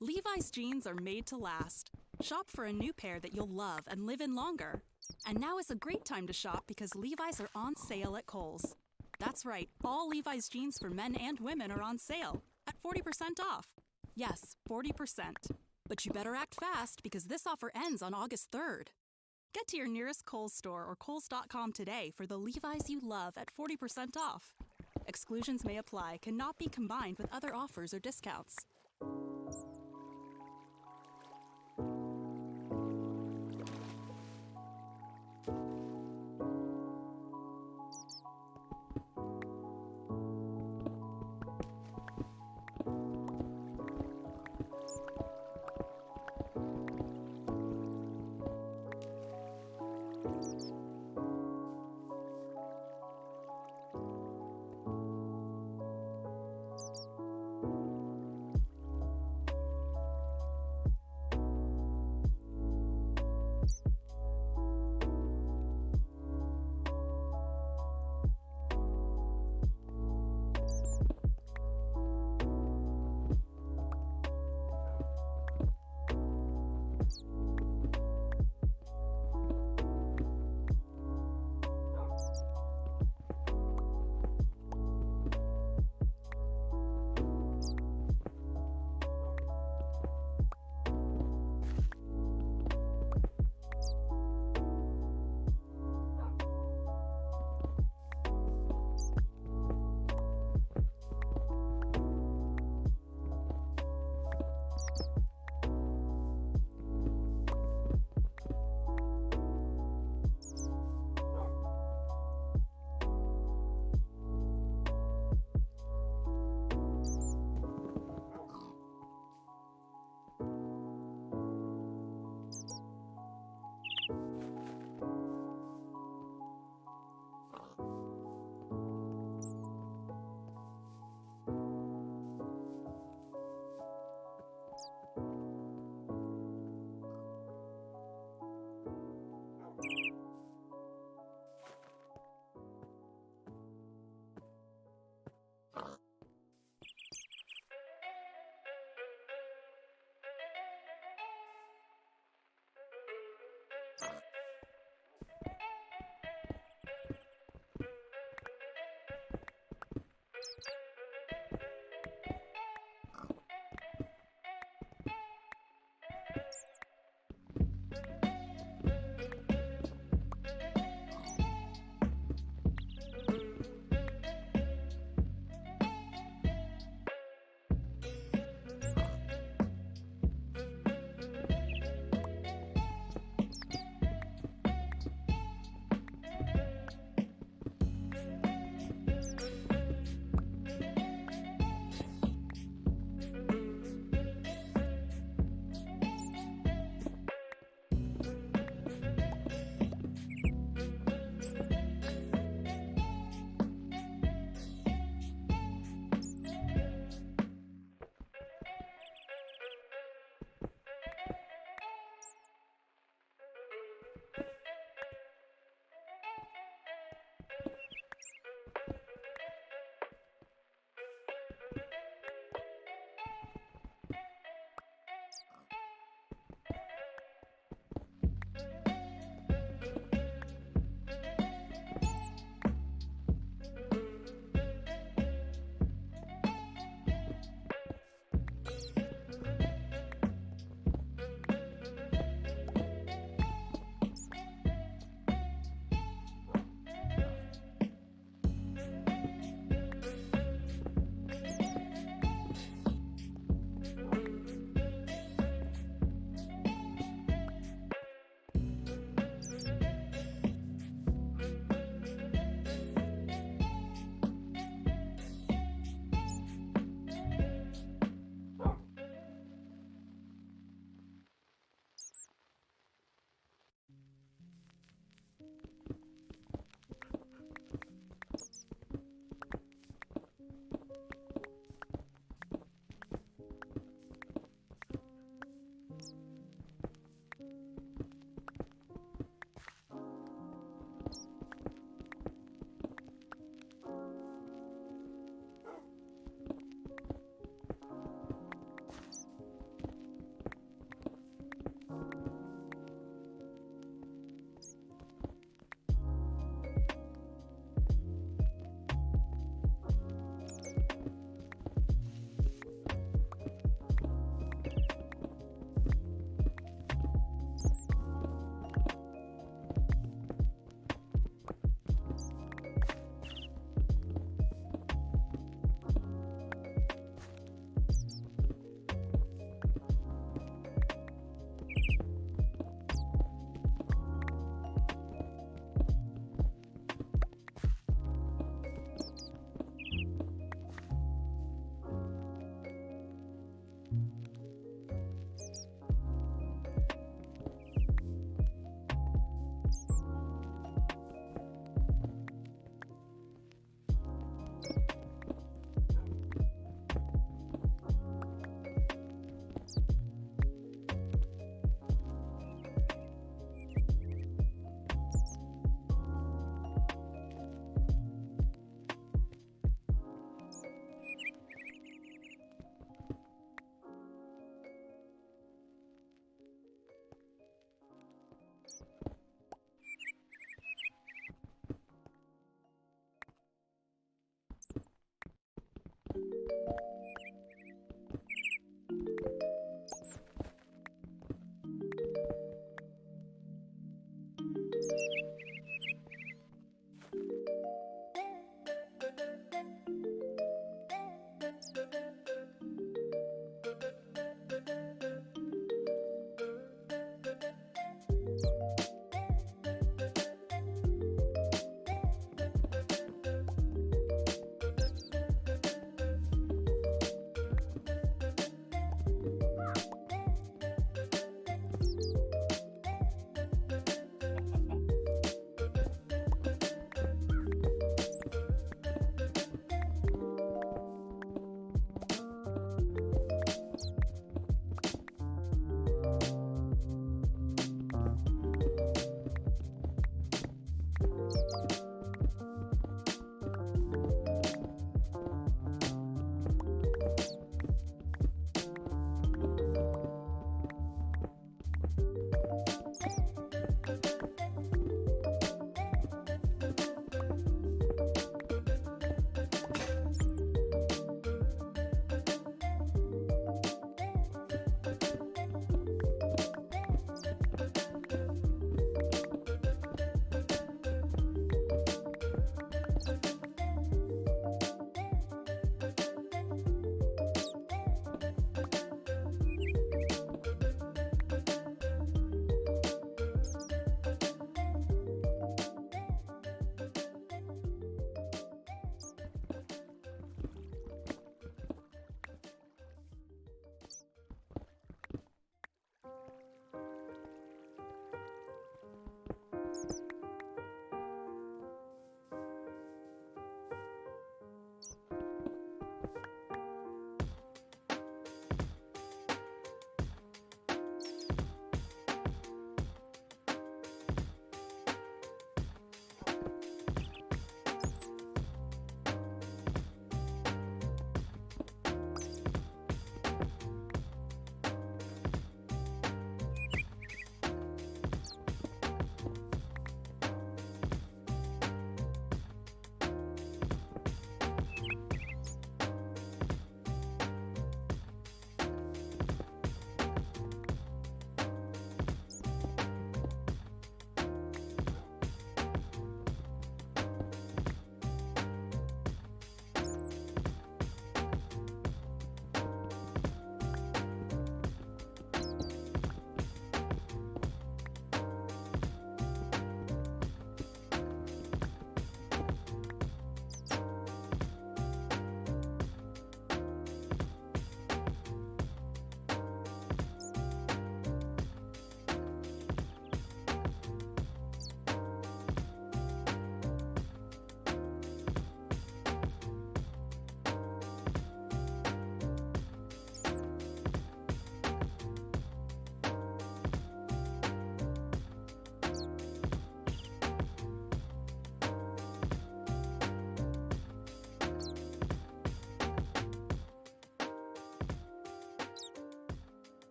Levi's jeans are made to last. Shop for a new pair that you'll love and live in longer. And now is a great time to shop because Levi's are on sale at Kohl's. That's right, all Levi's jeans for men and women are on sale at 40% off. Yes, 40%. But you better act fast because this offer ends on August 3rd. Get to your nearest Kohl's store or Kohls.com today for the Levi's you love at 40% off. Exclusions may apply, cannot be combined with other offers or discounts.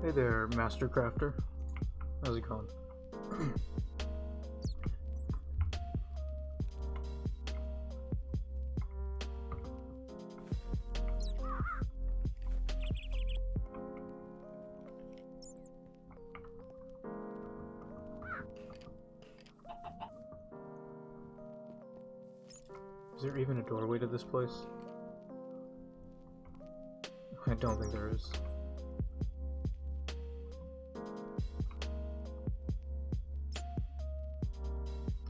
Hey there, Master Crafter. How's it going? Is there even a doorway to this place? I don't think there is.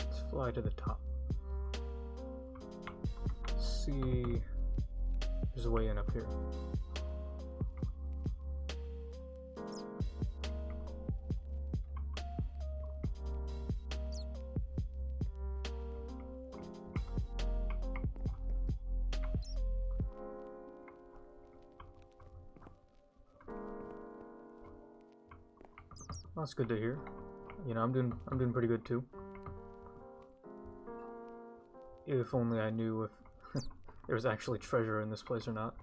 Let's fly to the top. Let's see. There's a way in up here. That's good to hear. You know, I'm doing pretty good too. If only I knew if there was actually treasure in this place or not.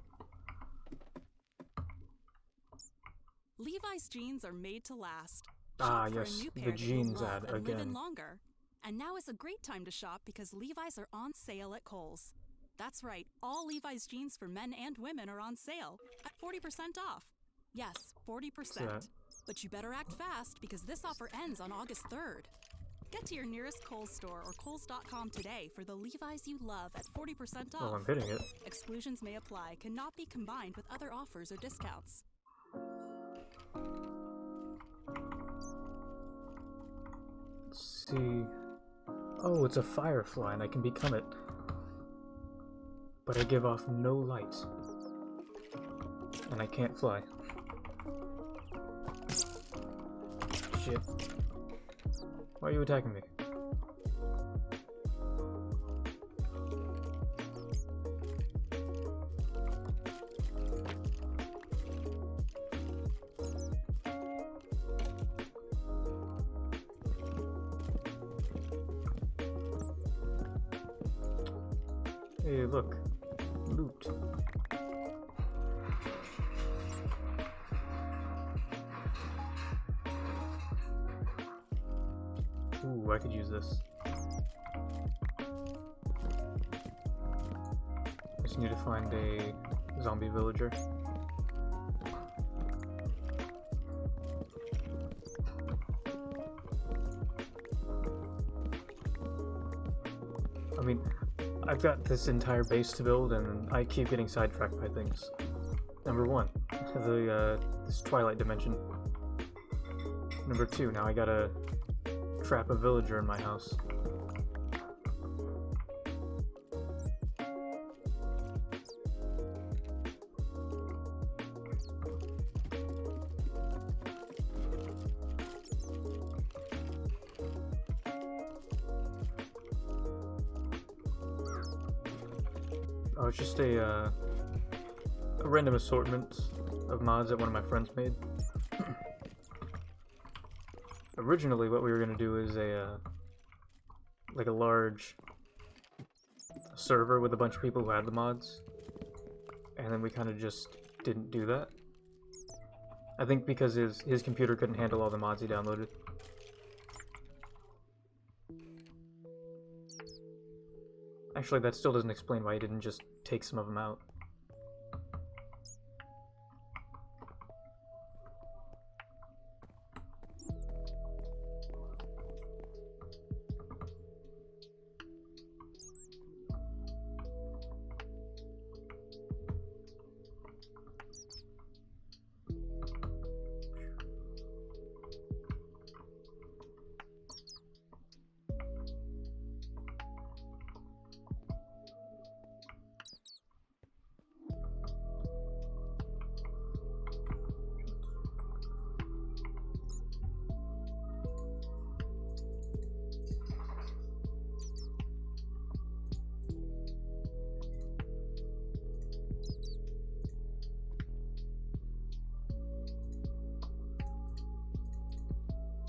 Levi's jeans are made to last. Ah, Shop for a yes, new pair the that you'll jeans love ad and live in again. longer. And now is a great time to shop because Levi's are on sale at Kohl's. That's right, all Levi's jeans for men and women are on sale at 40% off. Yes, 40%. But you better act fast because this offer ends on August 3rd. Get to your nearest Kohl's store or Kohls.com today for the Levi's you love at 40% off. Oh, I'm hitting it. Exclusions may apply, cannot be combined with other offers or discounts. Let's see. Oh, it's a firefly and I can become it. But I give off no light. And I can't fly. Shit. Why are you attacking me? Hey, look. Loot. Ooh, I could use this. Just need to find a zombie villager. I mean, I've got this entire base to build, and I keep getting sidetracked by things. Number 1, this Twilight Dimension. Number 2, now I gotta trap a villager in my house. Oh, it's just a random assortment of mods that one of my friends made. Originally, what we were gonna do is like a large server with a bunch of people who had the mods, and then we kind of just didn't do that. I think because his computer couldn't handle all the mods he downloaded. Actually, that still doesn't explain why he didn't just take some of them out.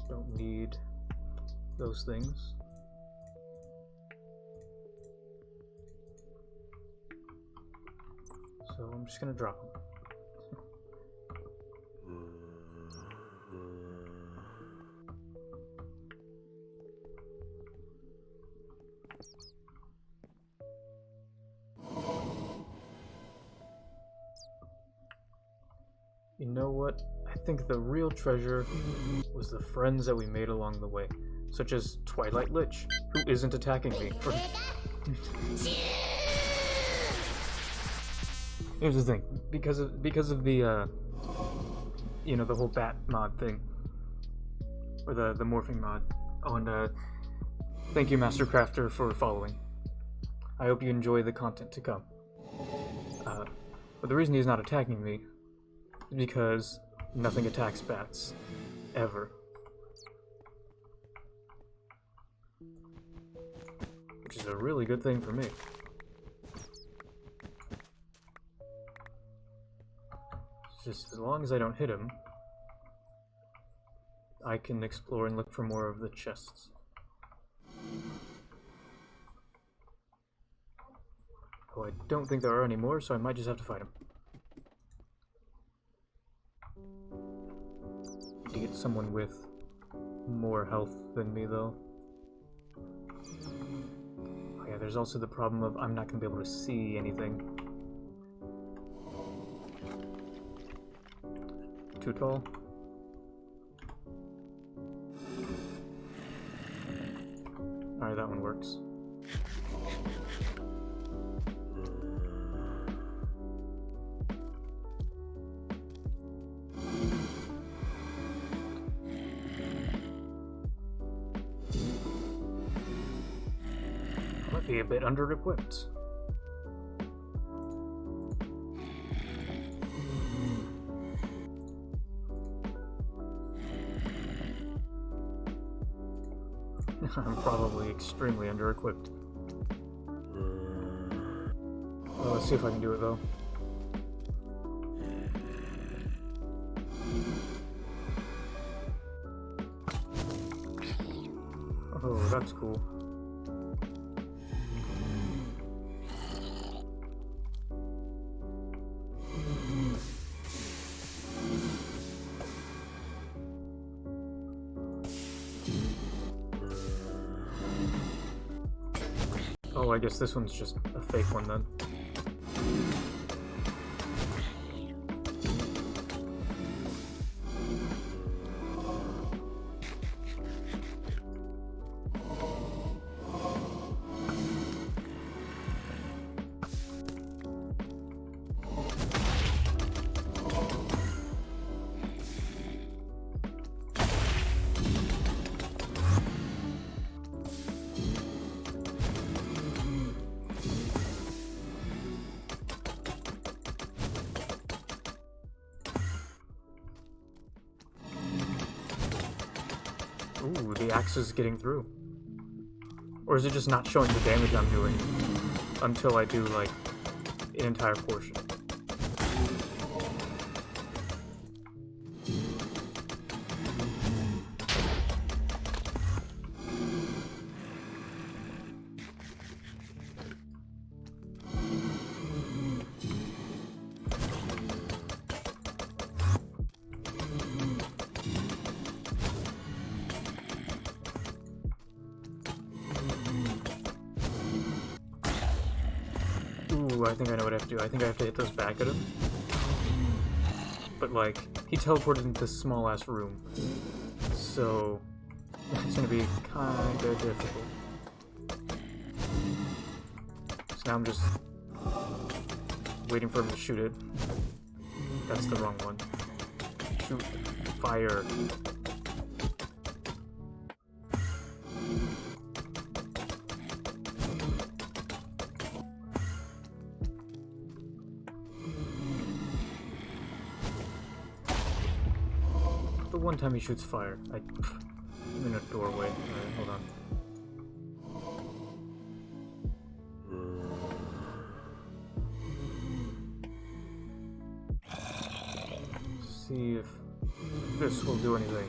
Don't need those things. So I'm just gonna drop them. You know what? I think the real treasure was the friends that we made along the way, such as Twilight Lich, who isn't attacking me. Here's the thing, because of the you know, the whole bat mod thing, or the morphing mod. Oh, and thank you, Master Crafter, for following. I hope you enjoy the content to come. But the reason he's not attacking me is because nothing attacks bats. Ever. Which is a really good thing for me. It's just as long as I don't hit him, I can explore and look for more of the chests. Oh, I don't think there are any more, so I might just have to fight him. To get someone with more health than me, though. Oh yeah, there's also the problem of I'm not going to be able to see anything. Too tall? Alright, that one works. Might be a bit under-equipped. I'm probably extremely under-equipped. Well, let's see if I can do it, though. Oh, that's cool. Oh, I guess this one's just a fake one then. Ooh, the axe is getting through. Or is it just not showing the damage I'm doing until I do, like, an entire portion? Ooh, I think I know what I have to do. I think I have to hit those back at him. But, like, he teleported into this small-ass room. So, it's gonna be kinda difficult. So now I'm just waiting for him to shoot it. That's the wrong one. Shoot. Fire. The one time he shoots fire, I'm in a doorway. Alright, hold on. See if this will do anything.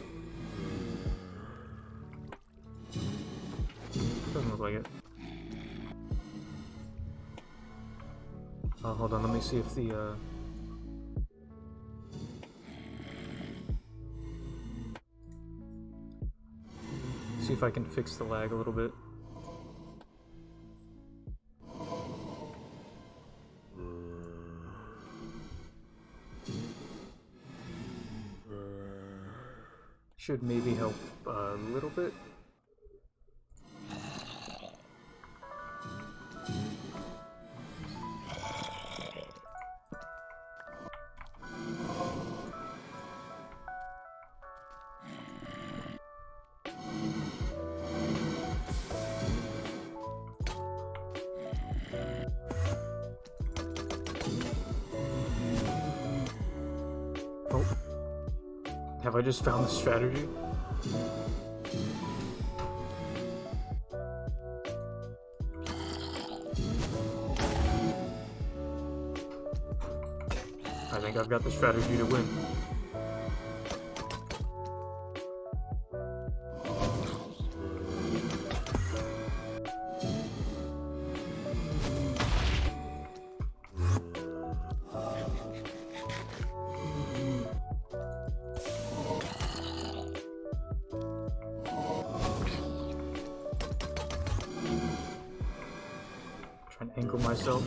Doesn't look like it. Hold on, let me see if the, see if I can fix the lag a little bit. Should maybe help a little bit. Oh. Have I just found the strategy? I think I've got the strategy to win. Trying to angle myself.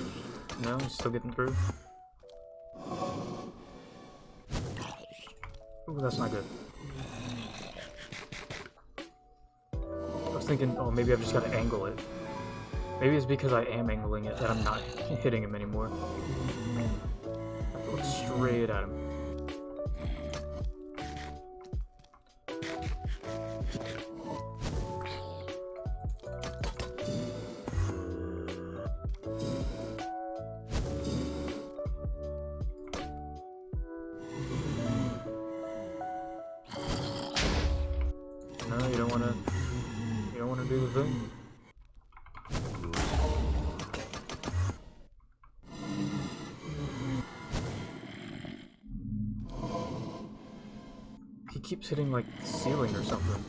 No, he's still getting through. Ooh, that's not good. I was thinking, oh, maybe I've just got to angle it. Maybe it's because I am angling it that I'm not hitting him anymore. I have to look straight at him. No, you don't wanna do the thing. He keeps hitting like the ceiling or something.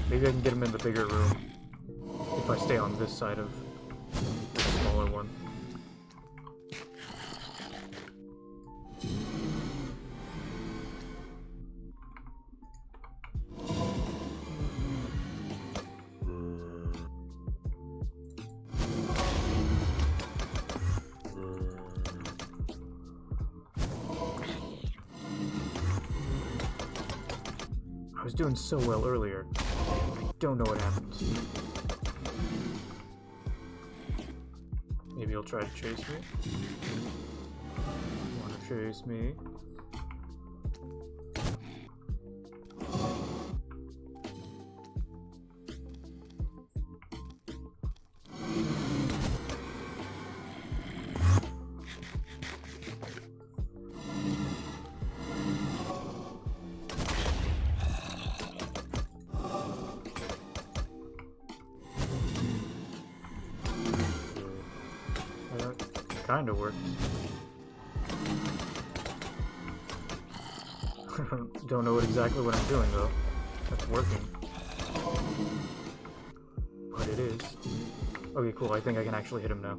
Maybe I can get him in the bigger room if I stay on this side of the smaller one. was doing so well earlier. I don't know what happened. Maybe he'll try to chase me. Wanna chase me? Kinda worked. Don't know exactly what I'm doing though. That's working. But it is. Okay, cool. I think I can actually hit him now.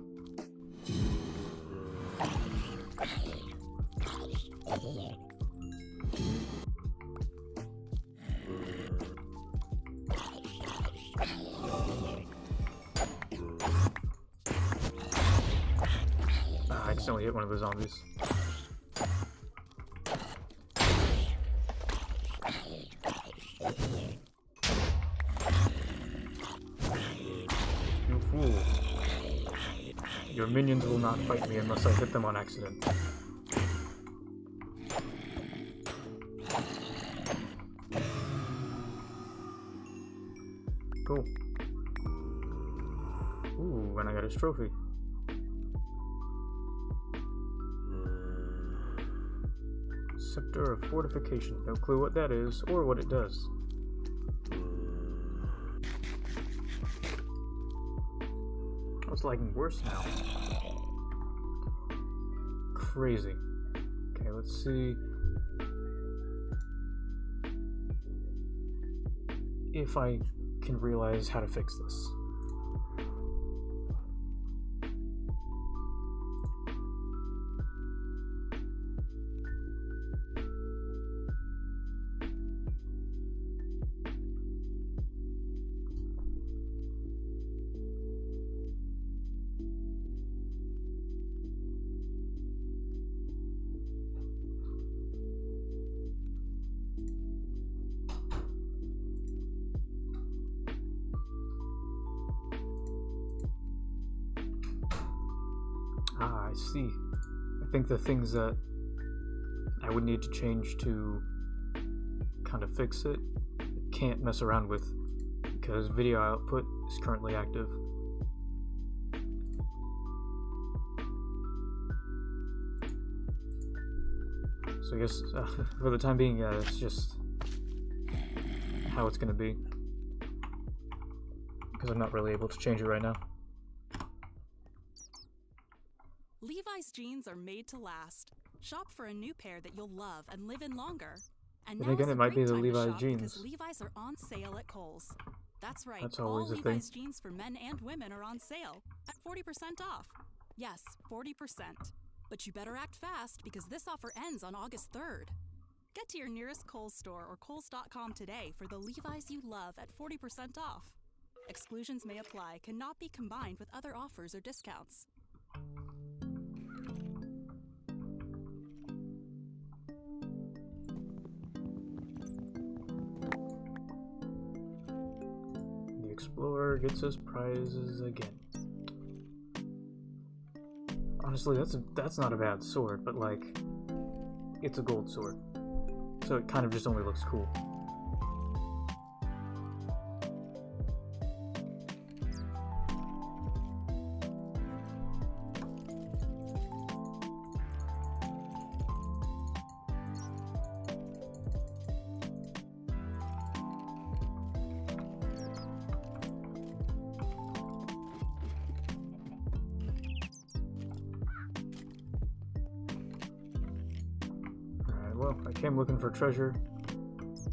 I accidentally hit one of the zombies. You fool. Your minions will not fight me unless I hit them on accident. Cool. Ooh, and I got his trophy. Scepter of Fortification. No clue what that is or what it does. I was liking worse now. Crazy. Okay, let's see if I can realize how to fix this. Ah, I see. I think the things that I would need to change to kind of fix it, can't mess around with because video output is currently active. So I guess for the time being, it's just how it's going to be because I'm not really able to change it right now. Levi's jeans are made to last. Shop for a new pair that you'll love and live in longer. And Then now again, is it might be great the time to Levi's shop jeans. because Levi's are on sale at Kohl's. That's right. That's always all a thing. Levi's jeans for men and women are on sale at 40% off. Yes, 40%. But you better act fast because this offer ends on August 3rd. Get to your nearest Kohl's store or Kohls.com today for the Levi's you love at 40% off. Exclusions may apply, cannot be combined with other offers or discounts. The Explorer gets us prizes again. Honestly, that's not a bad sword, but like, it's a gold sword, so it kind of just only looks cool. Well, I came looking for treasure,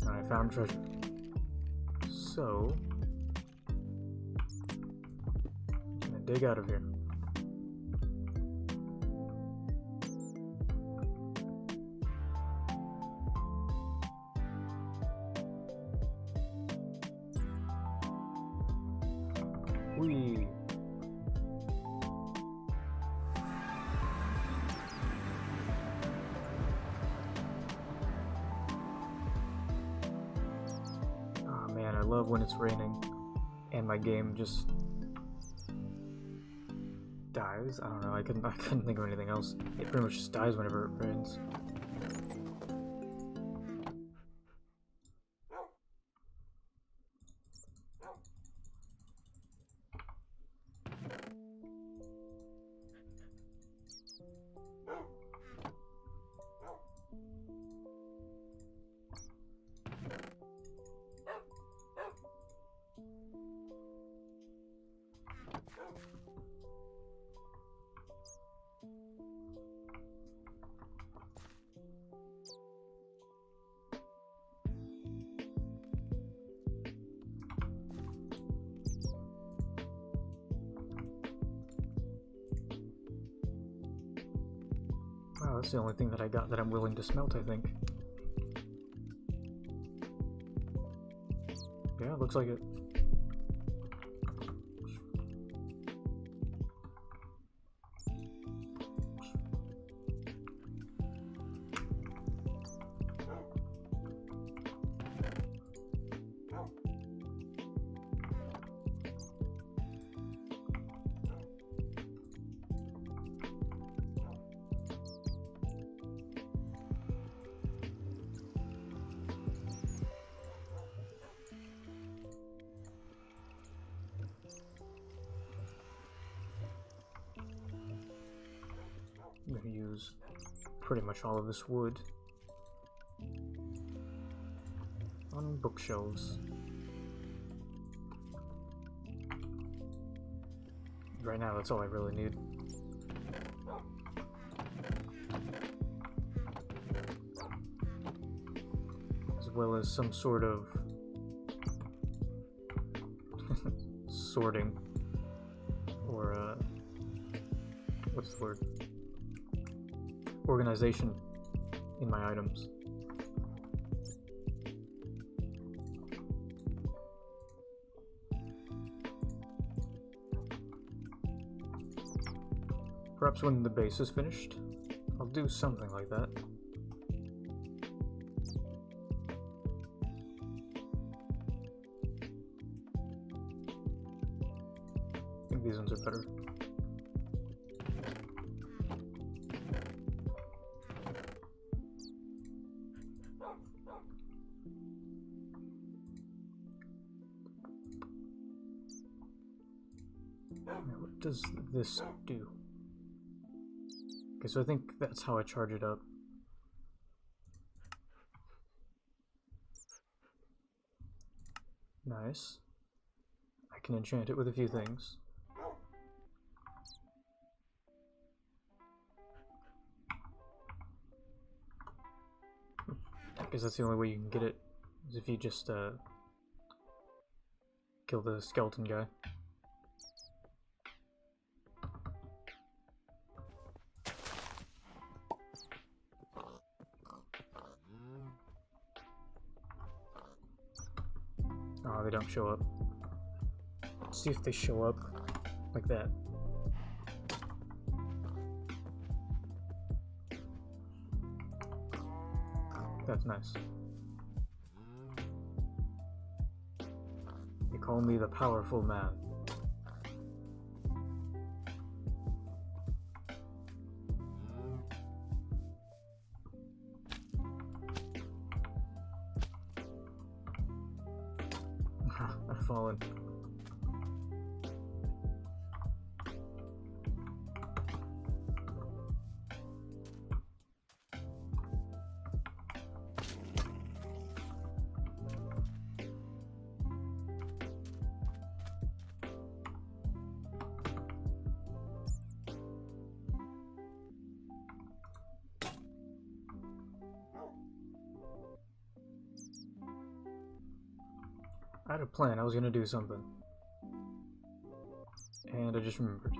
and I found treasure. So, I'm gonna dig out of here. Whee! love when it's raining, and my game just dies. I don't know. I couldn't think of anything else. It pretty much just dies whenever it rains. Wow, that's the only thing that I got that I'm willing to smelt, I think. Yeah, looks like it. I'm gonna use pretty much all of this wood on bookshelves. Right now, that's all I really need. As well as some sort of sorting, or what's the word? Organization in my items. Perhaps when the base is finished, I'll do something like that. I think these ones are better. Now, what does this do? Okay, so I think that's how I charge it up. Nice. I can enchant it with a few things. I guess that's the only way you can get it, is if you just kill the skeleton guy. Oh, they don't show up. Let's see if they show up like that. That's nice. They call me the powerful man. I've fallen. I had a plan, I was gonna do something. And I just remembered.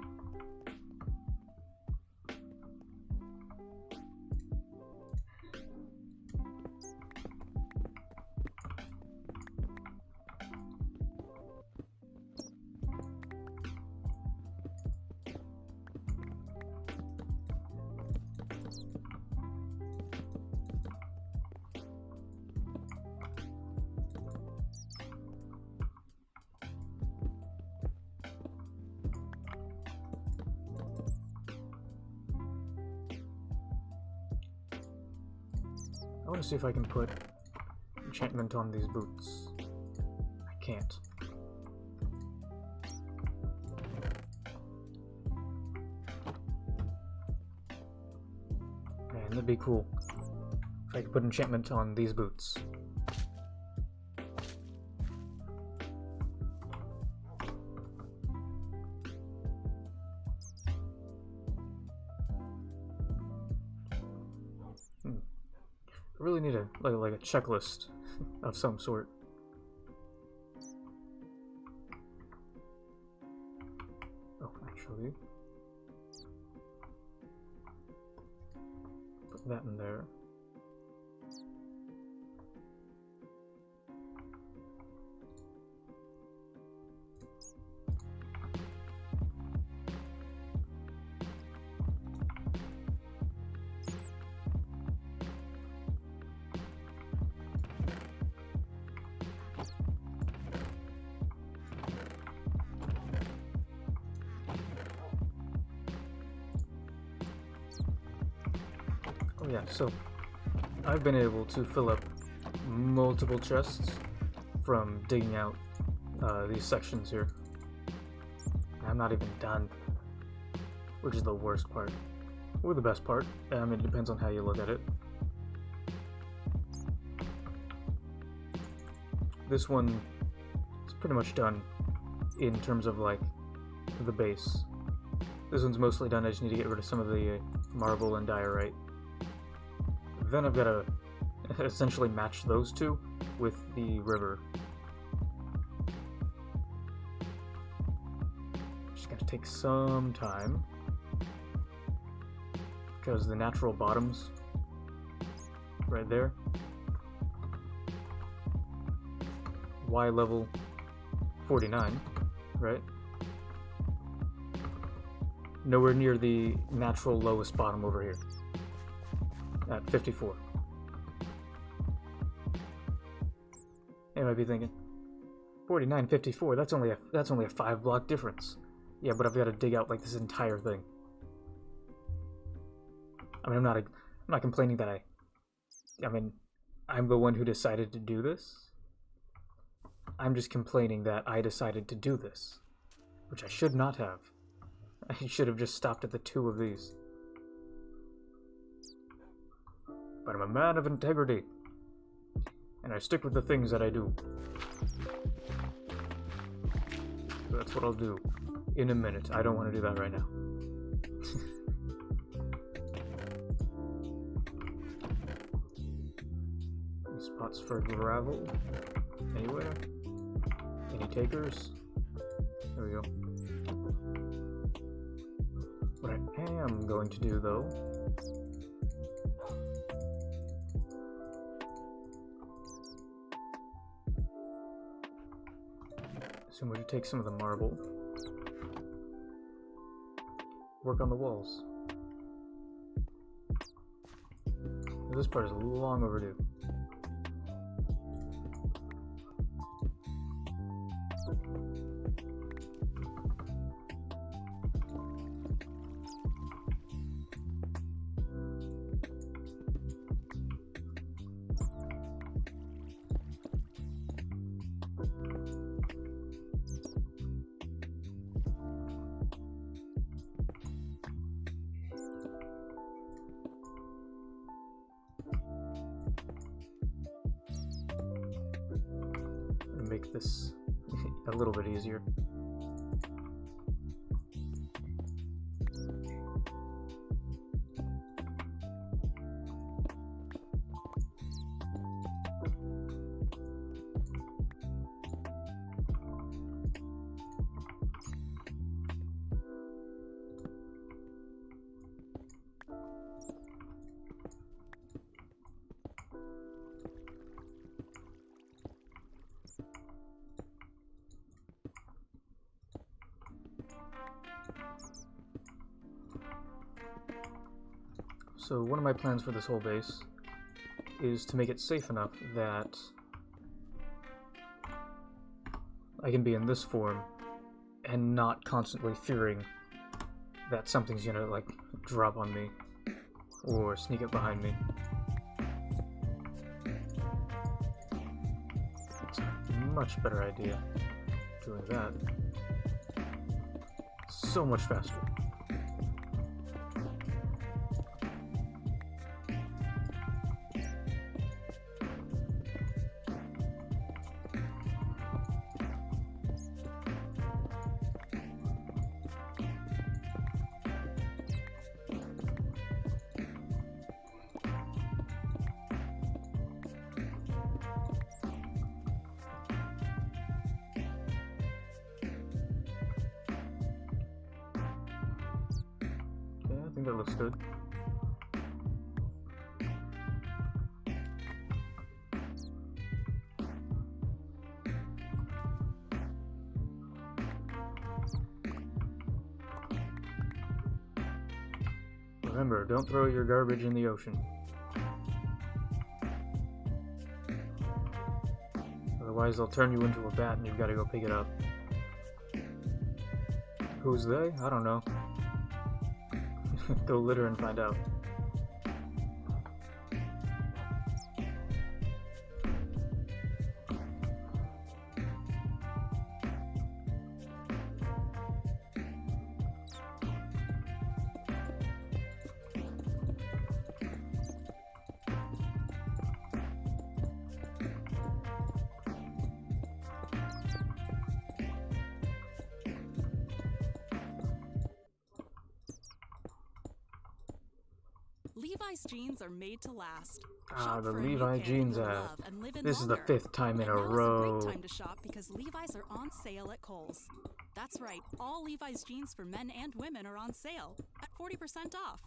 want to see if I can put enchantment on these boots. I can't. Man, that'd be cool if I could put enchantment on these boots. I really need a like a checklist of some sort. Oh, actually, put that in there. Oh yeah, so I've been able to fill up multiple chests from digging out these sections here. I'm not even done, which is the worst part, or the best part. I mean, it depends on how you look at it. This one is pretty much done in terms of like the base. This one's mostly done. I just need to get rid of some of the marble and diorite. Then I've got to essentially match those two with the river. Just got to take some time, because the natural bottoms right there, Y level 49, right? Nowhere near the natural lowest bottom over here at 54. You might be thinking, 49, 54, that's only a 5-block difference. Yeah, but I've got to dig out like this entire thing. I mean, I'm not complaining that I mean, I'm the one who decided to do this. I'm just complaining that I decided to do this, which I should not have. I should have just stopped at the 2 of these. But I'm a man of integrity, and I stick with the things that I do. So that's what I'll do in a minute. I don't want to do that right now. Any spots for gravel? Anywhere? Any takers? There we go. What I am going to do, though, so I'm going to take some of the marble, work on the walls. This part is long overdue. Make this a little bit easier. So one of my plans for this whole base is to make it safe enough that I can be in this form and not constantly fearing that something's gonna like drop on me or sneak up behind me. much better idea doing that. So much faster. I think that looks good. Remember, don't throw your garbage in the ocean. Otherwise they'll turn you into a bat and you've got to go pick it up. Who's they? I don't know. Go litter and find out. Levi's jeans are made to last. Ah, Shop the for a new Levi pair that jeans you'll ad. love and live in This is the longer. 5th time in And a now row. is a great time to shop because Levi's are on sale at Kohl's. That's right, all Levi's jeans for men and women are on sale at 40% off.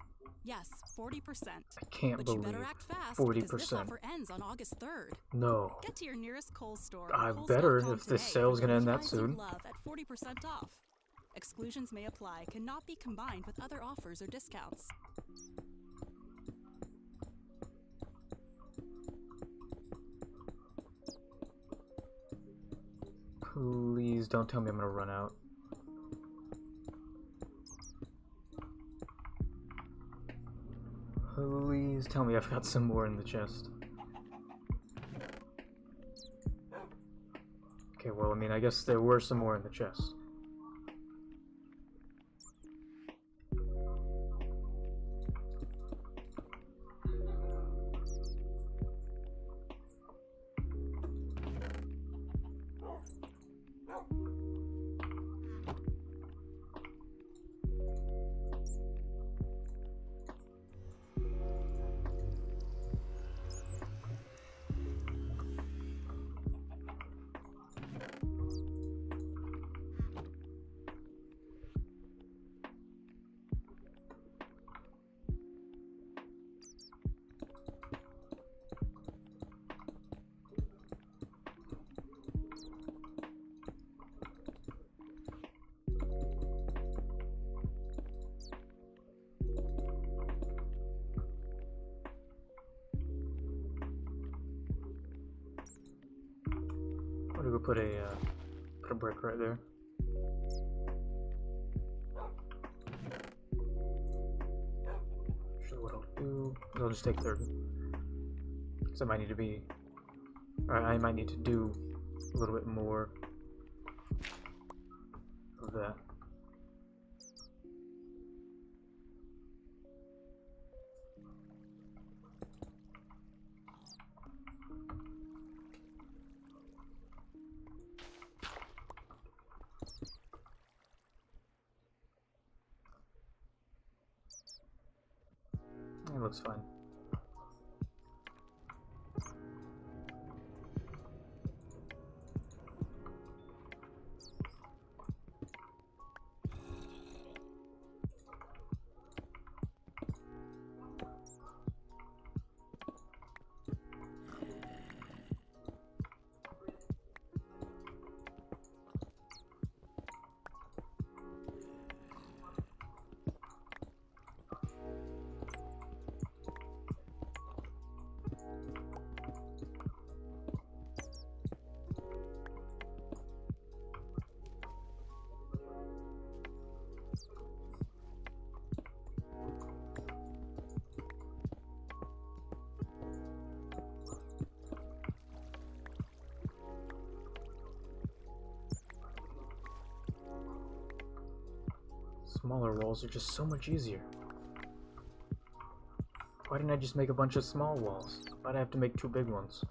Yes, 40%. I can't But you believe better act fast 40%. because this offer ends on August 3rd. No. Get to your nearest Kohl's store. I or Kohl's.com better if this today sale's for the gonna end that Levi's you soon. love at 40% off. Exclusions may apply. Cannot be combined with other offers or discounts. Please don't tell me I'm gonna run out. Please tell me I've got some more in the chest. Okay, well, I mean, I guess there were some more in the chest. I'm gonna go put a brick right there. Sure, what I'll do is I'll just take 30. So I might need to be, or I might need to do a little bit more of that. It looks fine. smaller walls are just so much easier. Why didn't I just make a bunch of small walls? Why'd I have to make 2 big ones?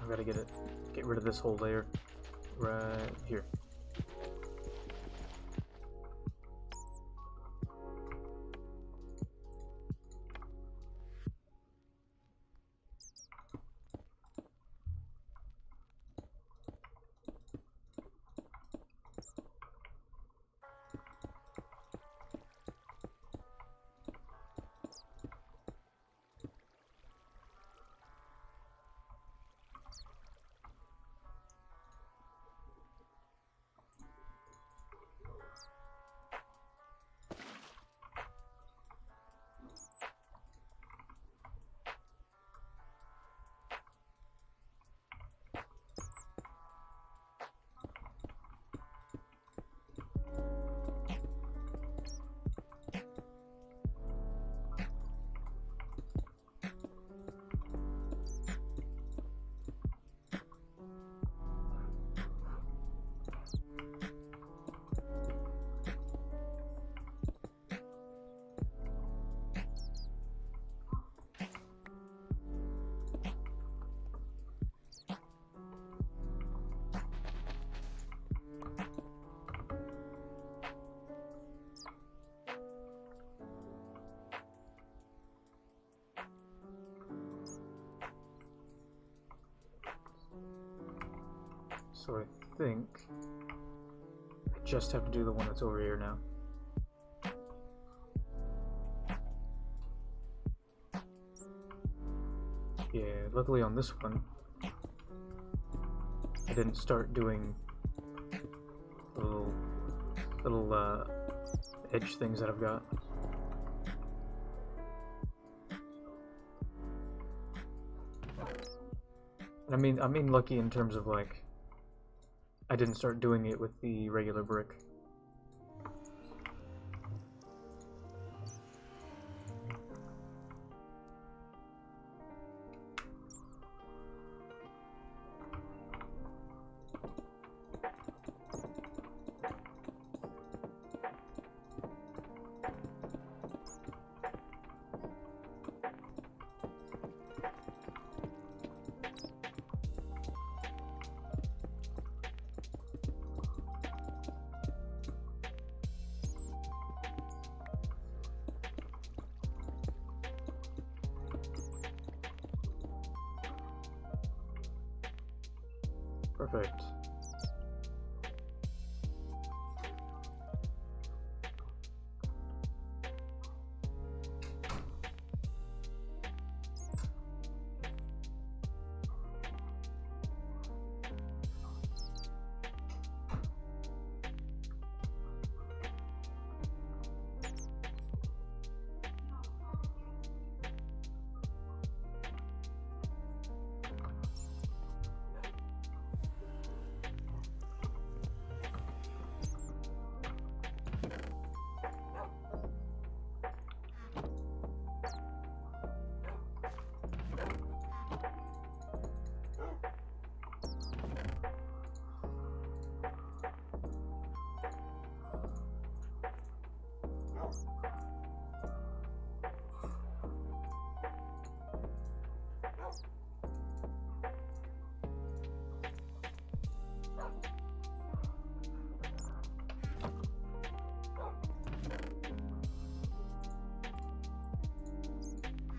I've got to get rid of this whole layer right here. So I think I just have to do the one that's over here now. Yeah, luckily on this one, I didn't start doing little edge things that I've got. I mean lucky in terms of like, I didn't start doing it with the regular brick. Perfect.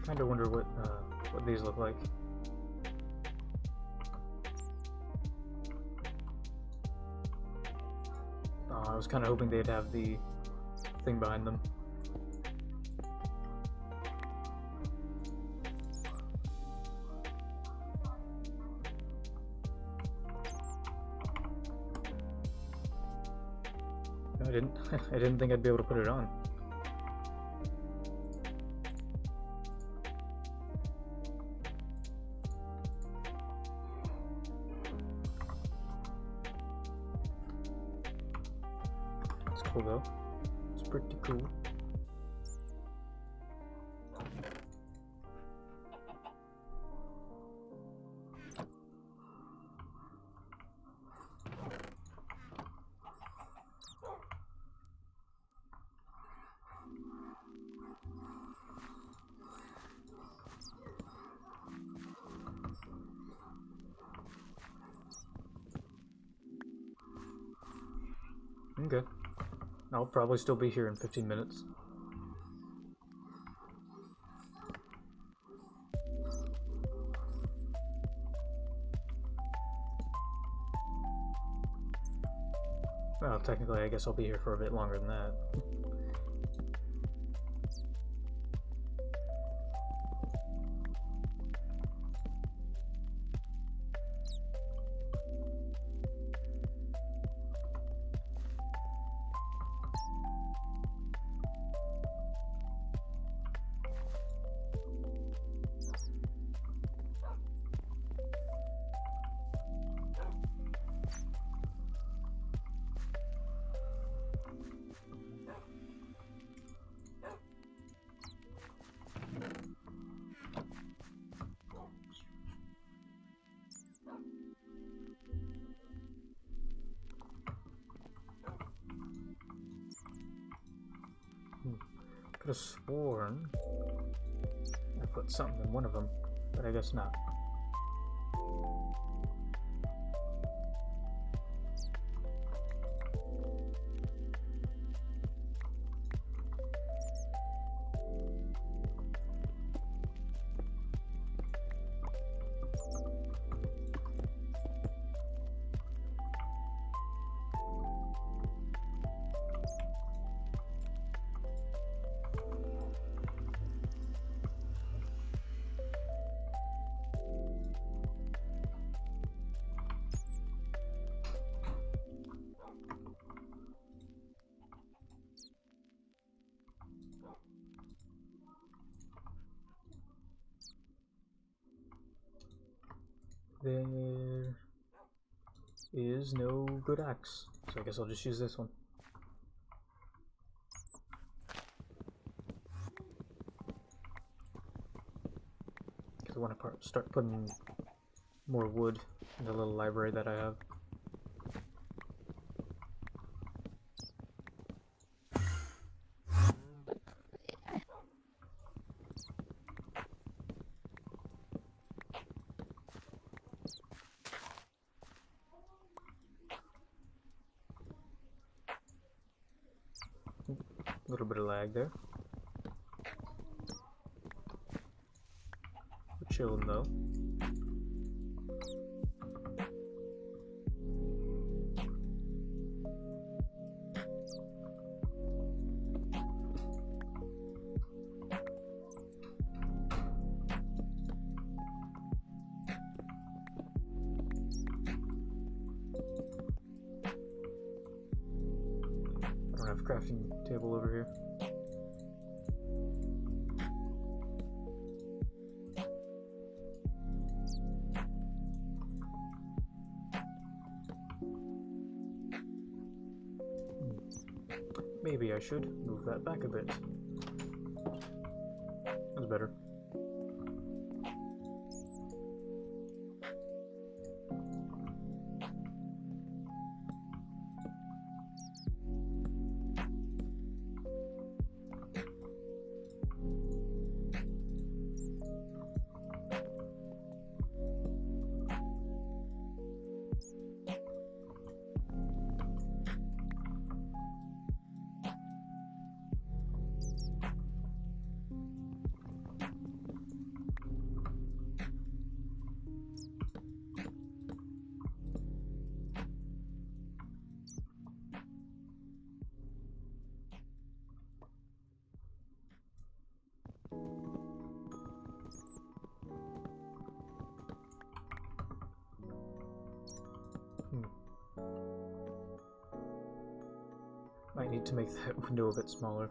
Kind of wonder what these look like. I was kind of hoping they'd have the thing behind them. I didn't I didn't think I'd be able to put it on. It's cool though. It's pretty cool. Okay. I'll probably still be here in 15 minutes. Well, technically, I guess I'll be here for a bit longer than that. Could have sworn I put something in one of them, but I guess not. There is no good axe, so I guess I'll just use this one. Because I want to start putting more wood in the little library that I have. A little bit of lag there. We're chilling though. I don't have a crafting table over here. Maybe I should move that back a bit. That's better. Might need to make that window a bit smaller.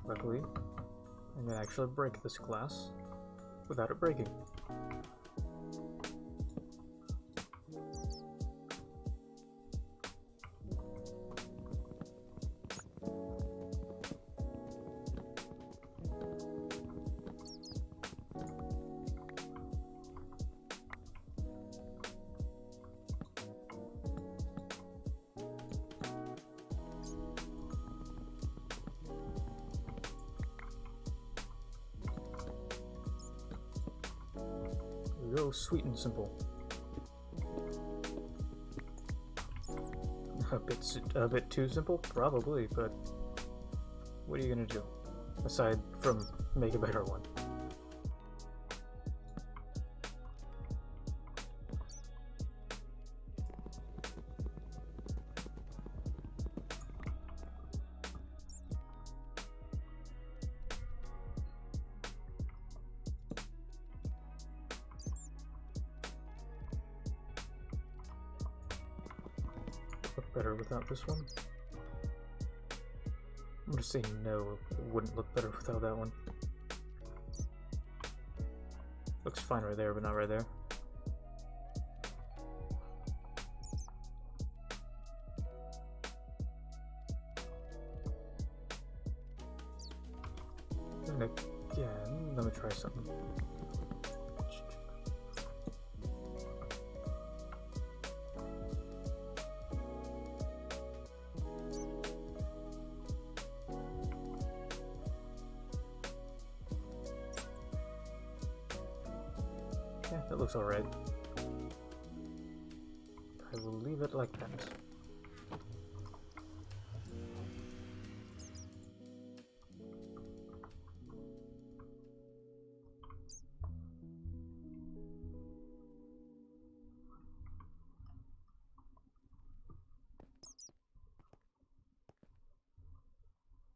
Luckily, I can actually break this glass without it breaking. Real sweet and simple. A bit too simple, probably, but what are you gonna do aside from make a better one? Look better without this one? I'm gonna say no, it wouldn't look better without that one. Looks fine right there, but not right there. And again, let me try something. Yeah, that looks alright. I will leave it like that.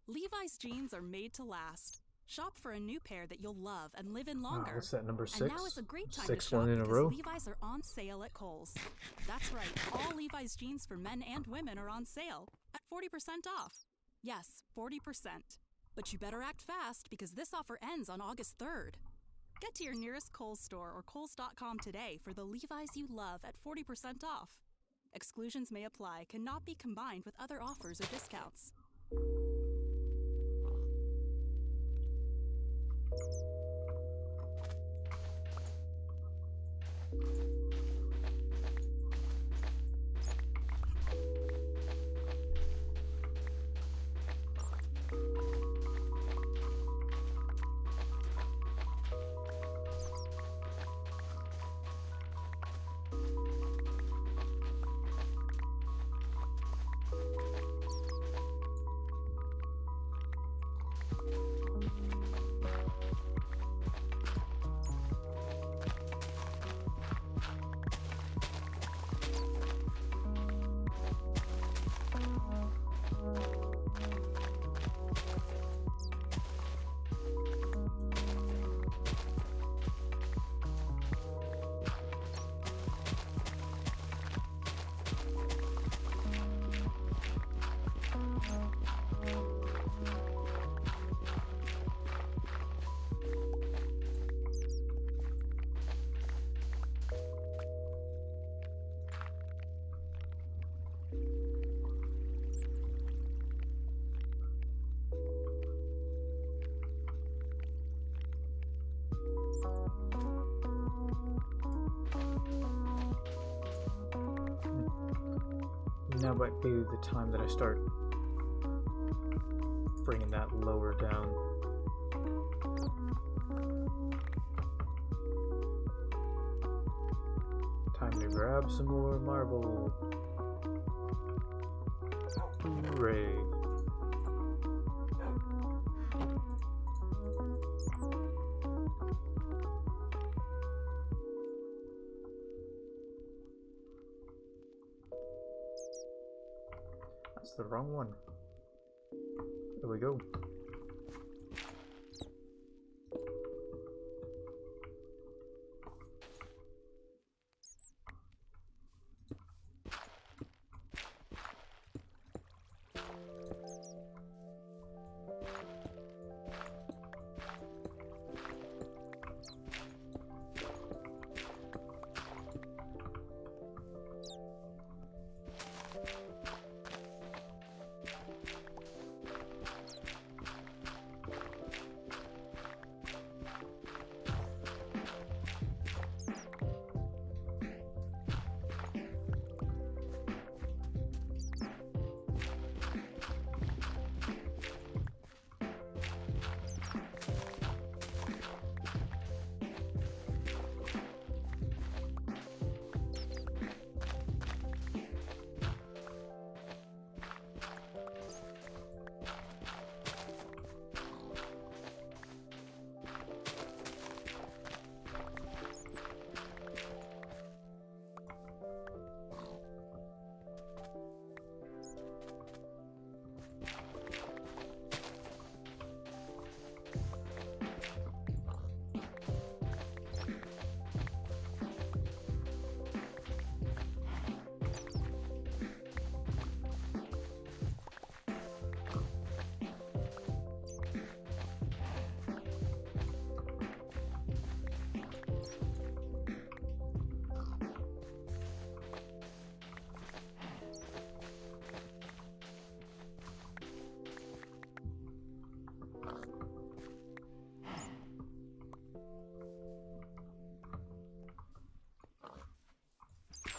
Levi's jeans are made to last. Shop for a new pair that you'll love and live in Wow, longer. what's that, number 6? And now is a great time to Sixth shop one in a because row? Levi's are on sale at Kohl's. That's right, all Levi's jeans for men and women are on sale at 40% off. Yes, 40%. But you better act fast because this offer ends on August 3rd. Get to your nearest Kohl's store or Kohls.com today for the Levi's you love at 40% off. Exclusions may apply, cannot be combined with other offers or discounts. Now might be the time that I start bringing that lower down. Time to grab some more marble. Hooray. That's the wrong one. There we go.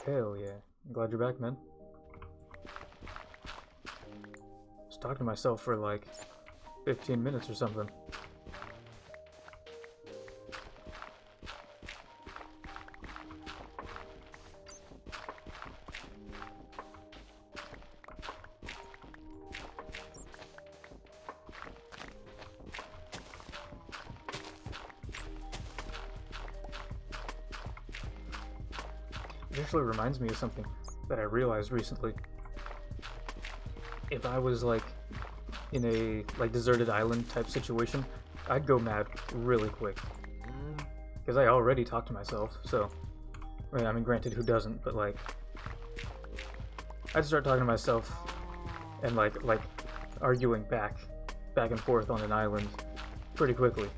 Hell yeah. I'm glad you're back, man. I was talking to myself for like 15 minutes or something. It actually reminds me of something that I realized recently. If I was like in a like deserted island type situation, I'd go mad really quick. Because I already talk to myself, so I mean granted who doesn't, but like I'd start talking to myself and like arguing back and forth on an island pretty quickly.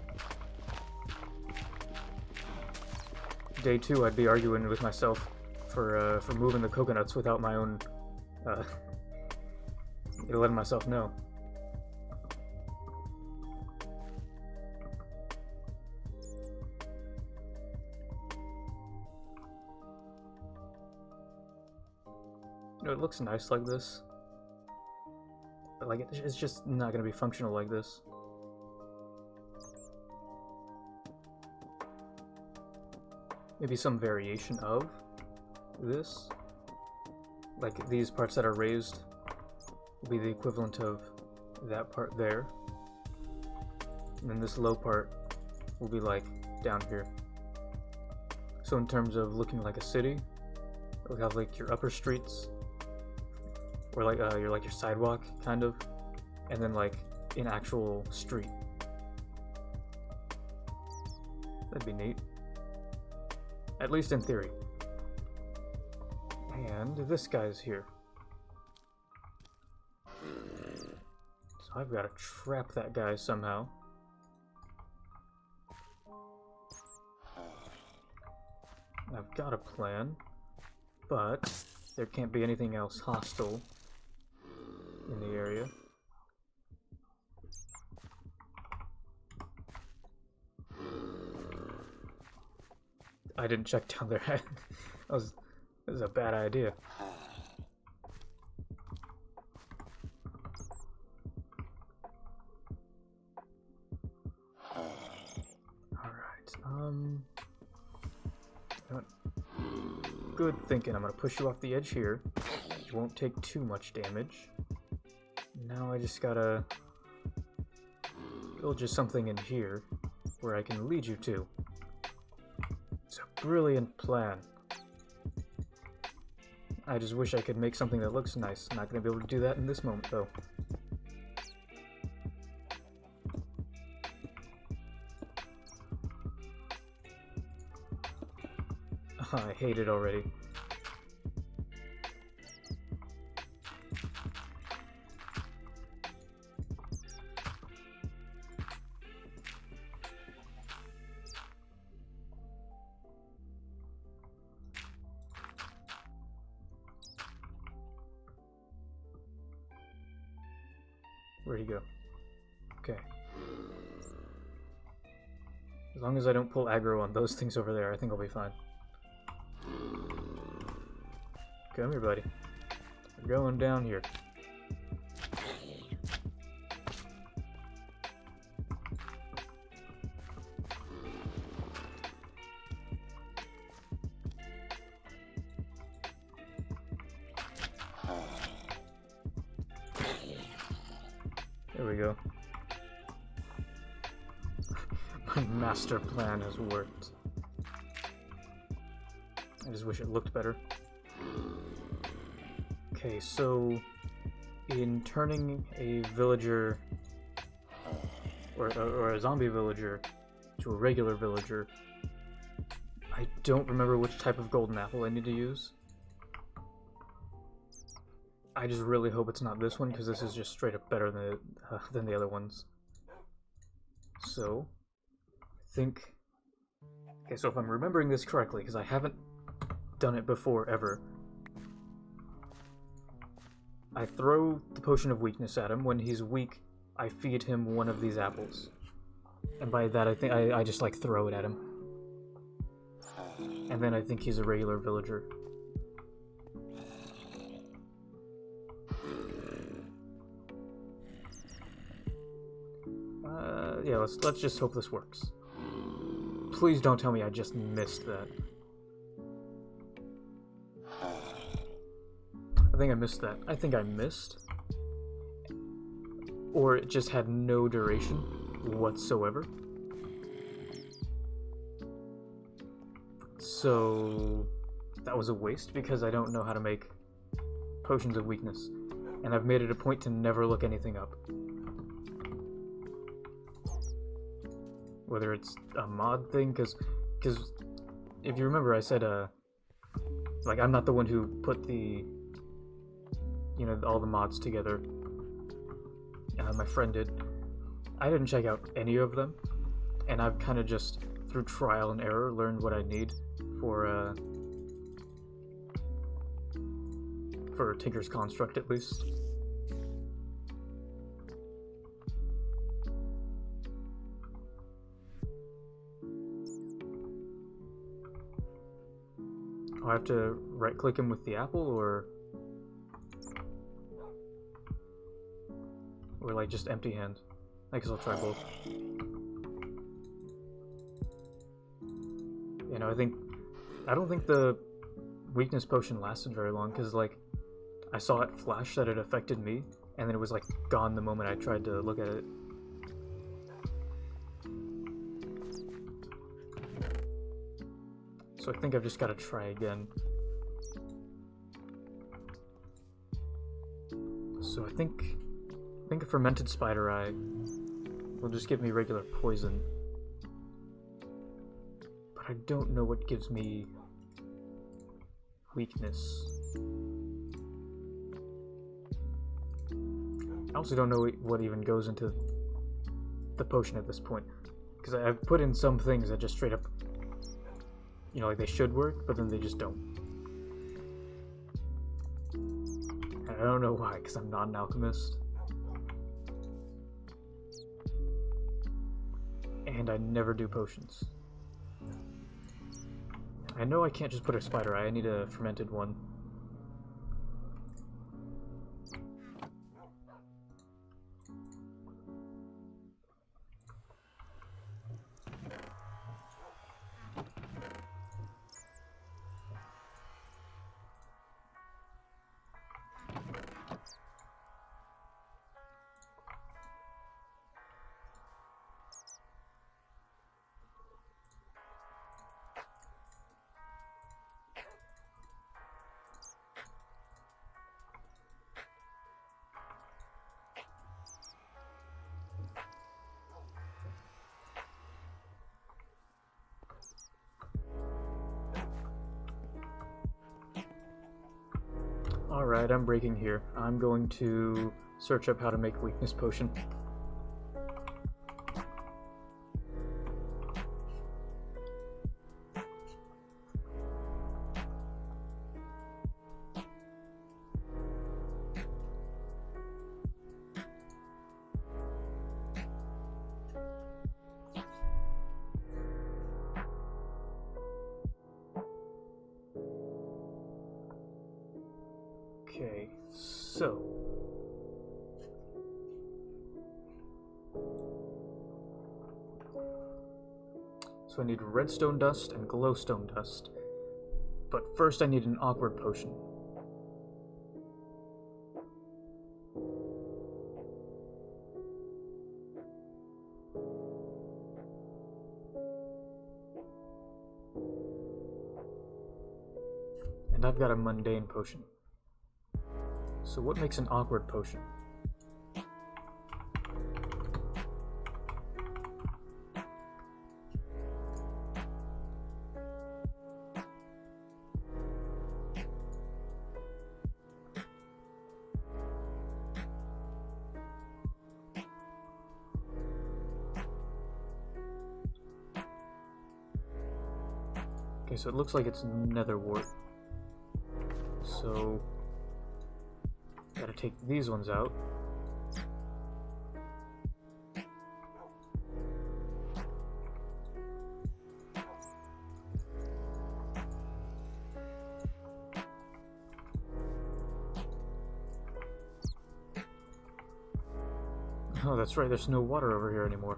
Day 2 I'd be arguing with myself for moving the coconuts without my own letting myself know. You know, it looks nice like this, but like it's just not gonna be functional like this. Maybe some variation of this, like these parts that are raised will be the equivalent of that part there, and then this low part will be like down here. So in terms of looking like a city, you'll have like your upper streets, or like your sidewalk kind of, and then like an actual street. That'd be neat, at least in theory. And this guy's here. So I've got to trap that guy somehow. I've got a plan, but there can't be anything else hostile in the area. I didn't check down there. That was a bad idea. Alright, you know what? Good thinking. I'm gonna push you off the edge here. You won't take too much damage. Now I just gotta build just something in here where I can lead you to. It's a brilliant plan. I just wish I could make something that looks nice. I'm not gonna be able to do that in this moment, though. I hate it already. Where'd he go? Okay. As long as I don't pull aggro on those things over there, I think I'll be fine. Come here, buddy. We're going down here. There we go. My master plan has worked. I just wish it looked better. Okay, so in turning a villager or a zombie villager to a regular villager, I don't remember which type of golden apple I need to use. I just really hope it's not this one, because this is just straight up better than the other ones. So, I think... Okay, so if I'm remembering this correctly, because I haven't done it before, ever, I throw the potion of weakness at him. When he's weak, I feed him one of these apples. And by that, I think I just, like, throw it at him. And then I think he's a regular villager. Yeah, let's just hope this works. Please don't tell me I just missed that. I think I missed that. I think I missed. Or it just had no duration whatsoever. So that was a waste because I don't know how to make potions of weakness. And I've made it a point to never look anything up. Whether it's a mod thing, because if you remember I said, like, I'm not the one who put the, you know, all the mods together. My friend did. I didn't check out any of them, and I've kind of just, through trial and error, learned what I need for Tinker's Construct, at least. Do I have to right-click him with the apple, or like just empty hand? I guess I'll try both. You know, I don't think the weakness potion lasted very long, because, like, I saw it flash that it affected me, and then it was, like, gone the moment I tried to look at it. So I think I've just got to try again. So I think a fermented spider eye will just give me regular poison. But I don't know what gives me weakness. I also don't know what even goes into the potion at this point, because I've put in some things that just straight up, you know, like they should work, but then they just don't. And I don't know why, because I'm not an alchemist. And I never do potions. I know I can't just put a spider eye, I need a fermented one. Alright, I'm breaking here. I'm going to search up how to make weakness potion. Okay, so I need redstone dust and glowstone dust, but first I need an awkward potion. And I've got a mundane potion. So what makes an awkward potion? Okay, so it looks like it's nether wart. So gotta take these ones out. Oh, that's right, there's no water over here anymore.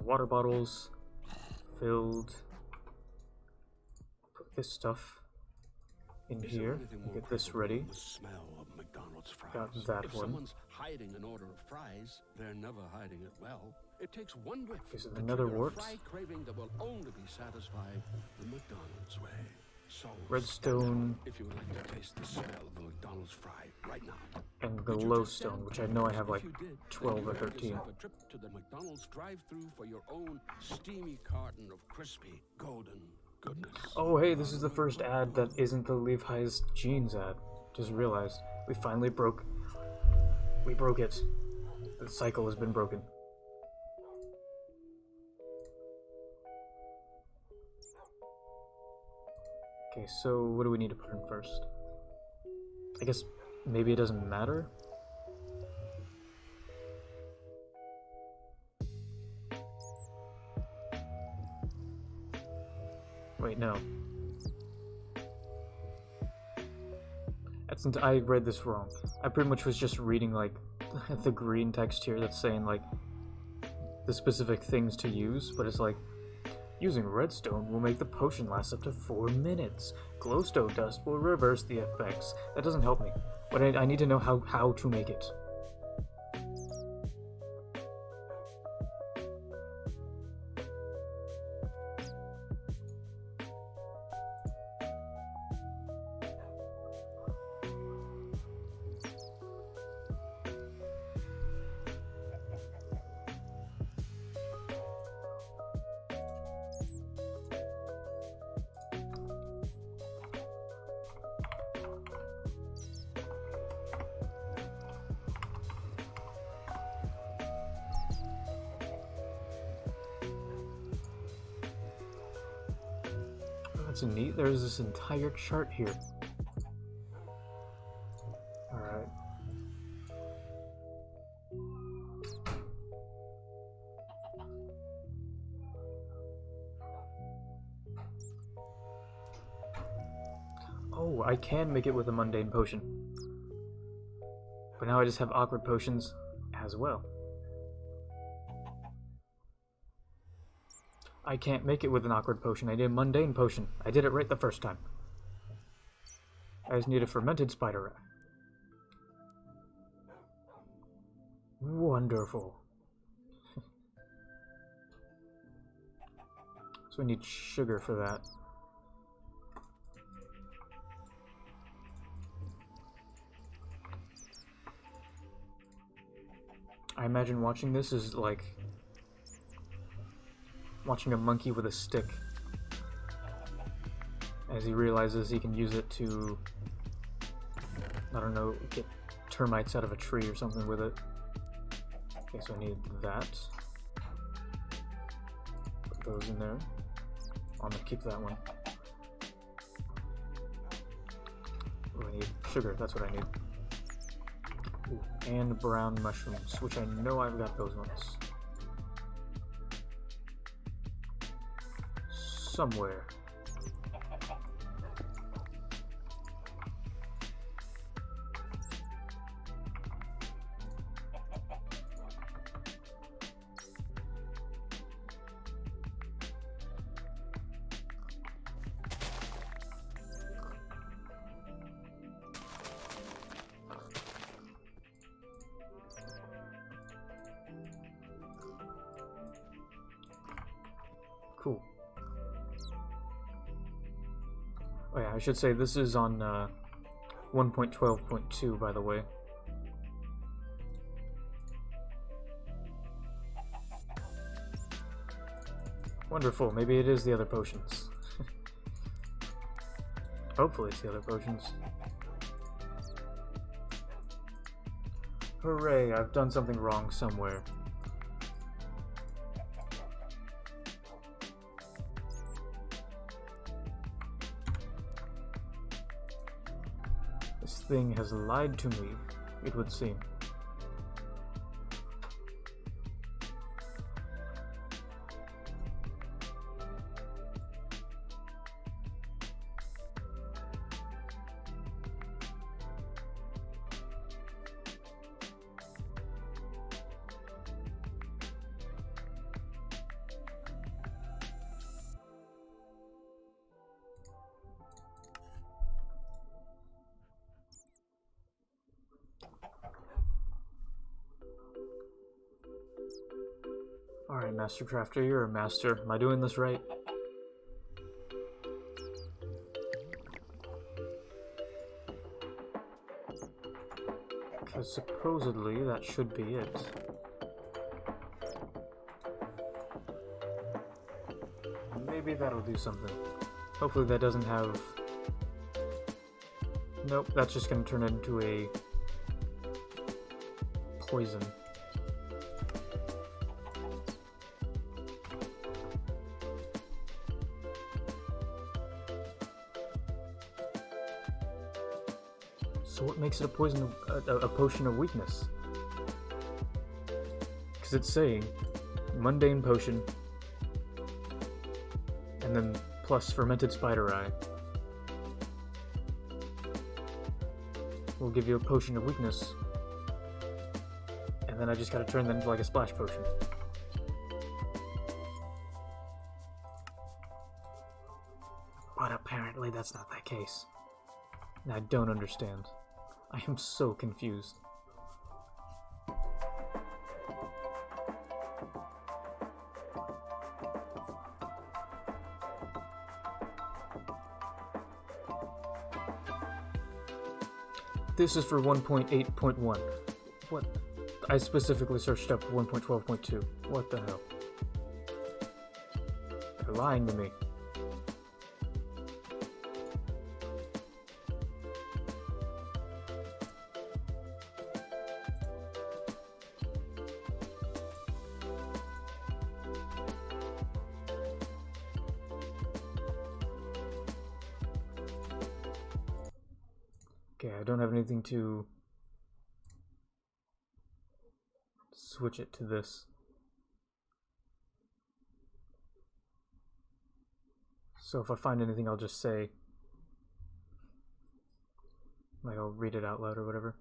water bottles filled. Put this stuff in here. Get this ready. Got that one. Someone's hiding an order of fries, they're never hiding it well. It takes one whiff Is it to another trigger a wart? fry craving that will only be satisfied the McDonald's way. So Redstone. if you would like to taste the smell of the McDonald's fry right now. And Could you glowstone, just stand which I know I have by? like If you did, then 12 you or have 13. yourself a trip to the McDonald's drive-thru for your own steamy carton of crispy golden goodness. Oh hey, this is the first ad that isn't the Levi's jeans ad. Just realized. We finally broke. We broke it. The cycle has been broken. Okay, so what do we need to put in first? I guess maybe it doesn't matter? Wait, no. I read this wrong. I pretty much was just reading, like, the green text here that's saying, like, the specific things to use, but it's like, using redstone will make the potion last up to 4 minutes. Glowstone dust will reverse the effects. That doesn't help me, but I need to know how to make it. That's neat. There's this entire chart here. Alright. Oh, I can make it with a mundane potion. But now I just have awkward potions as well. I can't make it with an awkward potion. I need a mundane potion. I did it right the first time. I just need a fermented spider rat. Wonderful. So we need sugar for that. I imagine watching this is like watching a monkey with a stick as he realizes he can use it to, I don't know, get termites out of a tree or something with it. Okay, so I need that. Put those in there. I'm gonna keep that one. Oh, I need sugar, that's what I need. Ooh, and brown mushrooms, which I know I've got those ones. Somewhere. Cool. Oh yeah, I should say this is on 1.12.2, by the way. Wonderful, maybe it is the other potions. Hopefully it's the other potions. Hooray, I've done something wrong somewhere. This thing has lied to me, it would seem. Master Crafter, you're a master. Am I doing this right? Because supposedly that should be it. Maybe that'll do something. Hopefully that doesn't have... Nope, that's just gonna turn into a poison. So what makes it a poison, a potion of weakness? Because it's saying mundane potion, and then plus fermented spider eye will give you a potion of weakness, and then I just gotta turn that into like a splash potion. But apparently that's not the case. And I don't understand. I am so confused. This is for 1.8.1. What? I specifically searched up 1.12.2. What the hell? They're lying to me. Okay, I don't have anything to switch it to this. So if I find anything, I'll just say, like I'll read it out loud or whatever.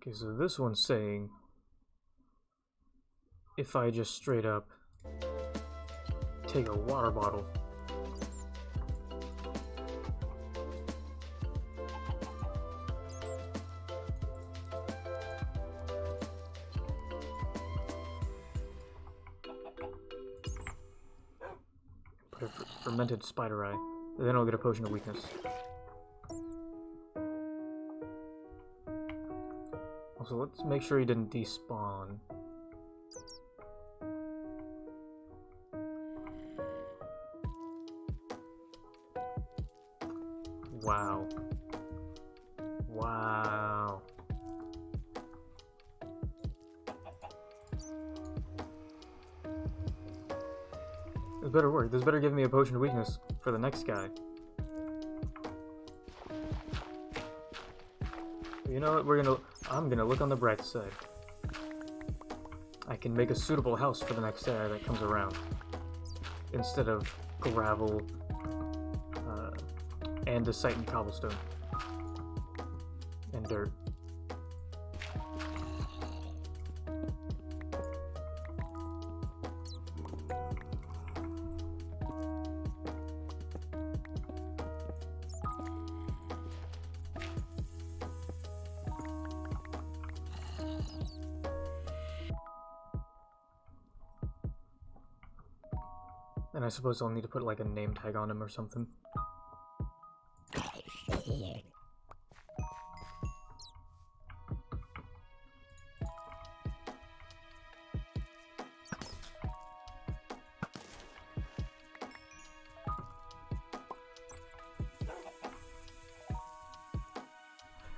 Okay, so this one's saying if I just straight up take a water bottle put a fermented spider eye, then I'll get a potion of weakness. So let's make sure he didn't despawn. Wow. Wow. This better work. This better give me a potion of weakness for the next guy. You know what, I'm gonna look on the bright side. I can make a suitable house for the next guy that comes around. Instead of gravel, andesite and cobblestone. And dirt. And I suppose I'll need to put like a name tag on him or something.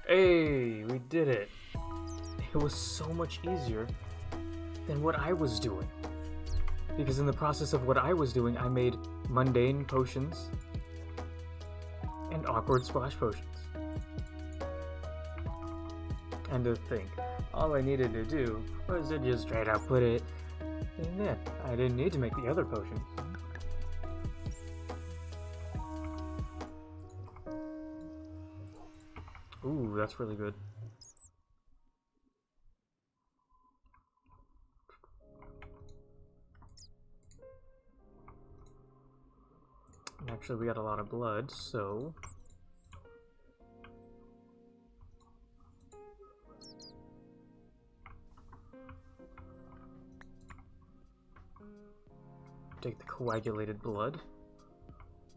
Hey, we did it. It was so much easier than what I was doing. Because in the process of what I was doing, I made mundane potions and awkward splash potions. And to think, all I needed to do was to just straight up put it in there. I didn't need to make the other potions. Ooh, that's really good. Actually, we got a lot of blood, so... take the coagulated blood,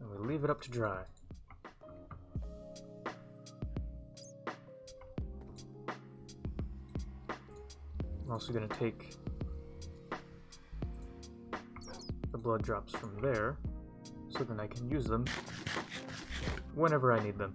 and we leave it up to dry. I'm also going to take the blood drops from there, so then I can use them whenever I need them.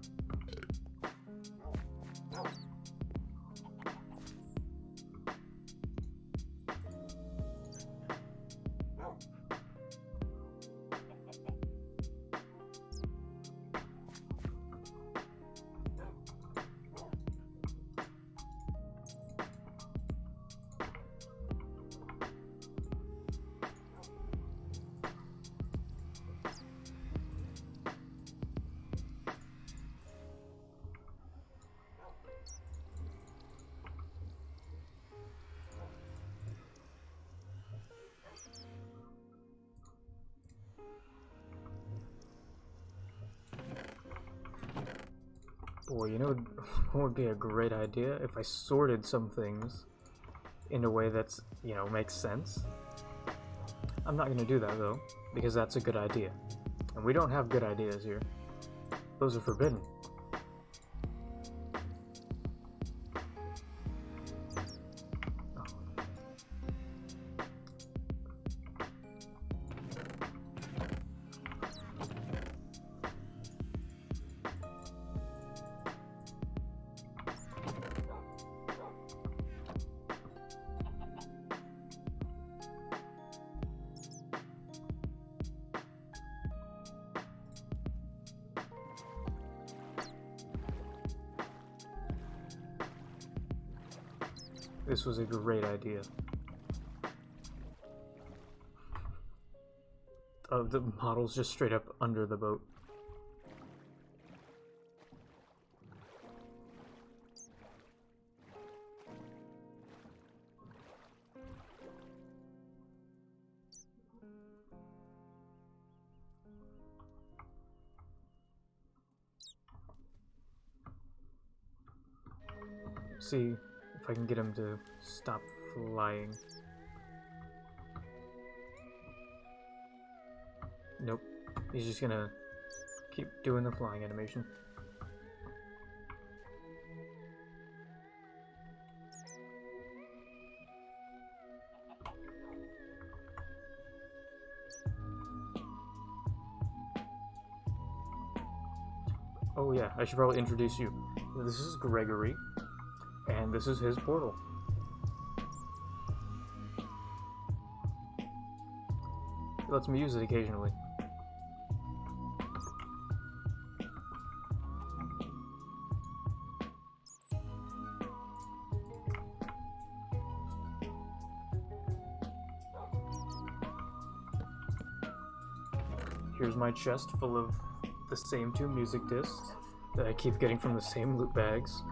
Boy, you know what would be a great idea if I sorted some things in a way that's, you know, makes sense? I'm not gonna do that though, because that's a good idea. And we don't have good ideas here. Those are forbidden. This was a great idea. Oh, the model's just straight up under the boat. See if I can get him to stop flying. Nope. He's just gonna keep doing the flying animation. Oh yeah, I should probably introduce you. This is Gregory, and this is his portal. He lets me use it occasionally. Here's my chest full of the same 2 music discs that I keep getting from the same loot bags.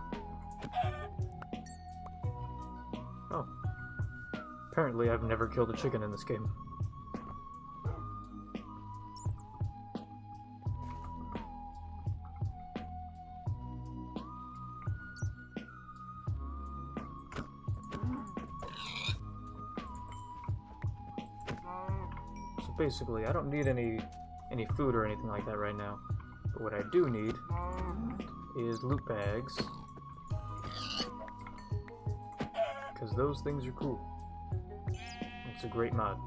Oh. Apparently I've never killed a chicken in this game. So basically, I don't need any food or anything like that right now. But what I do need is loot bags, because those things are cool. It's a great mod.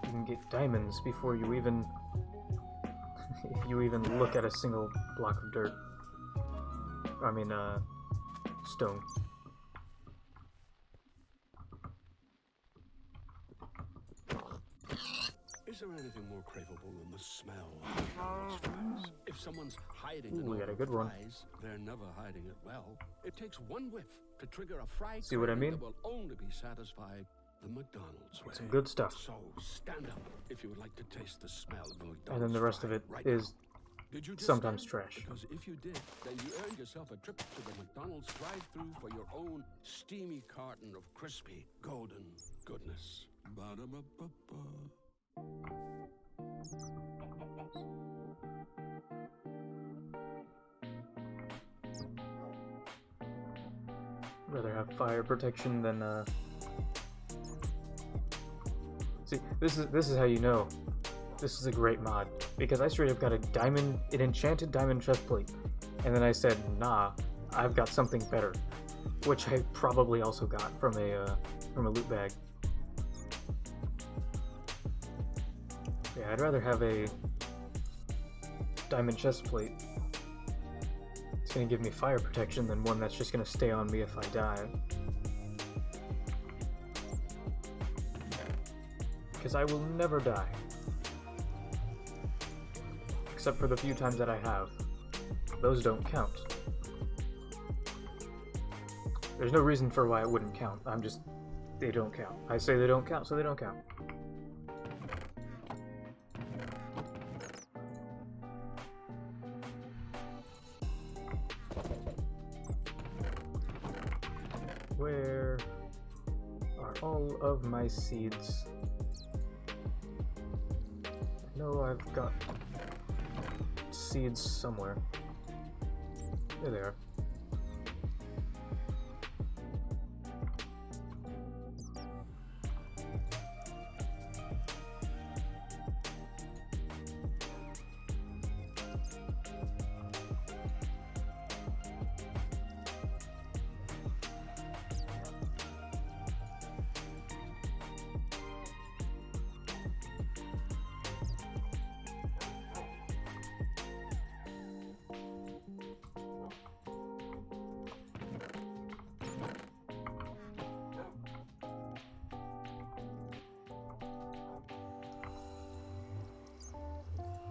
You can get diamonds before you even look at a single block of dirt. I mean, stone. Is there anything more craveable than the smell of flowers' fries? If someone's hiding Ooh, an we got a odor of good one. fries, they're never hiding it well. It takes one whiff to trigger a fry See what I craving mean? that will only be satisfied the McDonald's way. Some good stuff. So stand up if you would like to taste the smell of the McDonald's. And then the rest of it right is now. Did you just sometimes stand? trash. Because if you did, then you earned yourself a trip to the McDonald's drive-thru for your own steamy carton of crispy, golden goodness. Ba-da-ba-ba-ba. Rather have fire protection than See, this is how you know this is a great mod, because I straight up got an enchanted diamond chest plate, and then I said, nah, I've got something better, which I probably also got from a loot bag. Yeah, I'd rather have a diamond chest plate. It's gonna give me fire protection than one that's just gonna stay on me if I die. Because I will never die. Except for the few times that I have. Those don't count. There's no reason for why it wouldn't count. They don't count. I say they don't count, so they don't count. Where are all of my seeds? I know I've got seeds somewhere. There they are.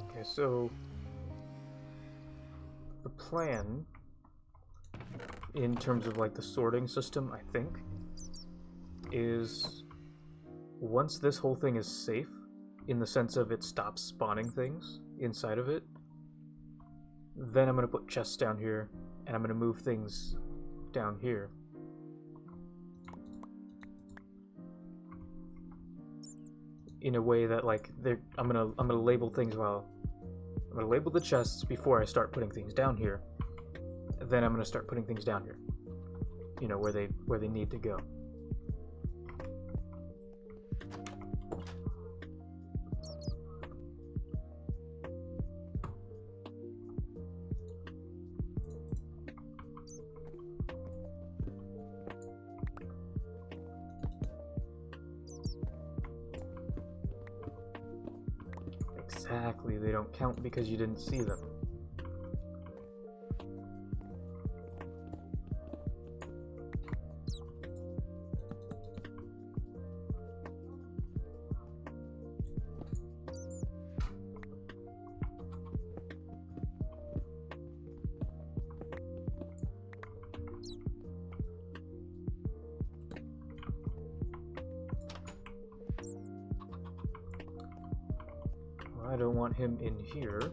Okay, so the plan in terms of like the sorting system, I think, is once this whole thing is safe, in the sense of it stops spawning things inside of it, then I'm going to put chests down here, and I'm going to move things down here. In a way that like I'm gonna label things I'm gonna label the chests before I start putting things down here. Then I'm gonna start putting things down here. You know, where they need to go. Exactly, they don't count because you didn't see them. I don't want him in here,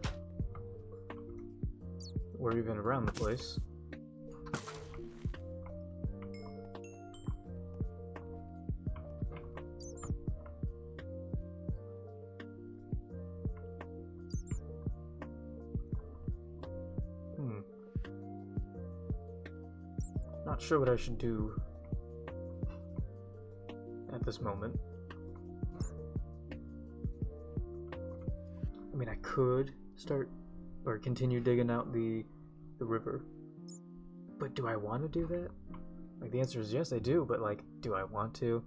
or even around the place. Not sure what I should do at this moment. I mean, I could start or continue digging out the river, but do I want to do that? Like, the answer is yes, I do, but like, do I want to?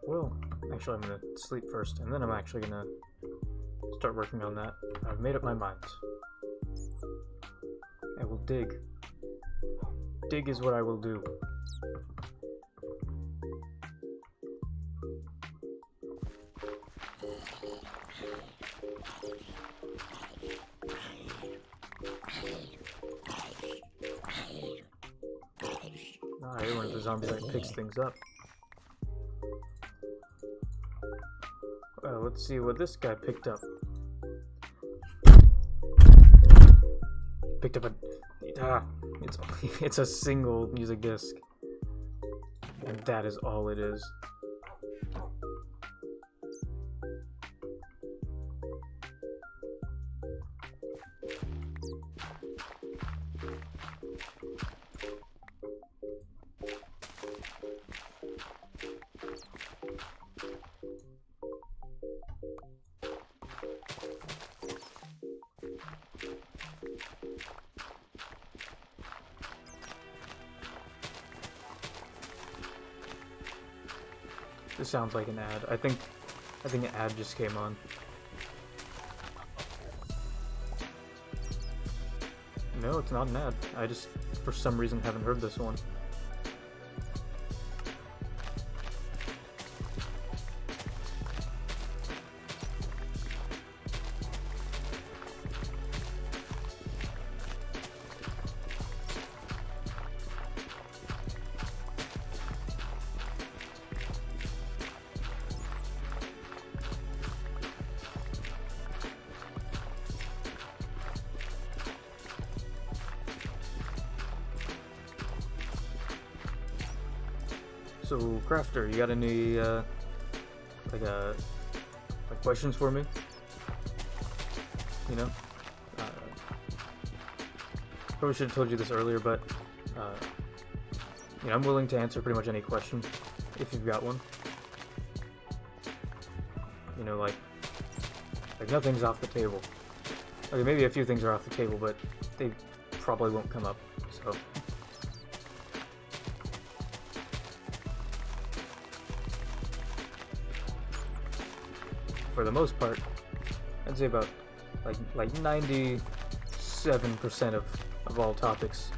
Well, actually I'm gonna sleep first, and then I'm actually gonna start working on that. I've made up my mind. I will dig. Dig is what I will do. Ah, you're one of the zombies that picks things up. Well, let's see what this guy picked up. Picked up a... it's a single music disc. And that is all it is. This sounds like an ad. I think an ad just came on. No, it's not an ad. I just, for some reason, haven't heard this one. So, Crafter, you got any, like questions for me? You know? Probably should have told you this earlier, but, you know, I'm willing to answer pretty much any question, if you've got one. You know, like nothing's off the table. Okay, maybe a few things are off the table, but they probably won't come up, so... For the most part, I'd say about like 97% of all topics,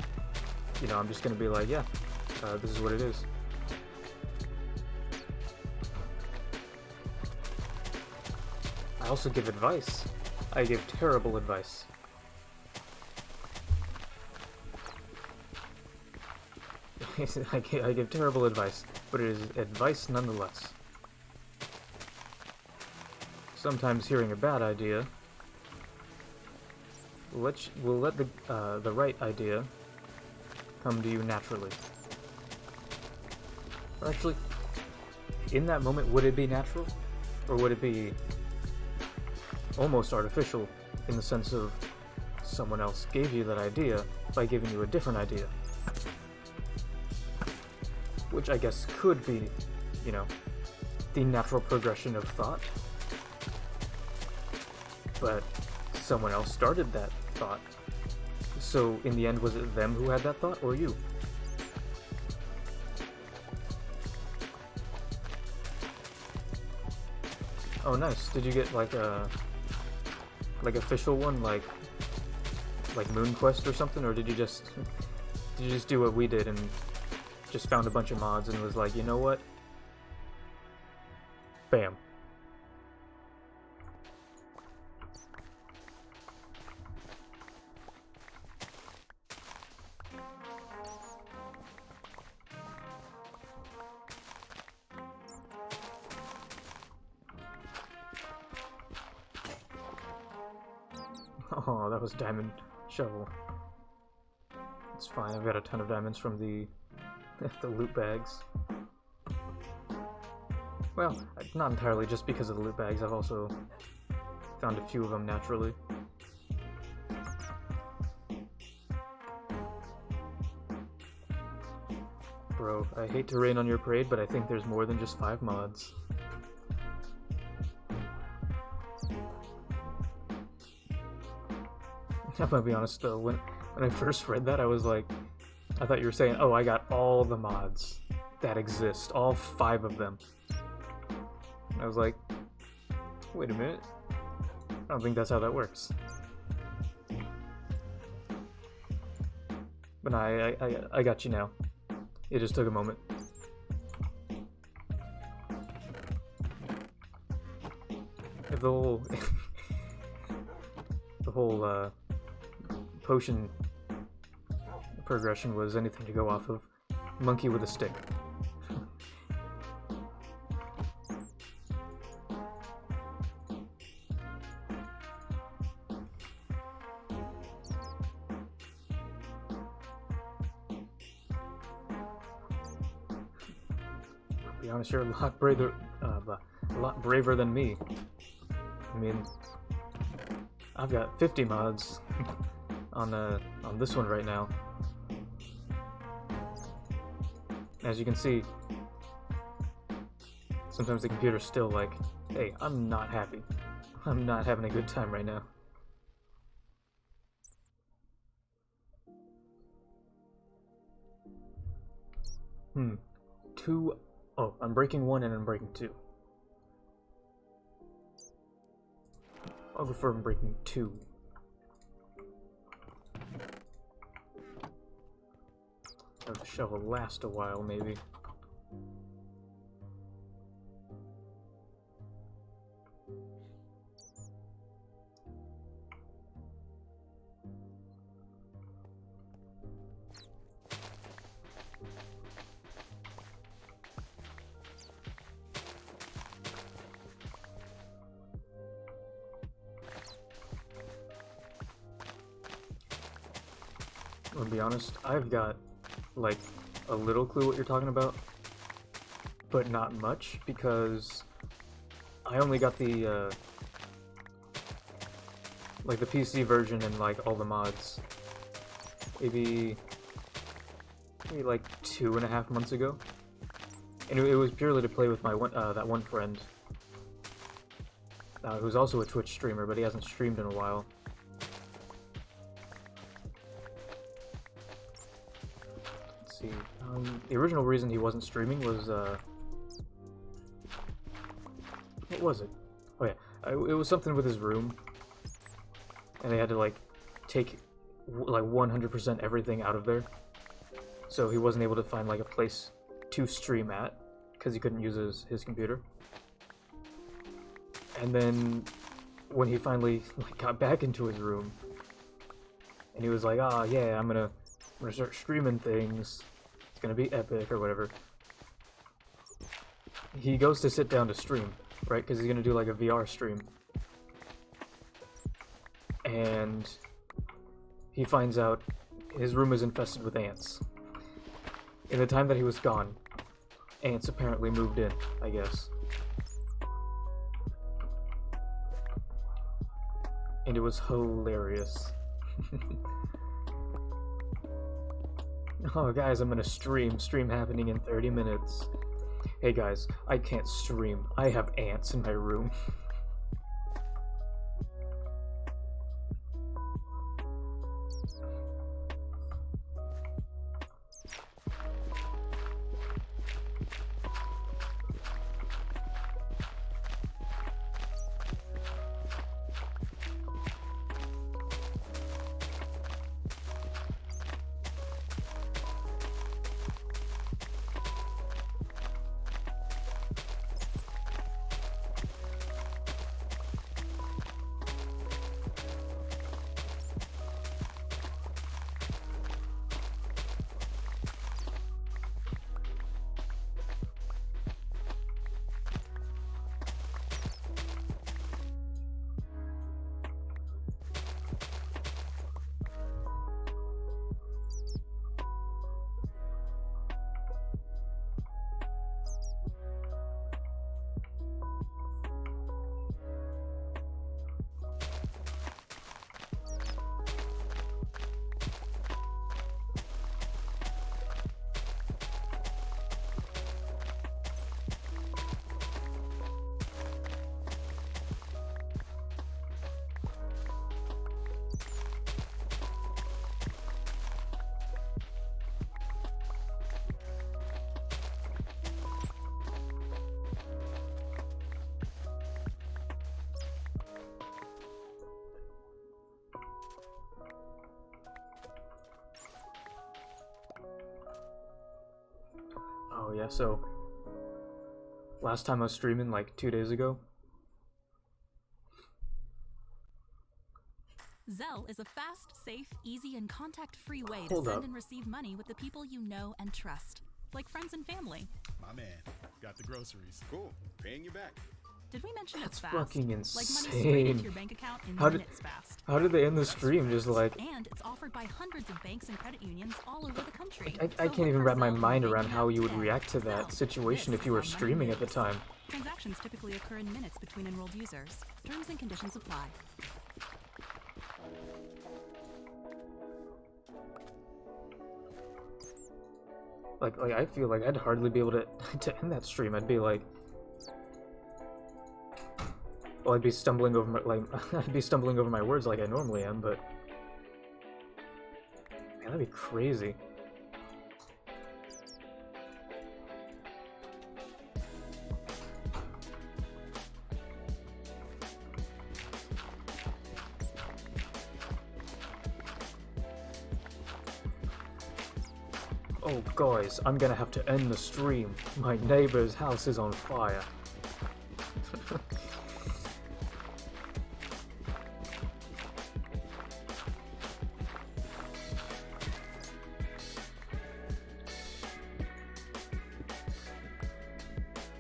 you know, I'm just gonna be like, yeah, this is what it is. I also give advice. I give terrible advice. I give terrible advice, but it is advice nonetheless. Sometimes hearing a bad idea will let the right idea come to you naturally. Or actually, in that moment, would it be natural? Or would it be almost artificial in the sense of someone else gave you that idea by giving you a different idea? Which I guess could be, you know, the natural progression of thought. But someone else started that thought. So in the end, was it them who had that thought, or you? Oh, nice. Did you get like a official one, like Moon Quest or something, or did you just do what we did and just found a bunch of mods and was like, you know what? Bam. Oh, that was Diamond Shovel. It's fine, I've got a ton of diamonds from the loot bags. Well, not entirely just because of the loot bags, I've also found a few of them naturally. Bro, I hate to rain on your parade, but I think there's more than just 5 mods. I'm gonna be honest though, when I first read that, I was like, I thought you were saying, oh, I got all the mods that exist, all 5 of them. I was like, wait a minute. I don't think that's how that works. But no, I got you now. It just took a moment. If the whole the whole potion progression was anything to go off of, monkey with a stick. To be honest, you're a lot braver than me. I mean, I've got 50 mods on this one right now. As you can see, sometimes the computer's still like, hey, I'm not happy. I'm not having a good time right now. Oh, I'm breaking one and I'm breaking two. I'll go for breaking two. The show will last a while, maybe. I'll be honest, I've got like a little clue what you're talking about, but not much, because I only got the like the PC version and like all the mods maybe like 2.5 months ago, and it was purely to play with my that one friend who's also a Twitch streamer, but he hasn't streamed in a while. See, the original reason he wasn't streaming was, what was it? Oh yeah, it was something with his room, and they had to, like, take, like, 100% everything out of there, so he wasn't able to find, like, a place to stream at, because he couldn't use his computer. And then, when he finally, like, got back into his room, and he was like, ah, yeah, I'm gonna start streaming things. It's gonna be epic or whatever. He goes to sit down to stream, right? Because he's gonna do like a VR stream. And he finds out his room is infested with ants. In the time that he was gone, ants apparently moved in, I guess. And it was hilarious. Oh guys, I'm gonna stream happening in 30 minutes. Hey guys, I can't stream. I have ants in my room. Oh yeah, so last time I was streaming like 2 days ago. Zelle is a fast, safe, easy, and contact-free way to Hold send up. and receive money with the people you know and trust, like friends and family. My man, got the groceries. Cool. Paying you back. Did we mention That's it's fast? fucking Like money straight insane. into your bank account in How did- minutes fast. How did they end the stream? Just like And it's offered by hundreds of banks and credit unions all over the country. I So can't look even for wrap my Zelle in mind your around bank how account you would today. react to that Zelle. situation This if you were is how money streaming at the moves. time. Transactions typically occur in minutes between enrolled users. Terms and conditions apply. Like I feel like I'd hardly be able to to end that stream. I'd be like, well, I'd be stumbling over my I'd be stumbling over my words like I normally am, but man, that'd be crazy. Oh, guys, I'm gonna have to end the stream. My neighbor's house is on fire.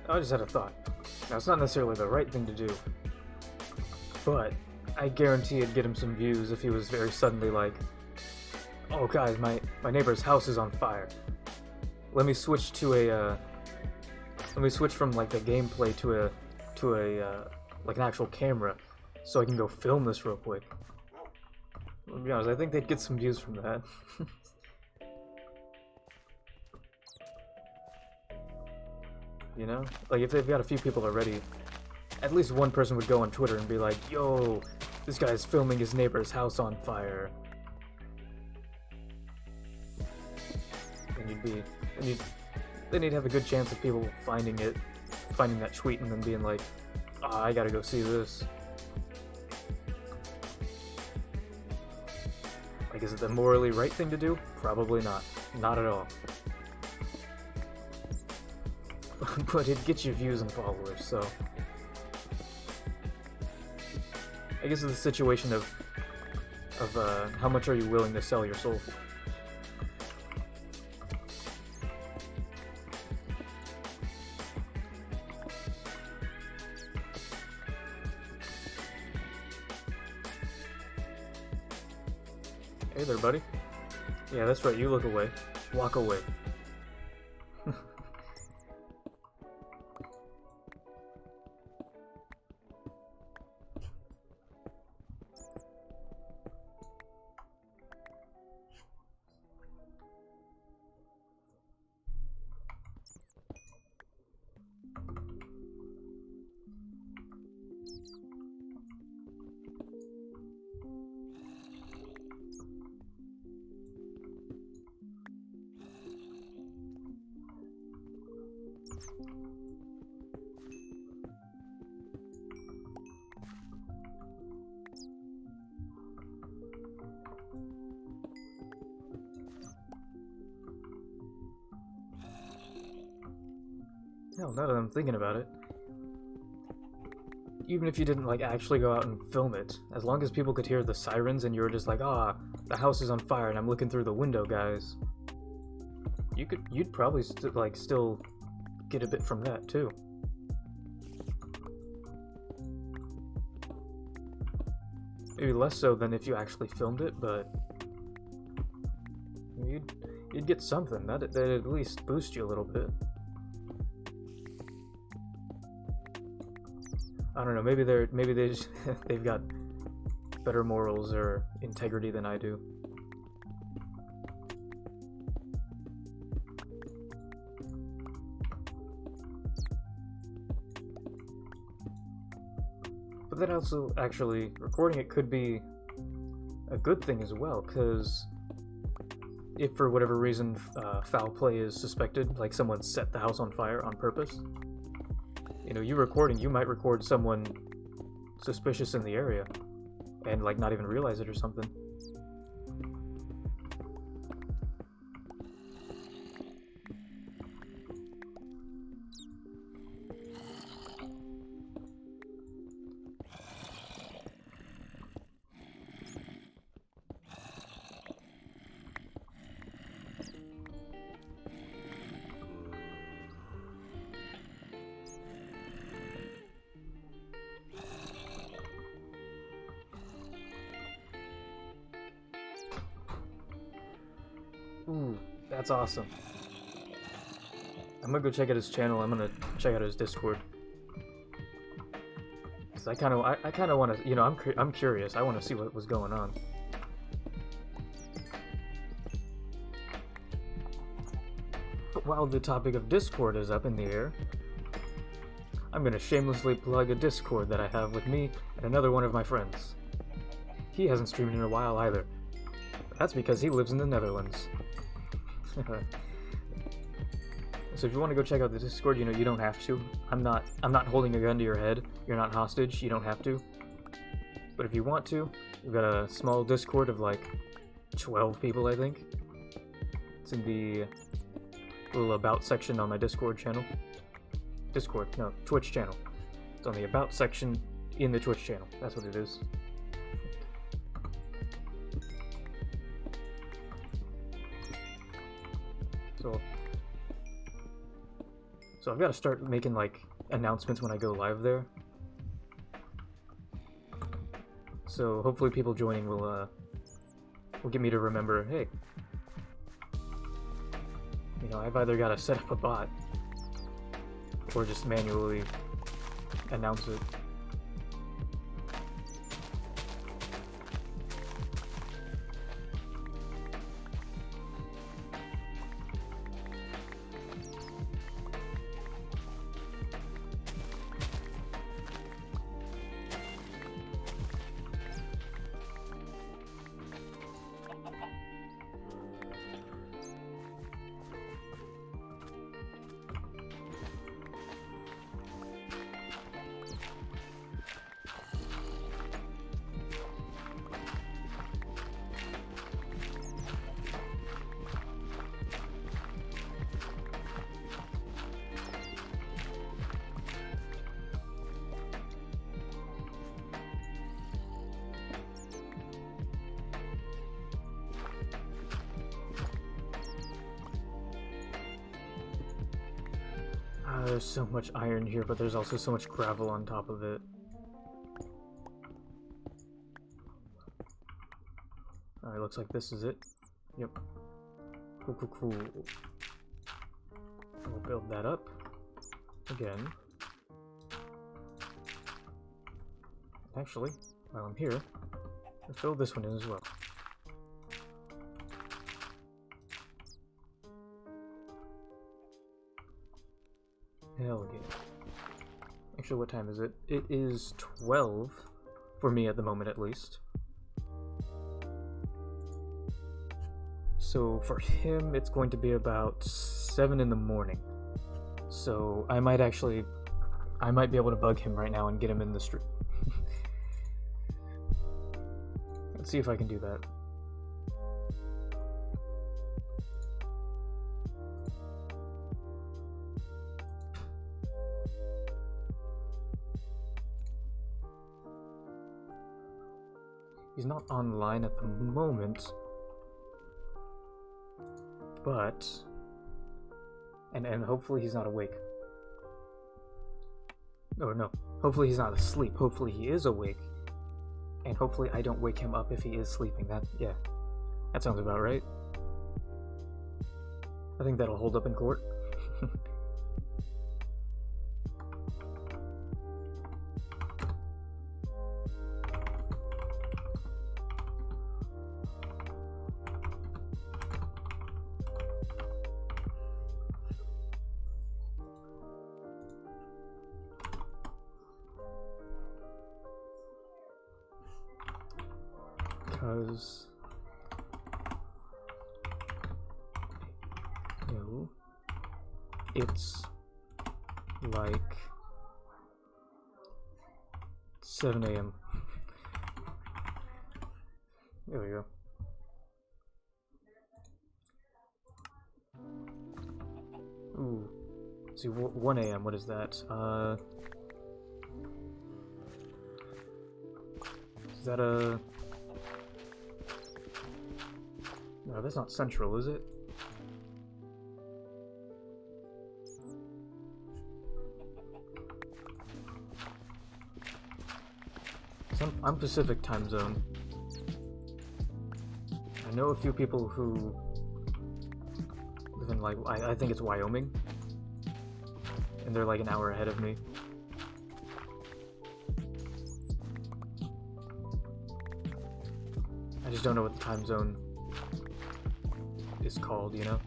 I just had a thought. Now, it's not necessarily the right thing to do, but I guarantee it'd get him some views if he was very suddenly like, "Oh, guys, my neighbor's house is on fire. Let me switch to a let me switch from like the gameplay to a like an actual camera, so I can go film this real quick." To be honest, I think they'd get some views from that. You know, like if they've got a few people already, at least one person would go on Twitter and be like, "Yo, this guy's filming his neighbor's house on fire." Then you'd have a good chance of people finding that tweet and then being like, "Ah, I gotta go see this." Like, is it the morally right thing to do? Probably not. Not at all. But it gets you views and followers, so I guess it's the situation of how much are you willing to sell your soul for. Hey there, buddy. Yeah, that's right, you look away. Walk away. Hell, now that I'm thinking about it, even if you didn't like actually go out and film it, as long as people could hear the sirens and you were just like, "Ah, the house is on fire and I'm looking through the window, guys," you'd probably still get a bit from that too. Maybe less so than if you actually filmed it, but you'd get something. That'd at least boost you a little bit. I don't know. Maybe they just, they've got better morals or integrity than I do. But then also, actually, recording it could be a good thing as well, because if for whatever reason foul play is suspected, like someone set the house on fire on purpose, you know, you might record someone suspicious in the area and like not even realize it or something. That's awesome. I'm gonna go check out his channel. I'm gonna check out his Discord. Cause I kind of want to, you know, I'm curious. I want to see what was going on. But while the topic of Discord is up in the air, I'm gonna shamelessly plug a Discord that I have with me and another one of my friends. He hasn't streamed in a while either. That's because he lives in the Netherlands. So if you want to go check out the Discord, you know, you don't have to. I'm not holding a gun to your head. You're not hostage. You don't have to. But if you want to, we've got a small Discord of like 12 people, I think. It's in the little About section on my Discord channel. Twitch channel. It's on the About section in the Twitch channel. That's what it is. So I've got to start making like announcements when I go live there. So hopefully people joining will get me to remember, hey, you know, I've either got to set up a bot or just manually announce it. There's so much iron here, but there's also so much gravel on top of it. Alright, looks like this is it. Yep. Cool. We'll build that up again. Actually, while I'm here, I'll fill this one in as well. Hell yeah. Actually, what time is it? It is 12, for me at the moment at least. So for him, it's going to be about 7 in the morning. So I might be able to bug him right now and get him in the stream. Let's see if I can do that. He's not online at the moment, but and hopefully he's not awake. Or no, hopefully he's not asleep. Hopefully he is awake, and hopefully I don't wake him up if he is sleeping. That sounds about right. I think that'll hold up in court. Because it's like 7 a.m. There we go. Ooh. Let's see, 1 a.m. What is that? Is that a... No, that's not central, is it? I'm Pacific time zone. I know a few people who live in like I think it's Wyoming, and they're like an hour ahead of me. I just don't know what the time zone is called, you know?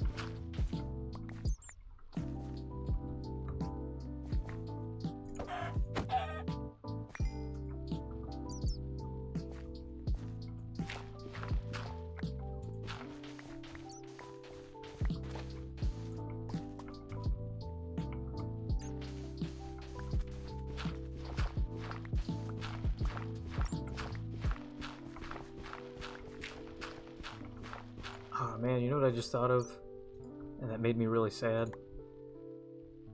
Oh man, you know what I just thought of? And that made me really sad?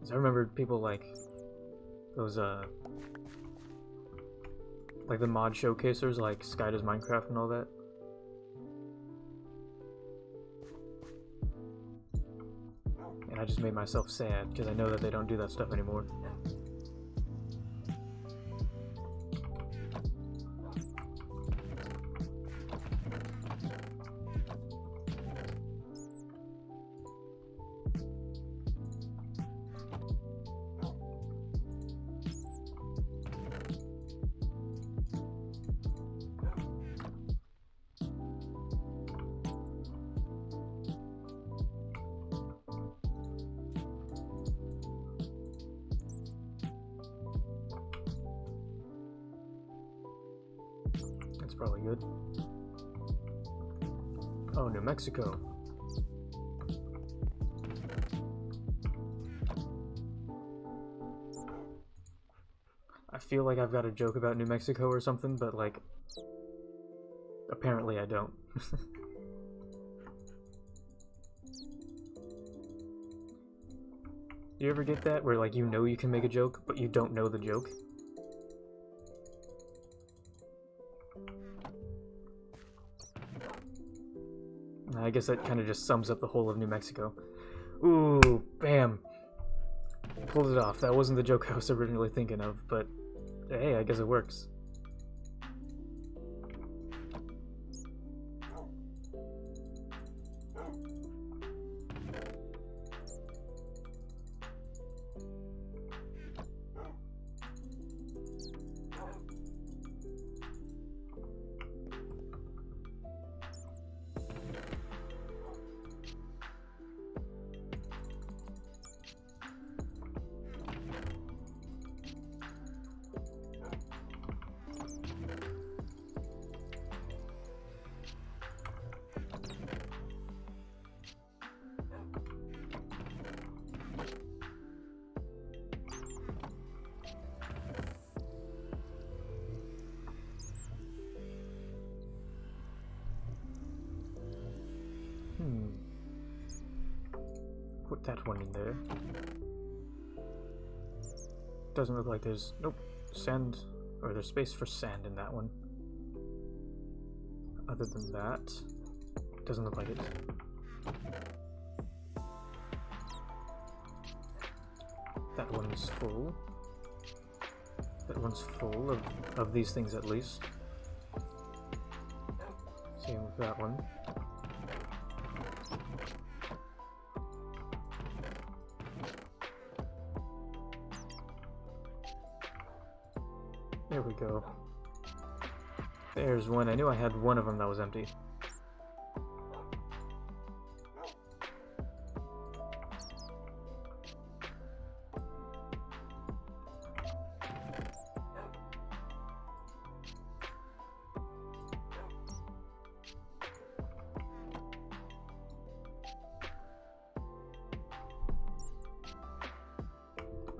Is I remembered people like those like the mod showcasers like Sky Does Minecraft and all that. And I just made myself sad because I know that they don't do that stuff anymore. That's probably good. Oh, New Mexico. I feel like I've got a joke about New Mexico or something, but like, apparently I don't. You ever get that, where like you know you can make a joke, but you don't know the joke? I guess that kind of just sums up the whole of New Mexico. Ooh, bam. Pulled it off. That wasn't the joke I was originally thinking of, but hey, I guess it works. Put that one in there. Doesn't look like there's... Nope. Sand... Or there's space for sand in that one. Other than that... Doesn't look like it. That one's full. That one's full of these things at least. Same with that one. There we go. There's one. I knew I had one of them that was empty.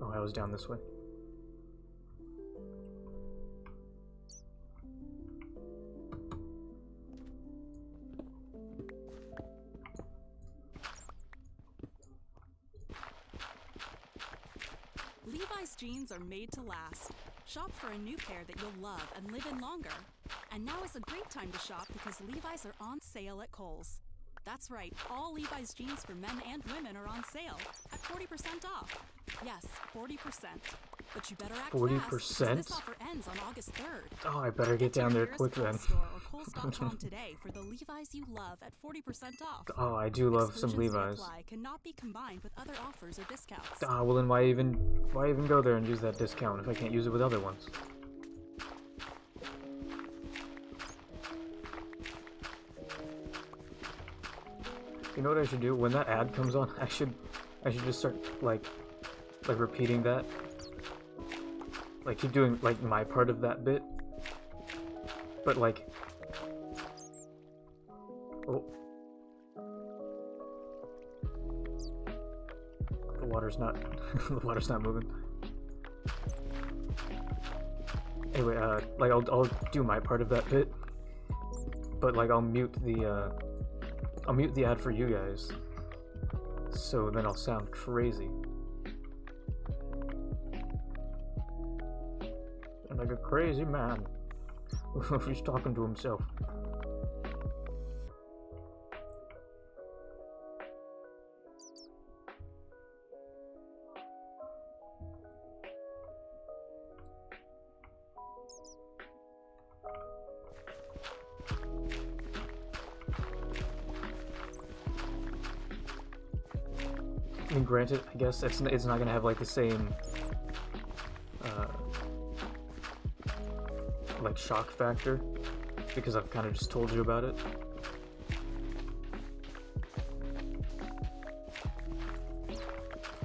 Oh, I was down this way. Levi's jeans are made to last. Shop for a new pair that you'll love and live in longer. And now is a great time to shop because Levi's are on sale at Kohl's. That's right, all Levi's jeans for men and women are on sale at 40% off. Yes, 40%. But you better act 40%? fast, because this offer ends on August 3rd. Oh, I better get down there quick then. Store or Kohl's.com today for the Levi's you love at 40% off. Oh, I do love some Exclusions may Levi's. apply, cannot be combined with other offers or discounts. Ah, well then why even go there and use that discount if I can't use it with other ones? You know what I should do? When that ad comes on, I should just start like repeating that. Like keep doing like my part of that bit. But like oh. The water's not the water's not moving. Anyway, like I'll do my part of that bit. But like I'll mute the ad for you guys. So then I'll sound crazy. I'm like a crazy man. He's talking to himself. I mean, granted, I guess it's not gonna have like the same like shock factor because I've kind of just told you about it.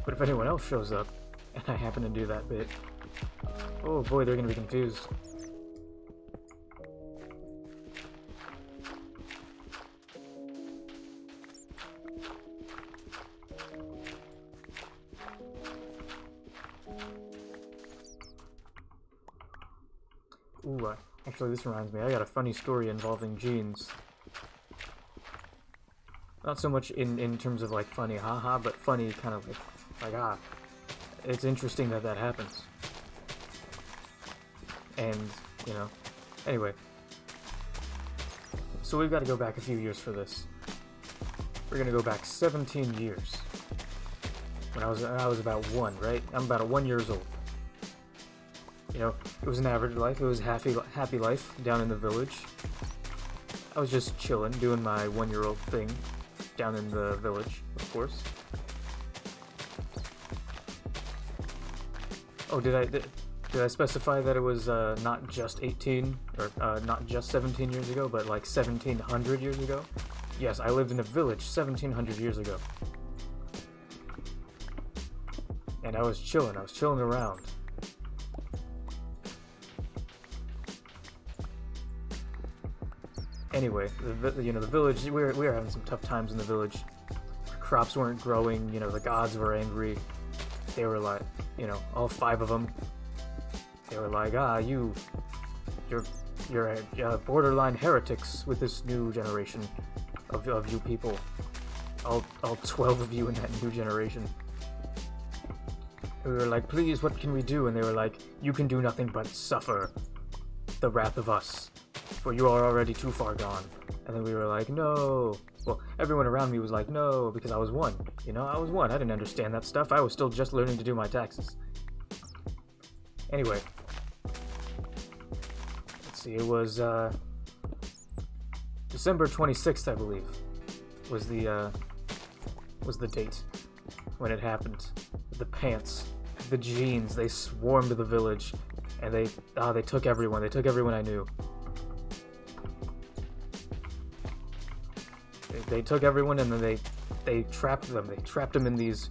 But if anyone else shows up and I happen to do that bit, oh boy, they're gonna be confused. Ooh, actually this reminds me, I got a funny story involving jeans. Not so much in terms of like funny haha, but funny kind of like ah, it's interesting that that happens. And, you know, anyway. So we've got to go back a few years for this. We're gonna go back 17 years. When I was about 1, right? I'm about 1 years old. You know, it was an average life. It was a happy life down in the village. I was just chilling, doing my 1-year-old thing down in the village, of course. Oh, did I specify that it was not just 18 or not just 17 years ago, but like 1700 years ago? Yes, I lived in a village 1700 years ago. And I was chilling around. Anyway, the village, we were having some tough times in the village. Crops weren't growing, you know, the gods were angry. They were like, you know, all 5 of them. They were like, ah, you're borderline heretics with this new generation of you people. All 12 of you in that new generation. We were like, please, what can we do? And they were like, you can do nothing but suffer the wrath of us, for you are already too far gone. And then we were like, no. Well, everyone around me was like, no, because I was 1. You know, I was 1. I didn't understand that stuff. I was still just learning to do my taxes. Anyway. Let's see, it was, December 26th, I believe, was the date when it happened. The pants, the jeans, they swarmed the village, and they took everyone. They took everyone I knew. They took everyone, and then they trapped them. They trapped them in these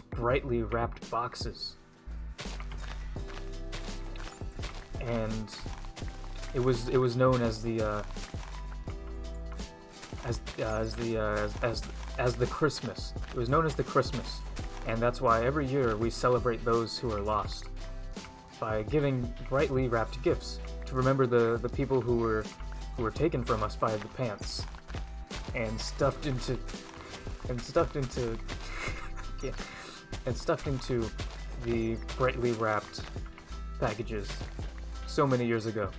brightly wrapped boxes, and it was known as the Christmas. It was known as the Christmas, and that's why every year we celebrate those who are lost by giving brightly wrapped gifts to remember the people who were taken from us by the pants and stuffed into yeah, and stuffed into the brightly wrapped packages so many years ago.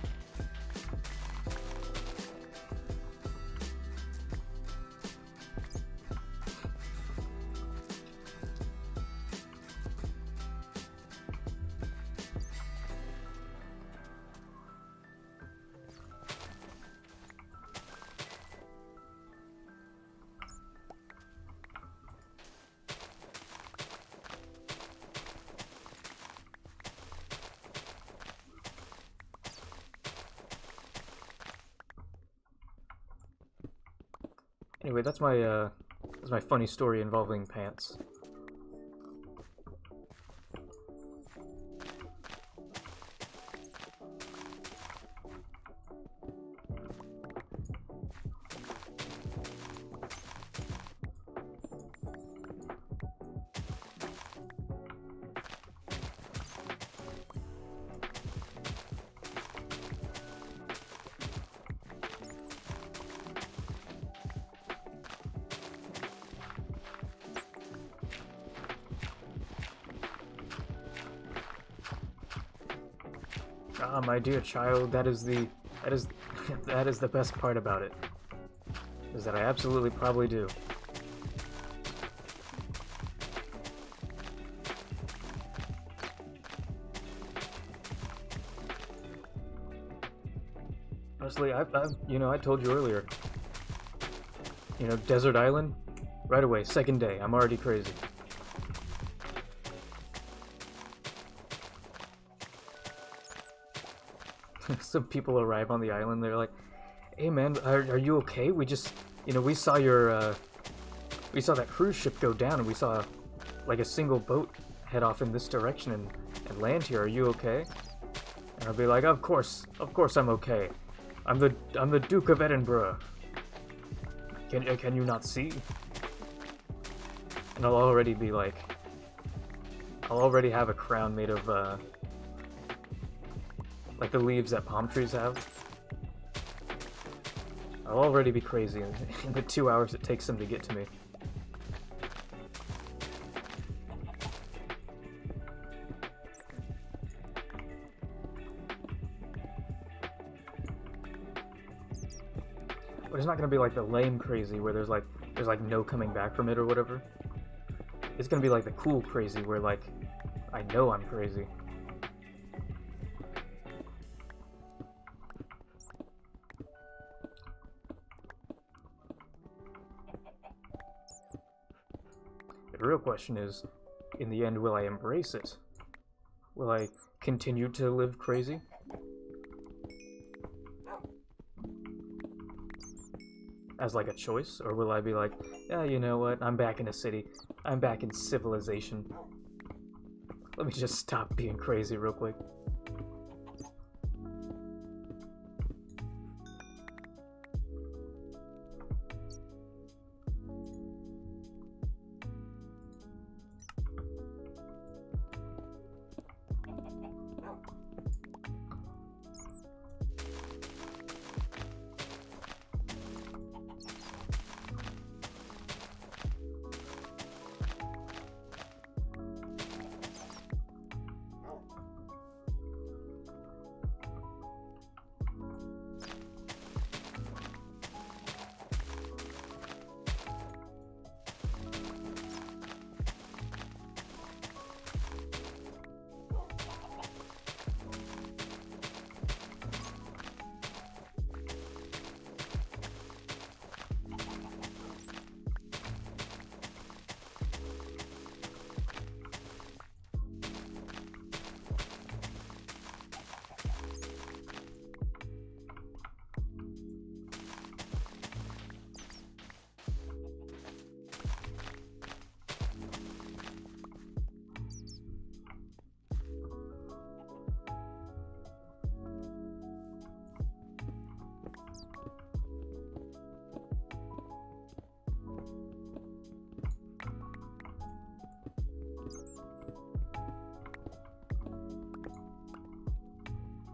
Anyway, that's my funny story involving pants. Ah, my dear child, that is that is the best part about it. Is that I absolutely probably do. Honestly, I told you earlier. Desert Island, right away, second day, I'm already crazy. Some people arrive on the island, they're like, hey man, are you okay? We just, we saw we saw that cruise ship go down, and we saw, like, a single boat head off in this direction and land here. Are you okay? And I'll be like, of course I'm okay. I'm the Duke of Edinburgh. Can you not see? And I'll already be like, I'll already have a crown made of, like the leaves that palm trees have. I'll already be crazy in the 2 hours it takes them to get to me. But it's not gonna be like the lame crazy where there's like no coming back from it or whatever. It's gonna be like the cool crazy where, like, I know I'm crazy. The real question is, in the end, will I embrace it? Will I continue to live crazy? As like a choice? Or will I be like, yeah, you know what, I'm back in a city. I'm back in civilization. Let me just stop being crazy real quick.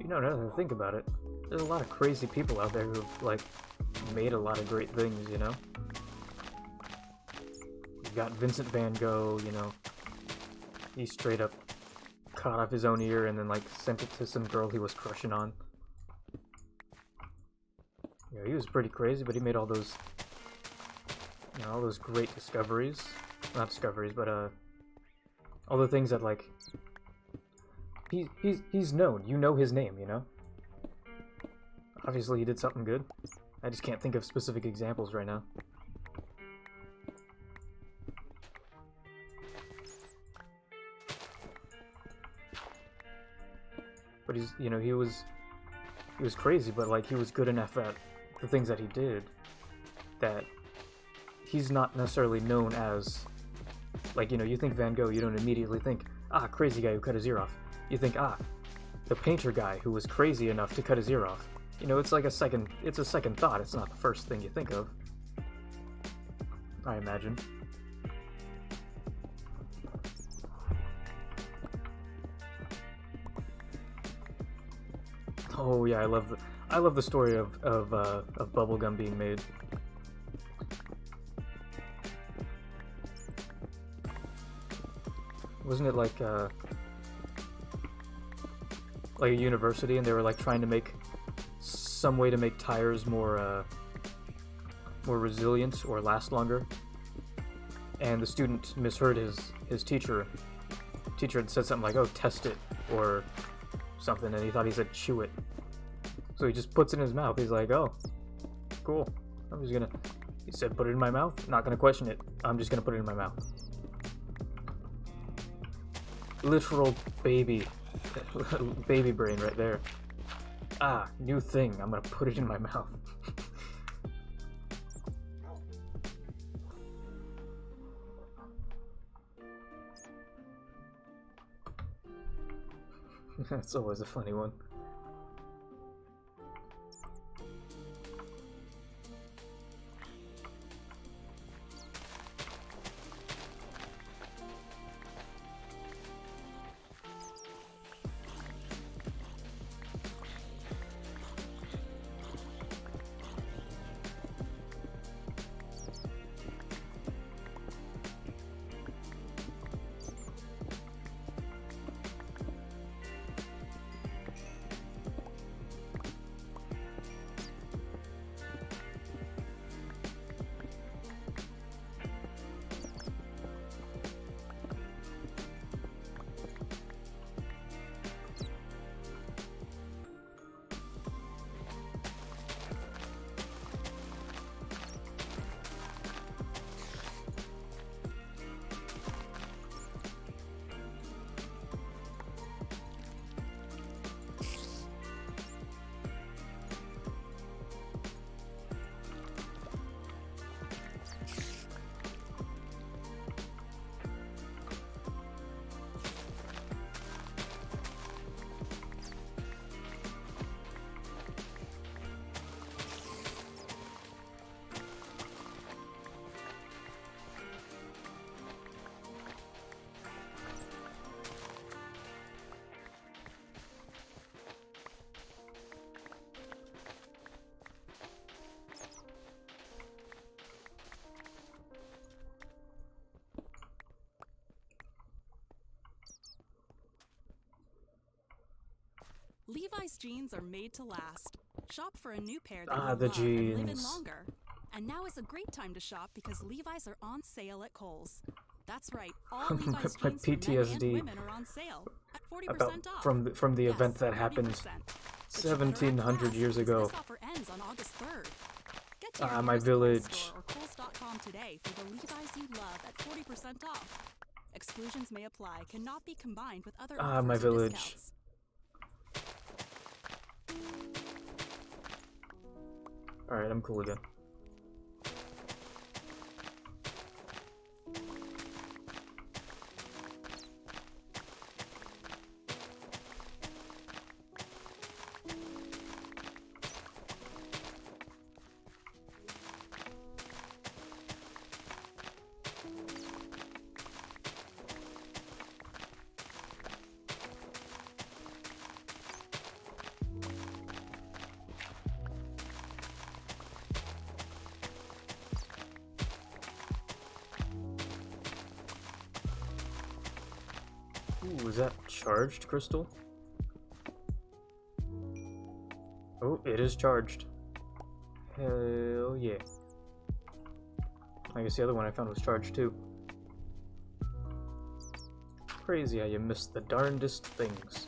Now that I think about it, there's a lot of crazy people out there who've, like, made a lot of great things, you know? You've got Vincent van Gogh, he straight up cut off his own ear and then, like, sent it to some girl he was crushing on. He was pretty crazy, but he made all those, all those great discoveries. Not discoveries, but, all the things that, like, he's known. You know his name, Obviously he did something good. I just can't think of specific examples right now. But he was crazy, but, like, he was good enough at the things that he did that he's not necessarily known as, like, you know, you think Van Gogh, you don't immediately think, ah, crazy guy who cut his ear off. You think, ah, the painter guy who was crazy enough to cut his ear off. You know, it's like a second thought. It's not the first thing you think of, I imagine. Oh yeah, I love the story of bubblegum being made. Wasn't it like a university, and they were like trying to make some way to make tires more resilient or last longer, and the student misheard his teacher. Teacher had said something like, "Oh, test it," or something, and he thought he said chew it. So he just puts it in his mouth. He's like, "Oh, cool. I'm just gonna." He said, "Put it in my mouth. Not gonna question it. I'm just gonna put it in my mouth." Literal baby brain right there. Ah, new thing. I'm gonna put it in my mouth. That's always a funny one. Levi's jeans are made to last. Shop for a new pair that Ah, you the love and live in jeans. longer. And now is a great time to shop because Levi's are on sale at Kohl's. That's right, all Levi's My jeans for men and PTSD women are on sale at 40% about off. from the Yes, event that 40%. happened But you better act 1700 fast years because ago. This offer ends on August 3rd. Get to Ah, your my nearest Kohl's village. store or Kohl's.com today for the Levi's you love at 40% off. Exclusions may apply. Cannot be combined with other Ah, offers my or village. discounts. Alright, I'm cool again. Ooh, is that charged crystal? Oh, it is charged. Hell yeah. I guess the other one I found was charged too. Crazy how you missed the darndest things.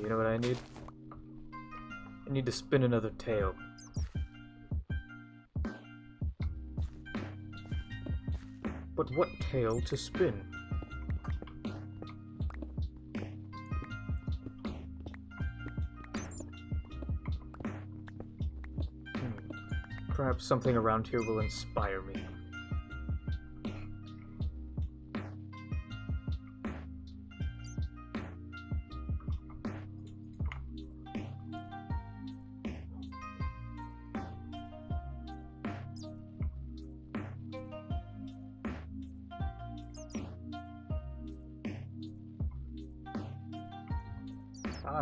You know what I need? I need to spin another tale. But what tale to spin? Perhaps something around here will inspire me.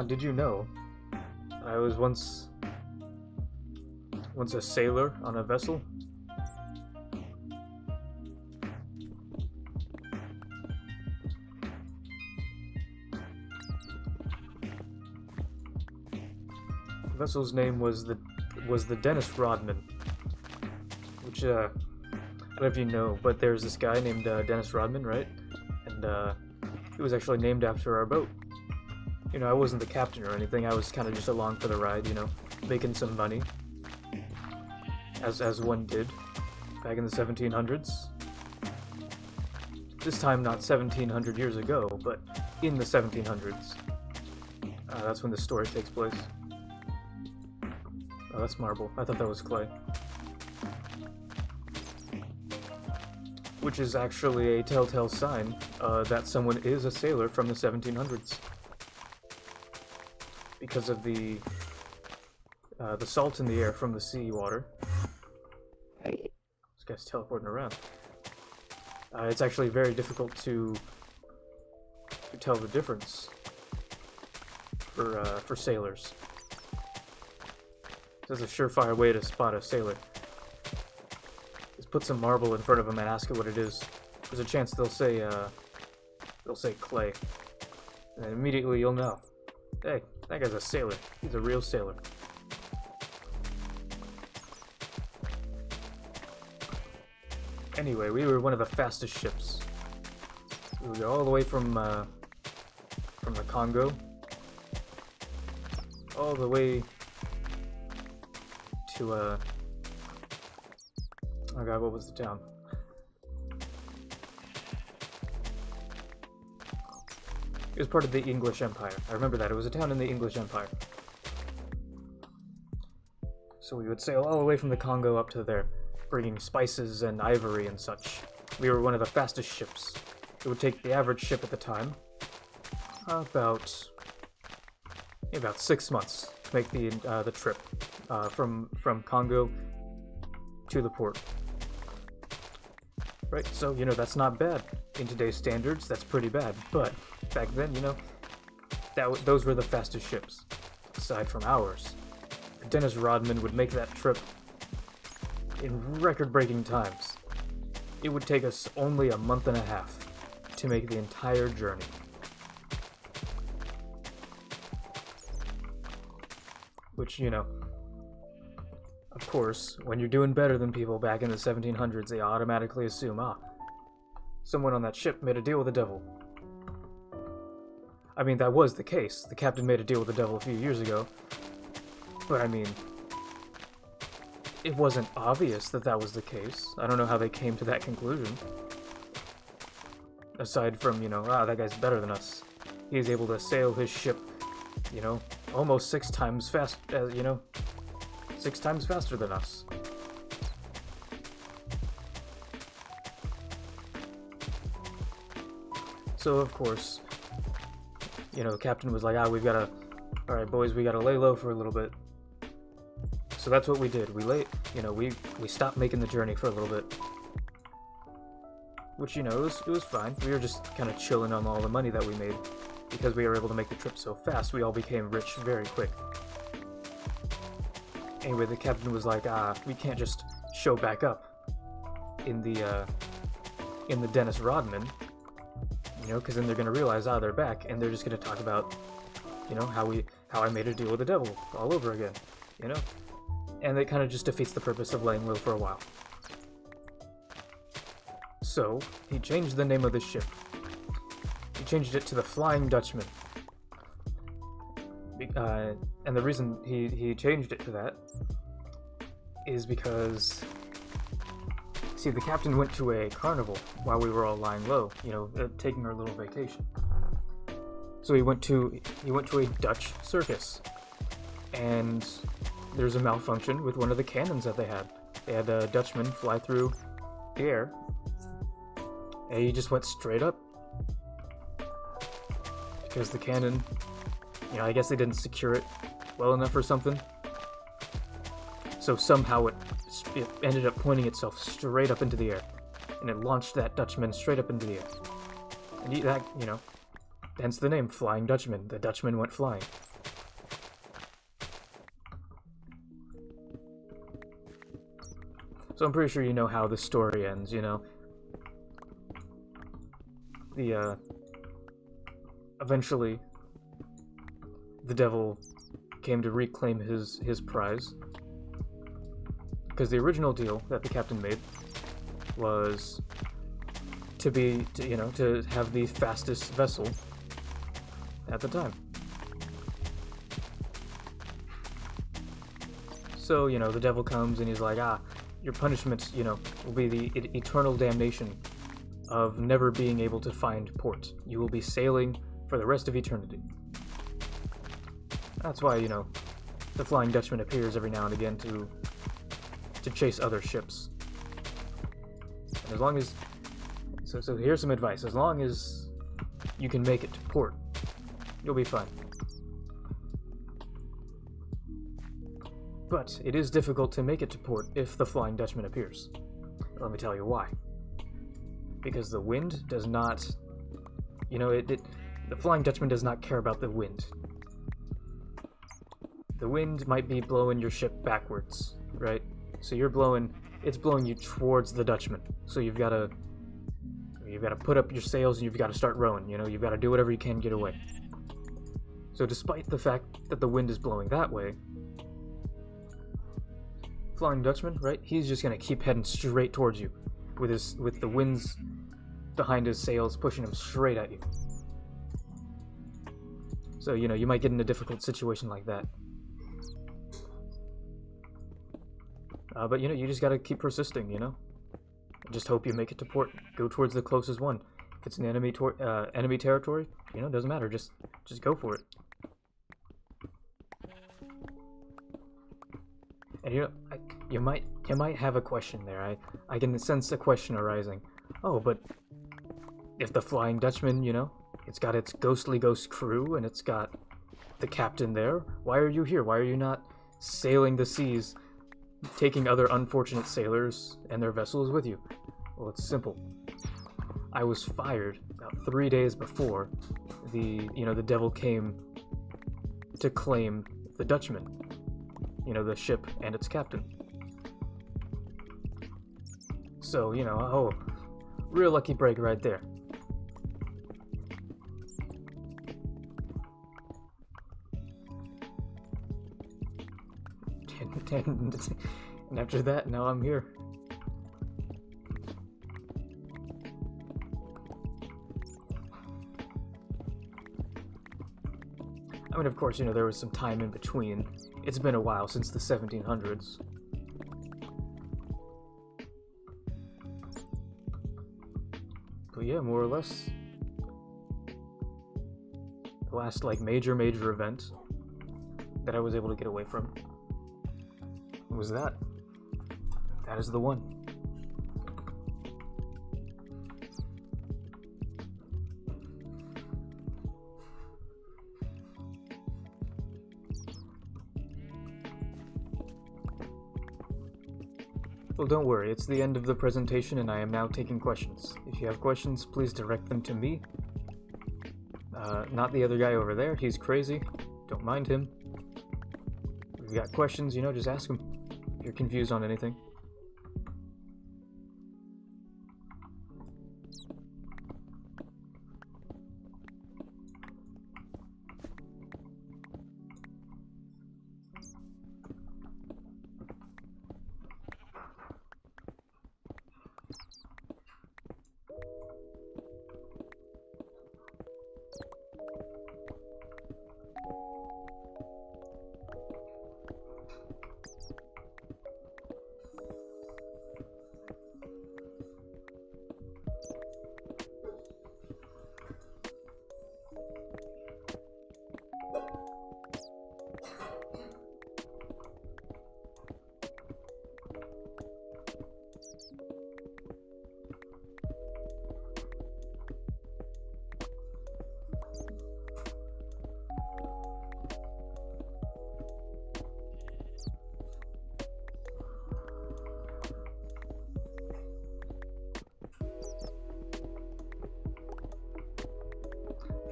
Did you know? I was once a sailor on a vessel. The vessel's name was the Dennis Rodman, which I don't know if you know, but there's this guy named Dennis Rodman, right? And he was actually named after our boat. You know, I wasn't the captain or anything. I was kind of just along for the ride, you know, making some money, as one did back in the 1700s. This time, not 1700 years ago, but in the 1700s. That's when the story takes place. Oh, that's marble. I thought that was clay. Which is actually a telltale sign that someone is a sailor from the 1700s. Because of the salt in the air from the seawater. This guy's teleporting around. It's actually very difficult to tell the difference for sailors. That's a surefire way to spot a sailor. Just put some marble in front of them and ask it what it is. There's a chance they'll say clay, and then immediately you'll know. Hey, that guy's a sailor. He's a real sailor. Anyway, we were one of the fastest ships. We would go all the way from the Congo, all the way to oh god, what was the town? It was part of the English Empire. I remember that. It was a town in the English Empire. So we would sail all the way from the Congo up to there, bringing spices and ivory and such. We were one of the fastest ships. It would take the average ship at the time about 6 months to make the trip from Congo to the port. Right, so, you know, that's not bad. In today's standards, that's pretty bad. But back then, you know, those were the fastest ships, aside from ours. Dennis Rodman would make that trip in record-breaking times. It would take us only a month and a half to make the entire journey. Which, you know, of course, when you're doing better than people back in the 1700s, they automatically assume, someone on that ship made a deal with the devil. I mean, that was the case. The captain made a deal with the devil a few years ago. But I mean, it wasn't obvious that that was the case. I don't know how they came to that conclusion. Aside from, you know, that guy's better than us. He's able to sail his ship, you know, almost 6 times faster than us. So, of course, you know, the captain was like, alright boys, we gotta lay low for a little bit. So that's what we did. We stopped making the journey for a little bit. Which, you know, it was fine. We were just kind of chilling on all the money that we made. Because we were able to make the trip so fast, we all became rich very quick. Anyway, the captain was like, we can't just show back up in the Dennis Rodman, you know, because then they're gonna realize, they're back, and they're just gonna talk about, you know, how I made a deal with the devil all over again, you know? And it kind of just defeats the purpose of laying low for a while. So, he changed the name of the ship. He changed it to the Flying Dutchman. And the reason he changed it to that is because, see, the captain went to a carnival while we were all lying low, taking our little vacation. So he went to a Dutch circus, and there's a malfunction with one of the cannons that they had. They had a Dutchman fly through the air, and he just went straight up. Because the cannon, I guess they didn't secure it well enough or something. So somehow it ended up pointing itself straight up into the air. And it launched that Dutchman straight up into the air. And hence the name, Flying Dutchman. The Dutchman went flying. So I'm pretty sure you know how the story ends, Eventually, the devil came to reclaim his prize. Because the original deal that the captain made was to have the fastest vessel at the time. So, the devil comes and he's like, your punishment, will be the eternal damnation of never being able to find port. You will be sailing for the rest of eternity. That's why, the Flying Dutchman appears every now and again to chase other ships. And as long as... So here's some advice. As long as you can make it to port, you'll be fine. But it is difficult to make it to port if the Flying Dutchman appears. Let me tell you why. Because the wind does not... the Flying Dutchman does not care about the wind. The wind might be blowing your ship backwards, right? So it's blowing you towards the Dutchman. So you've got to put up your sails and you've got to start rowing, you've got to do whatever you can to get away. So despite the fact that the wind is blowing that way, Flying Dutchman, right? He's just going to keep heading straight towards you with the winds behind his sails pushing him straight at you. So, you might get in a difficult situation like that. But, you just gotta keep persisting, Just hope you make it to port. Go towards the closest one. If it's an enemy territory, doesn't matter. Just go for it. And, you might have a question there. I can sense a question arising. Oh, but if the Flying Dutchman, it's got its ghostly ghost crew, and it's got the captain there, why are you here? Why are you not sailing the seas, taking other unfortunate sailors and their vessels with you? Well, it's simple. I was fired about 3 days before the devil came to claim the Dutchman, the ship and its captain. So, real lucky break right there. And after that, now I'm here. I mean, of course, there was some time in between. It's been a while since the 1700s. But yeah, more or less, the last, major event that I was able to get away from was that. That is the one. Well, don't worry, it's the end of the presentation and I am now taking questions. If you have questions, please direct them to me. Not the other guy over there, he's crazy. Don't mind him. If you've got questions, just ask him. If you're confused on anything.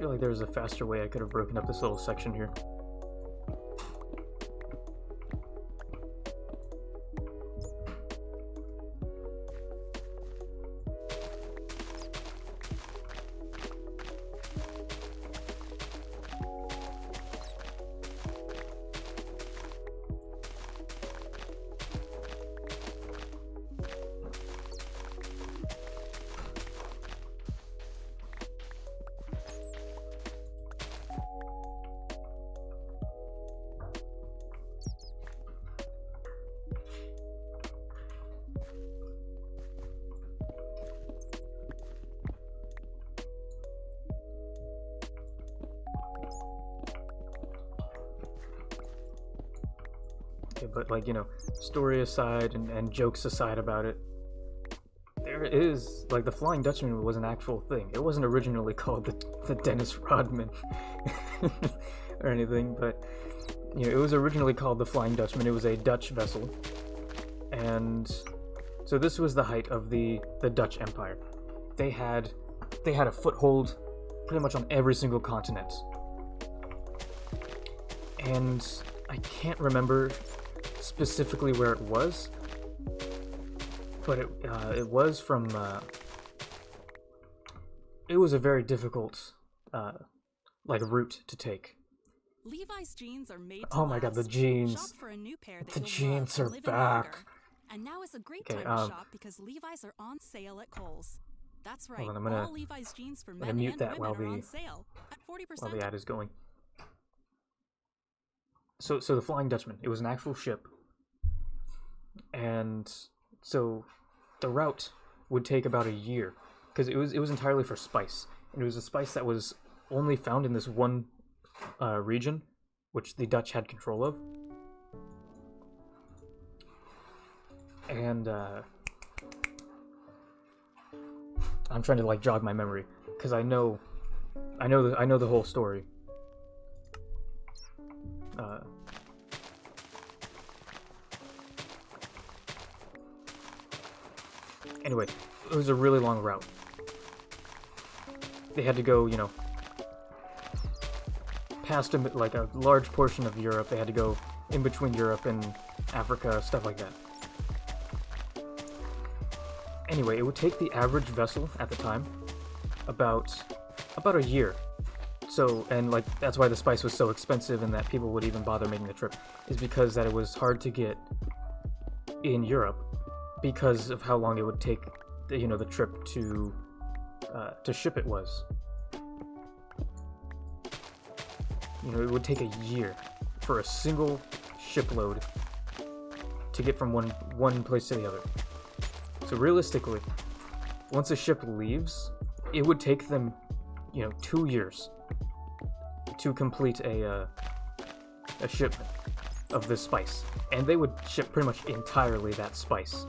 feel like there was a faster way I could have broken up this little section here. But like, you know, story aside and jokes aside about it, there is, like, the Flying Dutchman was an actual thing. It wasn't originally called the Dennis Rodman or anything, but, you know, it was originally called the Flying Dutchman. It was a Dutch vessel, and so this was the height of the Dutch Empire. They had a foothold pretty much on every single continent, and I can't remember specifically where it was, but it was from it was a very difficult like route to take. Levi's jeans are made to Oh my god, the last. jeans. Shop for a new pair that The you'll jeans love are and live in back. longer. And now is a great Okay, time to shop because Levi's are on sale at Kohl's. That's right. on, I'm gonna- all Levi's jeans for I'm men gonna mute and that women while are on the- sale at 40% While the ad is going. So the Flying Dutchman, it was an actual ship, and so the route would take about a year because it was entirely for spice, and it was a spice that was only found in this one region, which the Dutch had control of. And I'm trying to like jog my memory because I know the whole story. Anyway, it was a really long route. They had to go, you know, past like a large portion of Europe. They had to go in between Europe and Africa, stuff like that. Anyway, it would take the average vessel at the time about a year. So, and like that's why the spice was so expensive and that people would even bother making the trip, is because that it was hard to get in Europe because of how long it would take, you know, the trip to ship it was. You know, it would take a year for a single shipload to get from one place to the other. So realistically, once a ship leaves, it would take them, you know, 2 years to complete a shipment of this spice, and they would ship pretty much entirely that spice.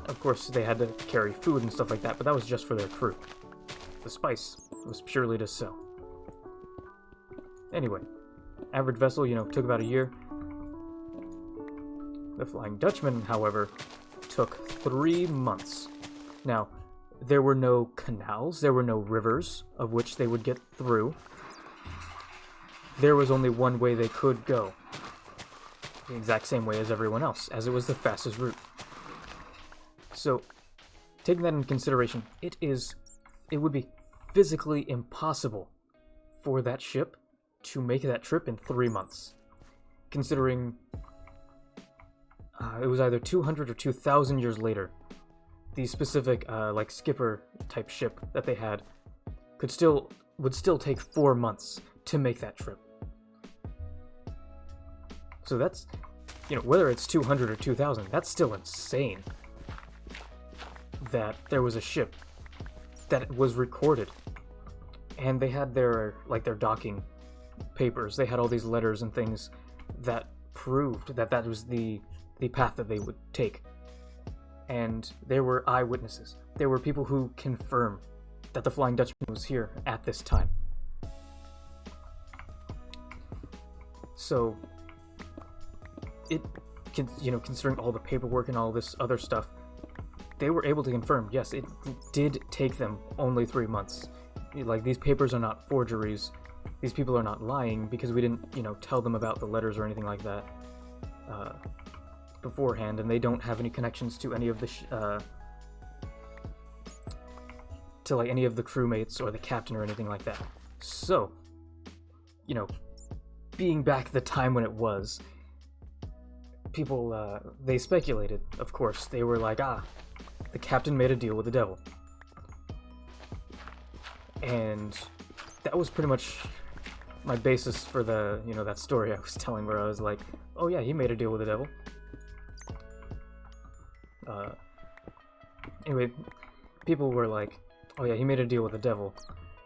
Of course, they had to carry food and stuff like that, but that was just for their crew. The spice was purely to sell. Anyway, average vessel, you know, took about a year. The Flying Dutchman, however, took 3 months. Now, there were no canals, there were no rivers of which they would get through. There was only one way they could go. The exact same way as everyone else, as it was the fastest route. So, taking that into consideration, it would be physically impossible for that ship to make that trip in 3 months. Considering it was either 200 or 2,000 years later, the specific like skipper type ship that they had would still take 4 months to make that trip. So that's, you know, whether it's 200 or 2,000, that's still insane that there was a ship that was recorded, and they had their docking papers. They had all these letters and things that proved that was the path that they would take. And there were eyewitnesses. There were people who confirmed that the Flying Dutchman was here at this time. So, considering all the paperwork and all this other stuff, they were able to confirm, yes, it did take them only 3 months. like, these papers are not forgeries. These people are not lying because we didn't, tell them about the letters or anything like that beforehand, and they don't have any connections to any of the to like any of the crewmates or the captain or anything like that. So, being back the time when it was, people they speculated. Of course, they were like, the captain made a deal with the devil, and that was pretty much my basis for the, that story I was telling, where I was like, oh yeah, he made a deal with the devil. Anyway, people were like, oh yeah, he made a deal with the devil,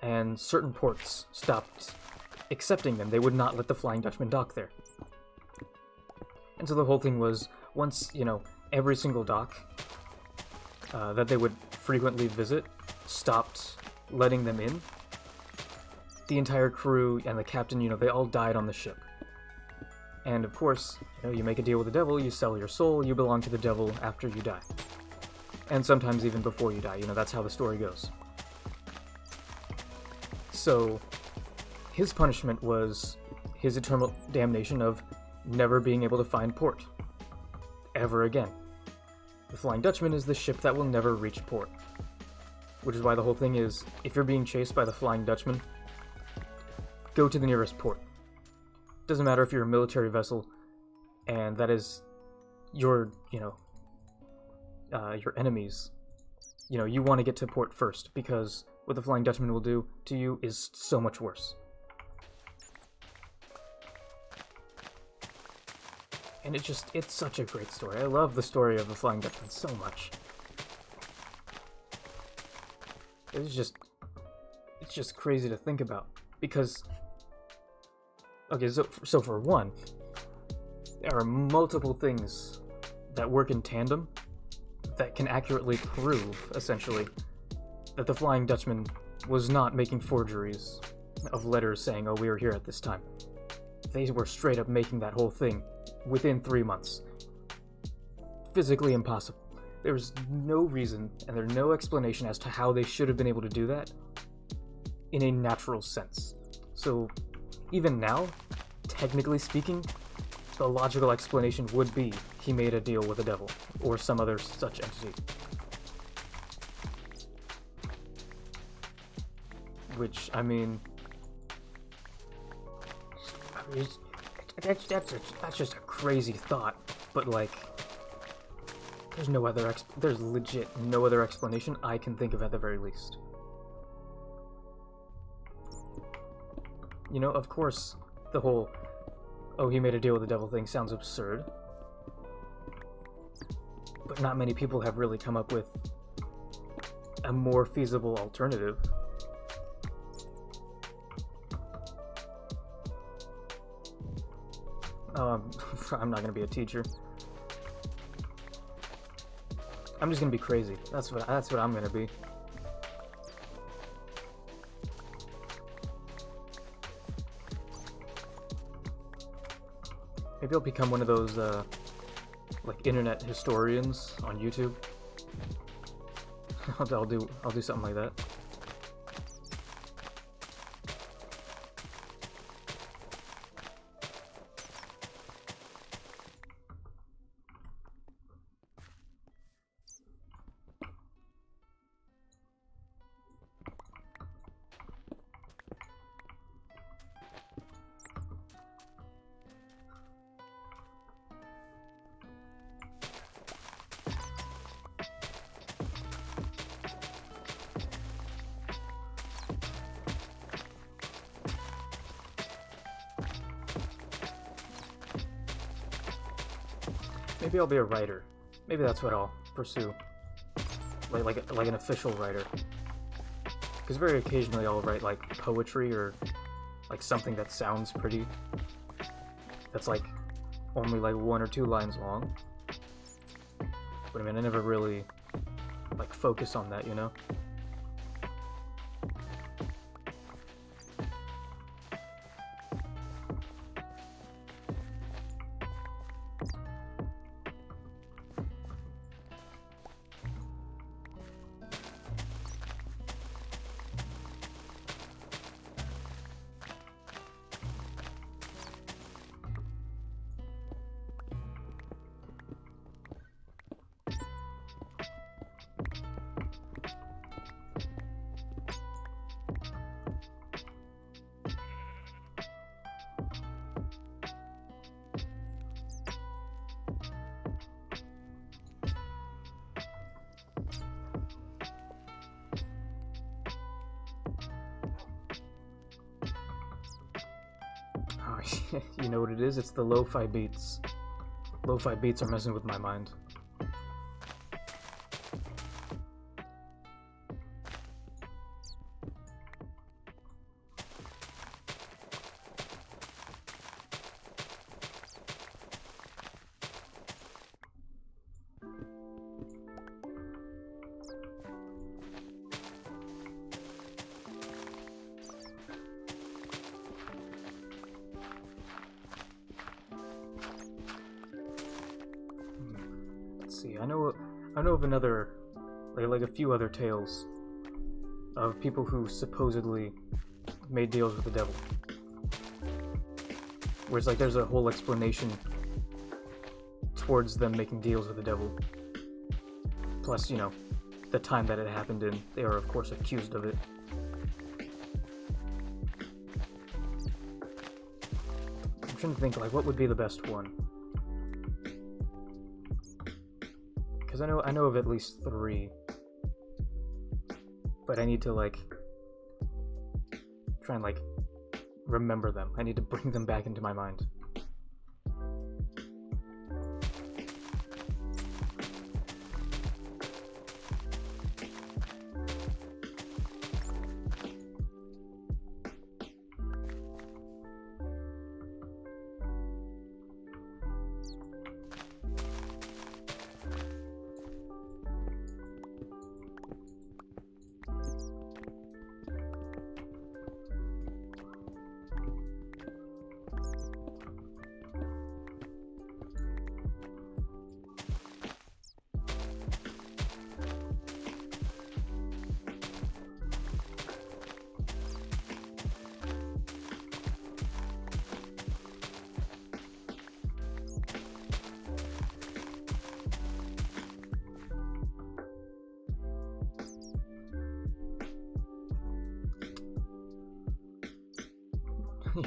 and certain ports stopped accepting them. They would not let the Flying Dutchman dock there. And so the whole thing was, once, every single dock that they would frequently visit stopped letting them in, the entire crew and the captain, they all died on the ship. And of course, you make a deal with the devil, you sell your soul, you belong to the devil after you die. And sometimes even before you die, that's how the story goes. So, his punishment was his eternal damnation of never being able to find port. Ever again. The Flying Dutchman is the ship that will never reach port. Which is why the whole thing is, if you're being chased by the Flying Dutchman, go to the nearest port. Doesn't matter if you're a military vessel, and that is your enemies. You want to get to port first, because what the Flying Dutchman will do to you is so much worse. And it's such a great story. I love the story of the Flying Dutchman so much. It's just crazy to think about, because okay, so for one, there are multiple things that work in tandem that can accurately prove, essentially, that the Flying Dutchman was not making forgeries of letters saying, oh, we were here at this time. They were straight up making that whole thing within 3 months. Physically impossible. There's no reason, and there's no explanation as to how they should have been able to do that in a natural sense. So, even now, technically speaking, the logical explanation would be he made a deal with the devil, or some other such entity. Which, that's just a crazy thought, but there's legit no other explanation I can think of at the very least. Of course, the whole, oh, he made a deal with the devil thing sounds absurd. But not many people have really come up with a more feasible alternative. I'm not gonna be a teacher. I'm just gonna be crazy. That's what I'm gonna be. Maybe I'll become one of those, internet historians on YouTube. I'll do something like that. Maybe I'll be a writer. Maybe that's what I'll pursue. Like an official writer. Because very occasionally I'll write poetry or something that sounds pretty. That's only 1 or 2 lines long. But I never really focus on that, You know what it is? It's the lo-fi beats. Lo-fi beats are messing with my mind. See, I know of another, like a few other tales of people who supposedly made deals with the devil. Where it's like there's a whole explanation towards them making deals with the devil. Plus, you know, the time that it happened in, they are of course accused of it. I'm trying to think, like, what would be the best one? Because I know of at least 3, but I need to like try and like remember them. I need to bring them back into my mind.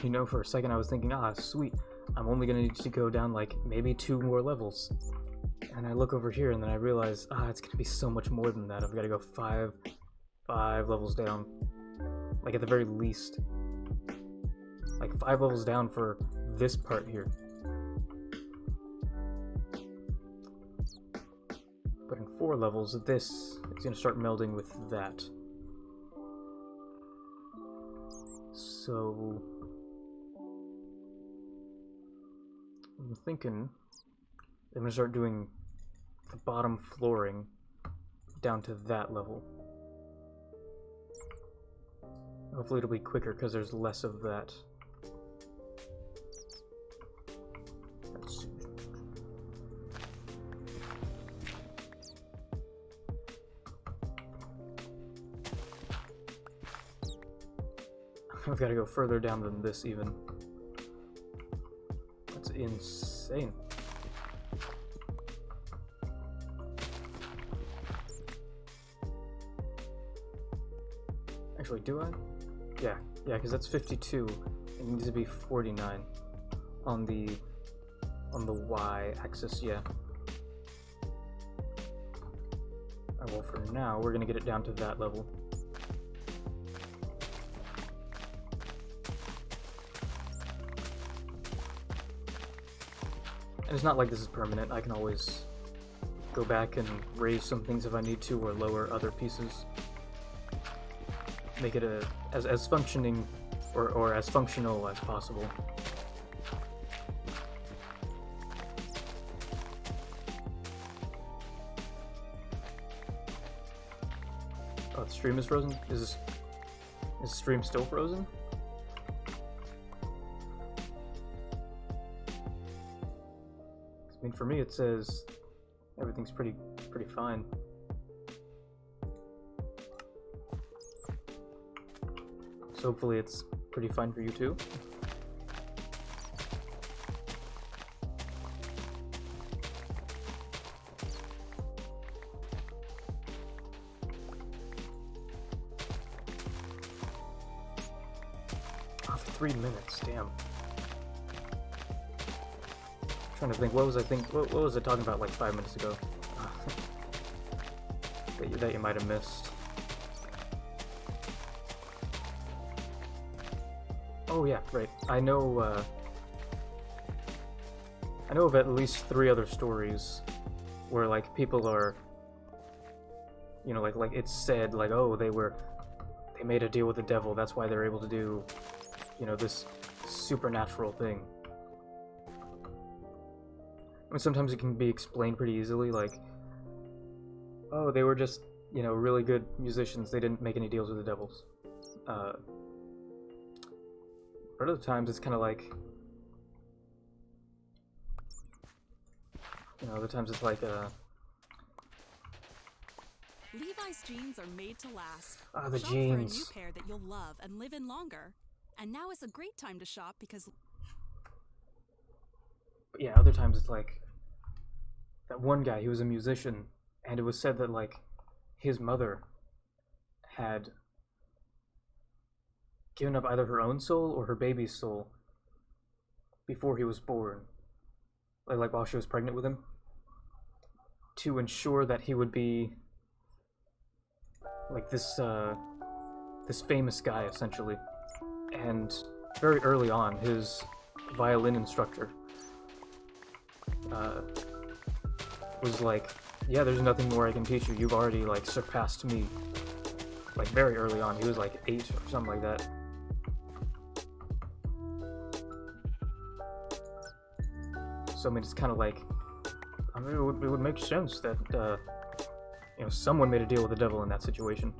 You know, for a second I was thinking, ah, sweet, I'm only gonna need to go down like maybe 2 more levels. And I look over here and then I realize, it's gonna be so much more than that. I've gotta go 5 levels down. Like at the very least. Like 5 levels down for this part here. But in 4 levels, this is gonna start melding with that. So I'm thinking I'm gonna start doing the bottom flooring down to that level. Hopefully it'll be quicker because there's less of that. Let's see. I've got to go further down than this even. That's insane. Actually, do I? Yeah, because that's 52. It needs to be 49 on the y-axis. Yeah. Well, for now, we're gonna get it down to that level. And it's not like this is permanent. I can always go back and raise some things if I need to, or lower other pieces. Make it as functioning or as functional as possible. Oh, the stream is frozen? Is the stream still frozen? I mean, for me it says everything's pretty fine. So hopefully it's pretty fine for you too. Oh, 3 minutes, damn. Trying to think, what was I talking about like 5 minutes ago? that you might have missed. Oh yeah, right. I know I know of at least 3 other stories where like people are, you know, like it's said like, oh, they made a deal with the devil, that's why they're able to do, you know, this supernatural thing. I mean, sometimes it can be explained pretty easily, like, oh, they were just, you know, really good musicians, they didn't make any deals with the devils. But other times it's kind of like, you know, other times it's like, Levi's jeans are made to last. ah, the Shop for a new jeans. pair that you'll love and live in longer. And now is a great time to shop because But yeah, other times it's like, that one guy, he was a musician, and it was said that, like, his mother had given up either her own soul or her baby's soul before he was born, like while she was pregnant with him, to ensure that he would be like this famous guy, essentially. And very early on, his violin instructor was like, yeah, there's nothing more I can teach you, you've already like surpassed me. Like very early on, he was like 8 or something like that. So I mean, it's kind of like, I mean, it would make sense that you know, someone made a deal with the devil in that situation,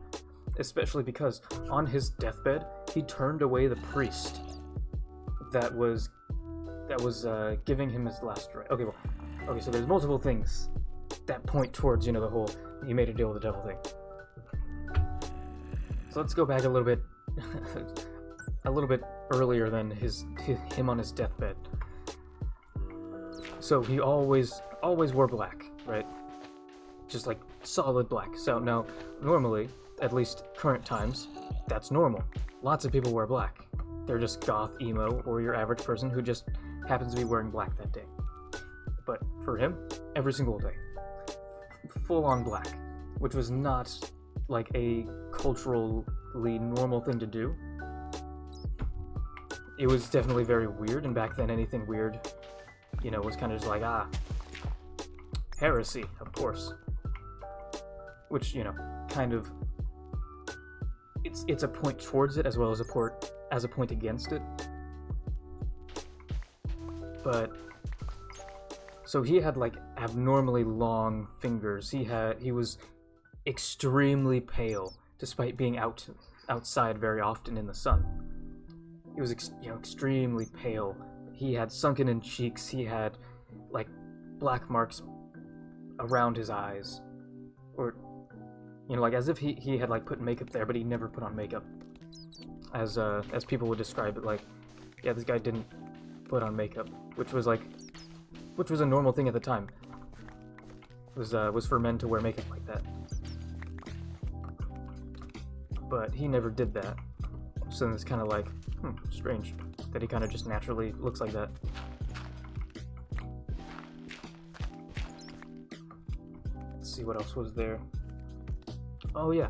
especially because on his deathbed he turned away the priest that was giving him his last right. Okay, so there's multiple things that point towards, you know, the whole he made a deal with the devil thing. So let's go back a little bit earlier than him on his deathbed. So he always wore black, right? Just like solid black. So now, normally, at least current times, that's normal. Lots of people wear black. They're just goth, emo, or your average person who just happens to be wearing black that day. But for him, every single day, full on black, which was not like a culturally normal thing to do. It was definitely very weird, and back then anything weird, you know, was kind of just like, heresy, of course. Which, you know, kind of, it's a point towards it as well as a point against it. But so he had like abnormally long fingers. He was extremely pale despite being outside very often in the sun. He was extremely pale. He had sunken in cheeks. He had like black marks around his eyes, or you know, like as if he had like put makeup there, but he never put on makeup. As people would describe it, like, yeah, this guy didn't put on makeup, which was a normal thing at the time. Was for men to wear makeup like that. But he never did that. So then it's kind of like, strange that he kind of just naturally looks like that. Let's see what else was there. Oh yeah,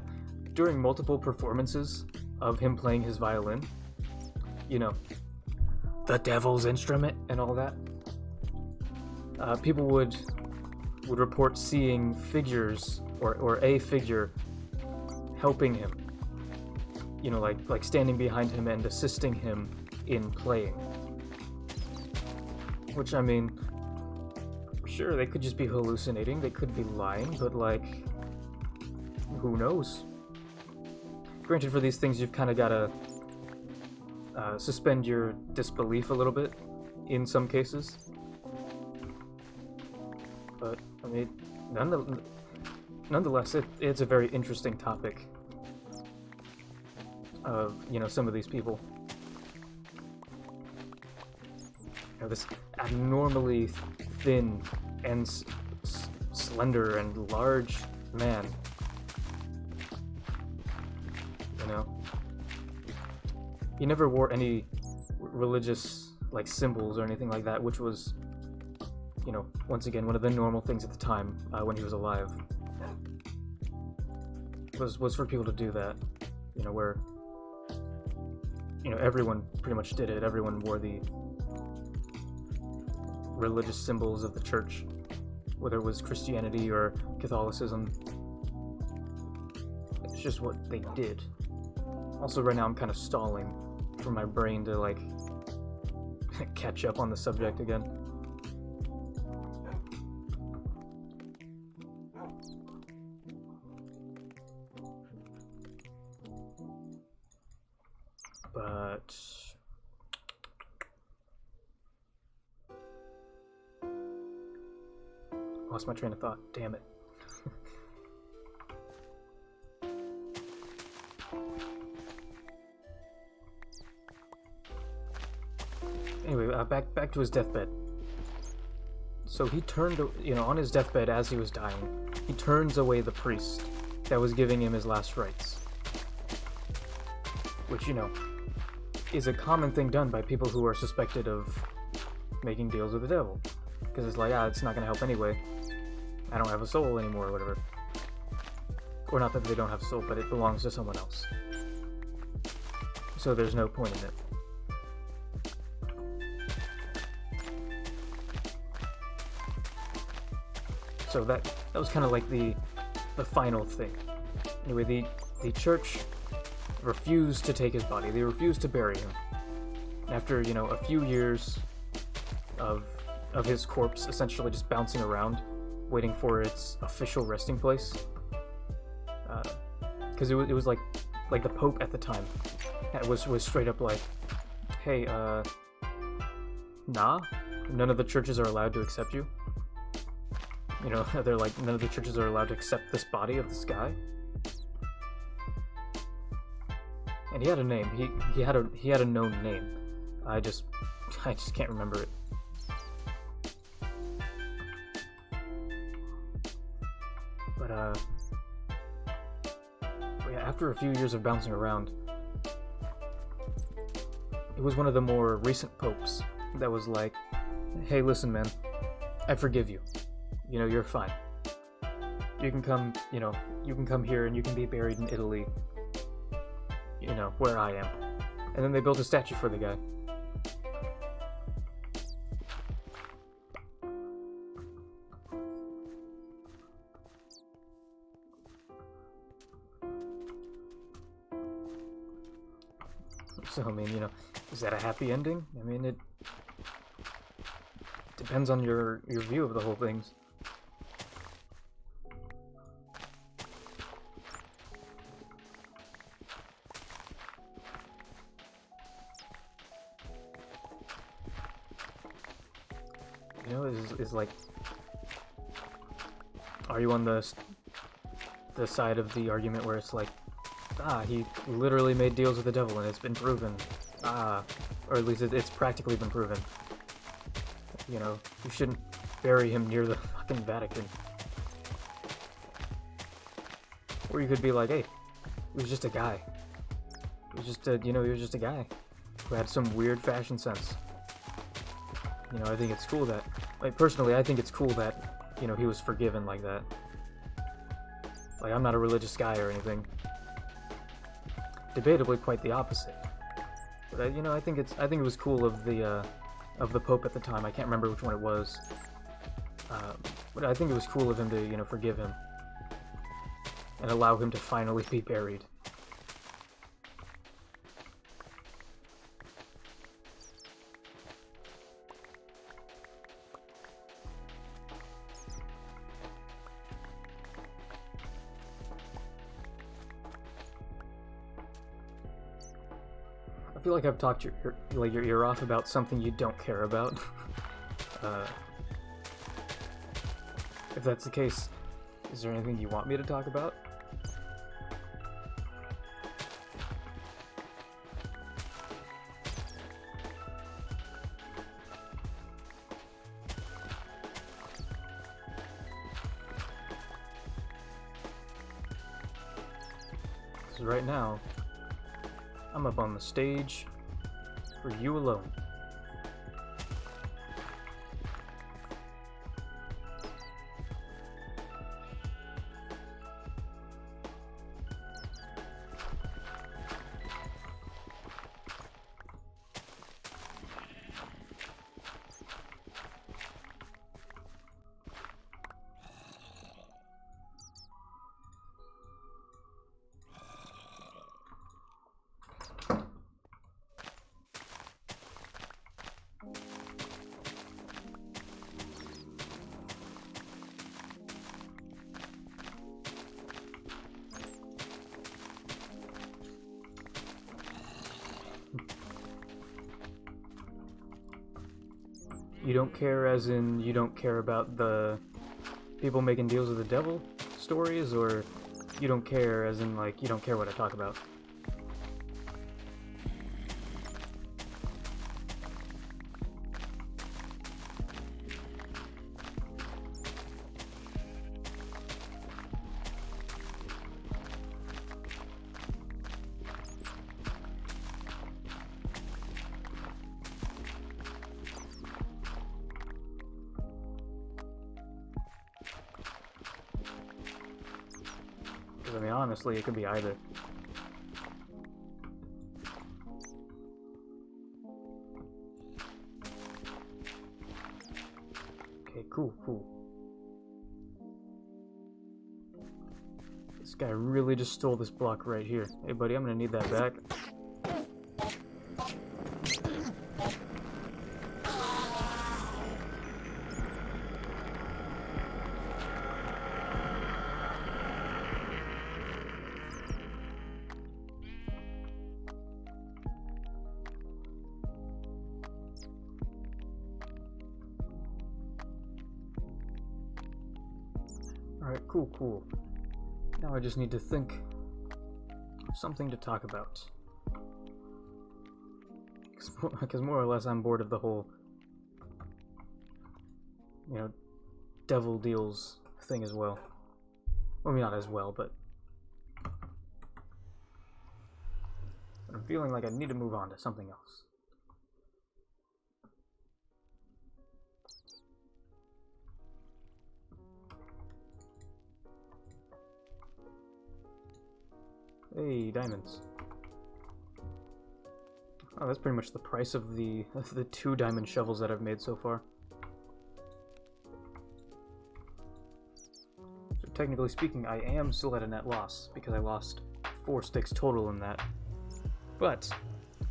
during multiple performances of him playing his violin, you know, the devil's instrument and all that, people would report seeing figures or a figure helping him, you know, like standing behind him and assisting him in playing. Which, I mean, sure, they could just be hallucinating, they could be lying, but like, who knows? Granted, for these things, you've kind of got to suspend your disbelief a little bit in some cases. But, I mean, nonetheless, it's a very interesting topic of, you know, some of these people. You know, this abnormally thin and slender and large man. You know? He never wore any religious, like, symbols or anything like that, which was, you know, once again, one of the normal things at the time when he was alive. Was for people to do that, you know, where, you know, everyone pretty much did it. Everyone wore religious symbols of the church, whether it was Christianity or Catholicism. It's just what they did. Also, right now I'm kind of stalling for my brain to, like, catch up on the subject again. But lost my train of thought. Damn it. Anyway, back to his deathbed. So he turned, on his deathbed as he was dying, he turns away the priest that was giving him his last rites. Which, is a common thing done by people who are suspected of making deals with the devil. Because it's like, it's not gonna help anyway. I don't have a soul anymore, or whatever. Or not that they don't have a soul, but it belongs to someone else. So there's no point in it. So that was kind of like the final thing. Anyway, the church refused to take his body. They refused to bury him. After, a few years of his corpse essentially just bouncing around, waiting for its official resting place. Because it was like the Pope at the time was straight up like, hey, nah, none of the churches are allowed to accept you. They're like, none of the churches are allowed to accept this body of this guy. And he had a name. He had a known name. I just can't remember it. But yeah, after a few years of bouncing around, it was one of the more recent popes that was like, hey, listen, man, I forgive you. You're fine. You can come, you can come here and you can be buried in Italy, where I am. And then they built a statue for the guy. So, I mean, is that a happy ending? I mean, it depends on your view of the whole thing. Is like, are you on the side of the argument where it's like, he literally made deals with the devil and it's been proven, or at least it's practically been proven. You shouldn't bury him near the fucking Vatican. Or you could be like, hey, he was just a guy. He was just a guy who had some weird fashion sense. I think it's cool that, personally, I think it's cool that, he was forgiven like that. Like, I'm not a religious guy or anything. Debatably quite the opposite. But, I think it was cool of the Pope at the time. I can't remember which one it was. But I think it was cool of him to, forgive him. And allow him to finally be buried. I feel like I've talked your ear off about something you don't care about. If that's the case, is there anything you want me to talk about? So right now, I'm up on the stage for you alone. You don't care as in you don't care about the people making deals with the devil stories, or you don't care as in like you don't care what I talk about? I mean, honestly, it could be either. Okay, cool. This guy really just stole this block right here. Hey, buddy, I'm gonna need that back. Alright, cool. Now I just need to think of something to talk about. Because more or less I'm bored of the whole, devil deals thing as well. Well, I mean, not as well, but I'm feeling like I need to move on to something else. Hey, diamonds. Oh, that's pretty much the price of the 2 diamond shovels that I've made so far. So technically speaking, I am still at a net loss, because I lost 4 sticks total in that. But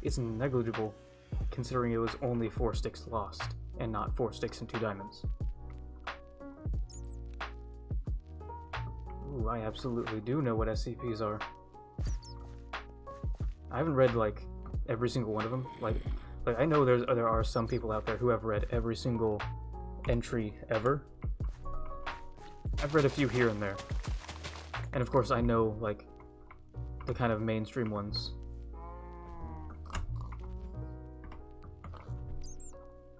it's negligible, considering it was only 4 sticks lost, and not 4 sticks and 2 diamonds. Ooh, I absolutely do know what SCPs are. I haven't read, like, every single one of them. Like I know there are some people out there who have read every single entry ever. I've read a few here and there. And of course I know, like, the kind of mainstream ones.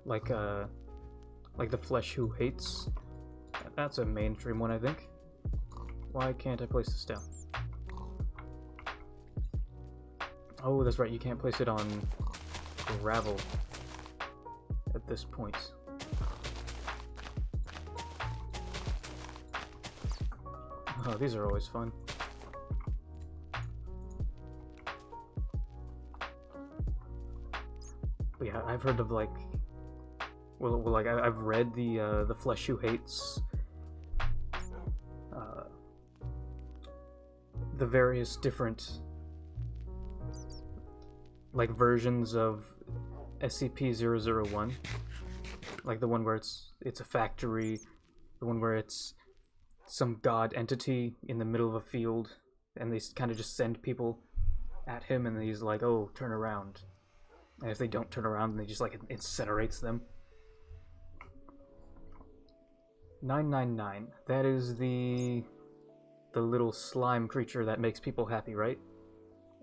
Like The Flesh Who Hates. That's a mainstream one, I think. Why can't I place this down? Oh, that's right, you can't place it on gravel at this point. Oh, these are always fun. But yeah, I've heard of, like, I've read the Flesh Who Hates, the various different, like, versions of SCP-001, like the one where it's a factory, the one where it's some god entity in the middle of a field, and they kind of just send people at him, and he's like, oh, turn around. And if they don't turn around, then they just, like, incinerates them. 999, that is the little slime creature that makes people happy, right?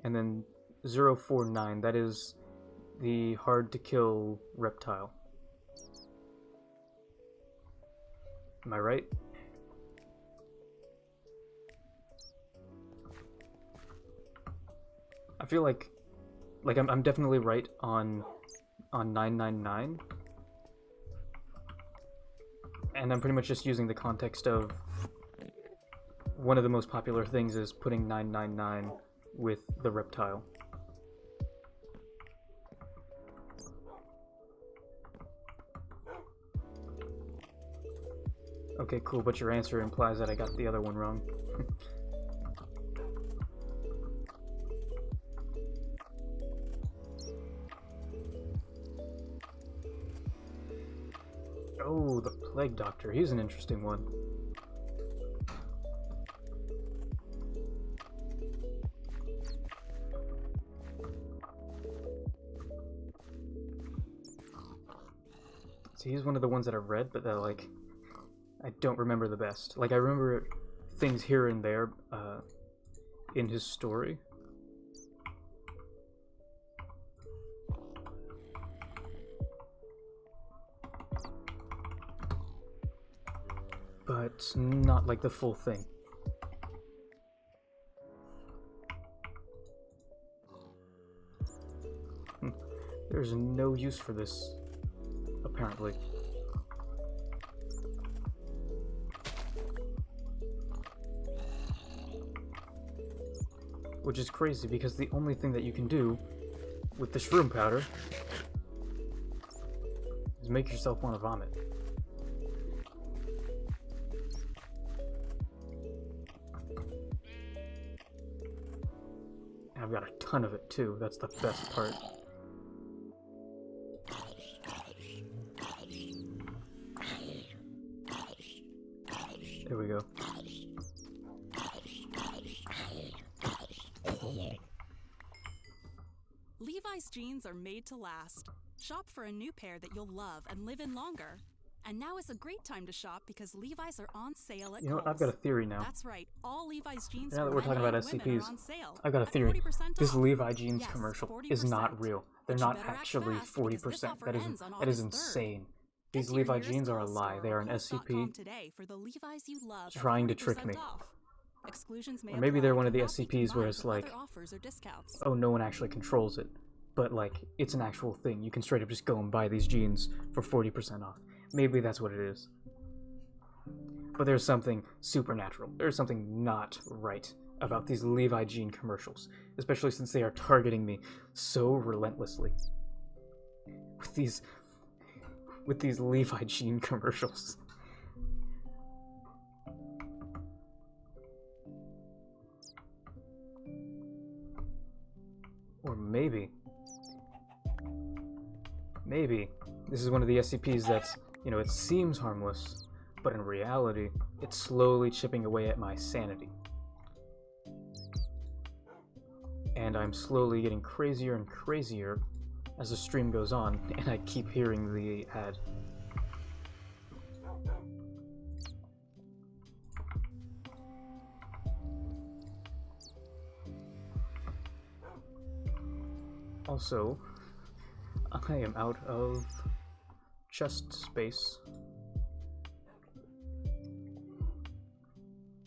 And then 049, that is the hard-to-kill reptile. Am I right? I feel like I'm definitely right on 999. And I'm pretty much just using the context of one of the most popular things is putting 999 with the reptile. Okay, cool, but your answer implies that I got the other one wrong. Oh, the Plague Doctor. He's an interesting one. See, he's one of the ones that I've read, but that, like, I don't remember the best. Like, I remember things here and there in his story. But not like the full thing. There's no use for this, apparently. Which is crazy, because the only thing that you can do with the shroom powder is make yourself want to vomit. And I've got a ton of it too, that's the best part. There we go. Levi's jeans are made to last. Shop for a new pair that you'll love and live in longer. And now is a great time to shop because Levi's are on sale at You know what? Kohl's. I've got a theory now. That's right. All Levi's jeans Now that for we're men talking about and women SCPs, are on sale I've got a at theory. 40% This off. Levi jeans Yes, commercial is 40%. not real. They're But you not better act actually fast because this 40%. offer That is ends on that is August 3rd. insane. Head These to your Levi nearest jeans are a Kohl's lie. store They are or an Kohl's.com SCP today for the Levi's you love at trying to trick 40% me. off. Exclusions may Or maybe they're apply, one of the cannot be SCPs where combined it's with like, other offers or discounts. oh, no one actually controls it. But, like, it's an actual thing. You can straight up just go and buy these jeans for 40% off. Maybe that's what it is. But there's something supernatural. There's something not right about these Levi jean commercials. Especially since they are targeting me so relentlessly. With these Levi jean commercials. Or maybe this is one of the SCPs that's, you know, it seems harmless, but in reality, it's slowly chipping away at my sanity. And I'm slowly getting crazier and crazier as the stream goes on, and I keep hearing the ad. Also, I am out of chest space.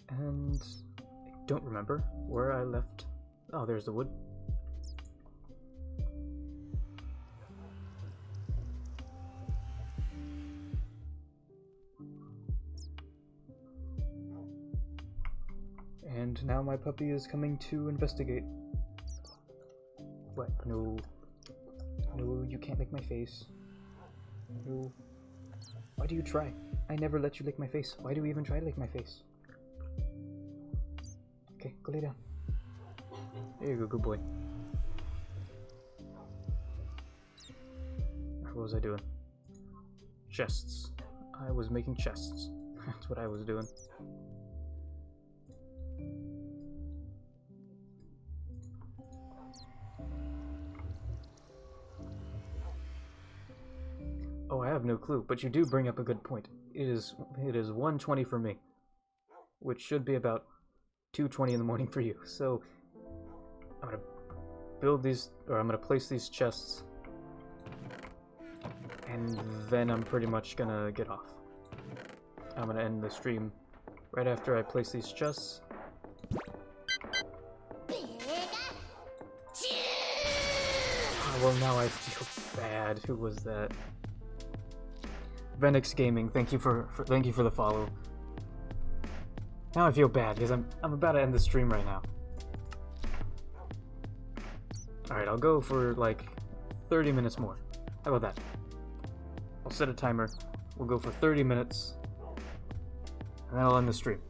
And I don't remember where I left. Oh, there's the wood. And now my puppy is coming to investigate. What? No. No, you can't lick my face. No. Why do you try? I never let you lick my face. Why do you even try to lick my face? Okay, go lay down. There you go, good boy. What was I doing? Chests. I was making chests. That's what I was doing. Oh, I have no clue, but you do bring up a good point. It is 1:20 for me, which should be about 2:20 in the morning for you. So I'm gonna build these, or I'm gonna place these chests, and then I'm pretty much gonna get off. I'm gonna end the stream right after I place these chests. Oh, well, now I feel bad. Who was that? Venix Gaming, thank you for the follow. Now I feel bad because I'm about to end the stream right now. All right, I'll go for like 30 minutes more. How about that? I'll set a timer. We'll go for 30 minutes, and then I'll end the stream.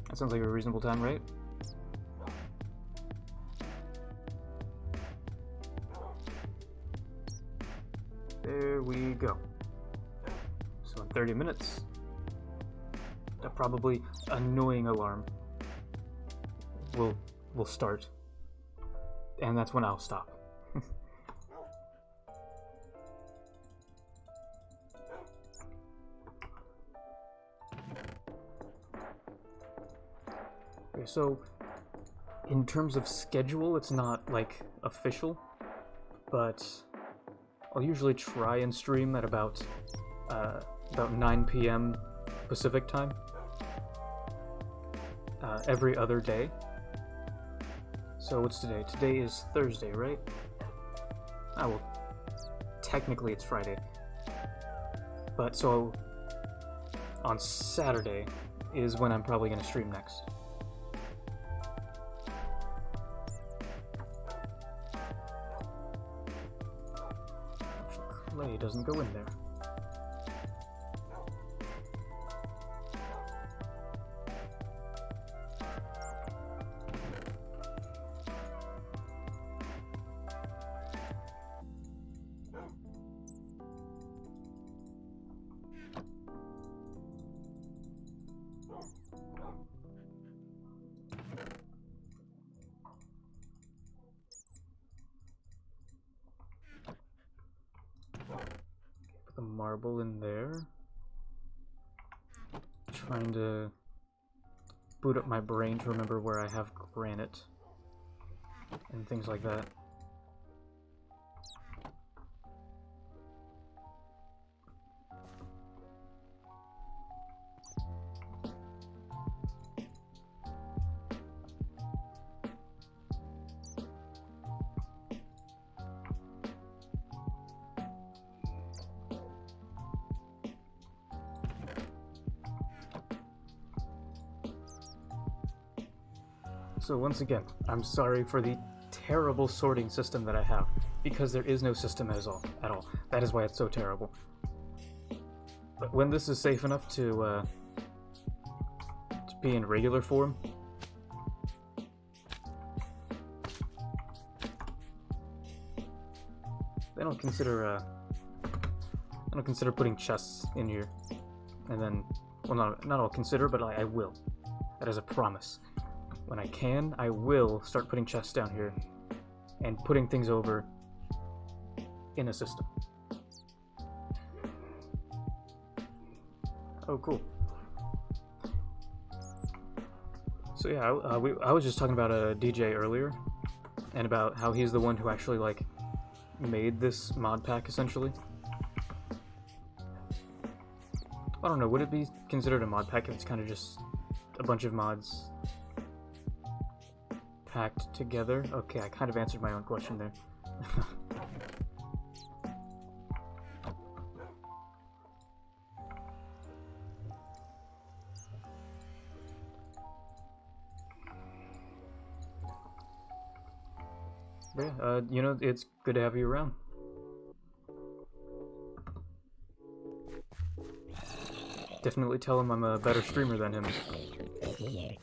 That sounds like a reasonable time, right? There we go. So in 30 minutes, a probably annoying alarm will start, and that's when I'll stop. Okay, so in terms of schedule, it's not like official, but I'll usually try and stream at about 9 p.m. Pacific time every other day. So what's today? Today is Thursday, right? Ah, well, technically it's Friday. But so on Saturday is when I'm probably going to stream next. Clay doesn't go in there. Put the marble in there. Trying to boot up my brain to remember where I have granite and things like that. So once again, I'm sorry for the terrible sorting system that I have, because there is no system at all. That is why it's so terrible. But when this is safe enough to be in regular form, I don't consider putting chests in here. And then, well, not I'll consider, but I will. That is a promise. When I can, I will start putting chests down here and putting things over in a system. Oh, cool. So yeah, I was just talking about a DJ earlier, and about how he's the one who actually, like, made this mod pack, essentially. I don't know, would it be considered a mod pack if it's kind of just a bunch of mods packed together? Okay, I kind of answered my own question there. But yeah, you know, it's good to have you around. Definitely tell him I'm a better streamer than him.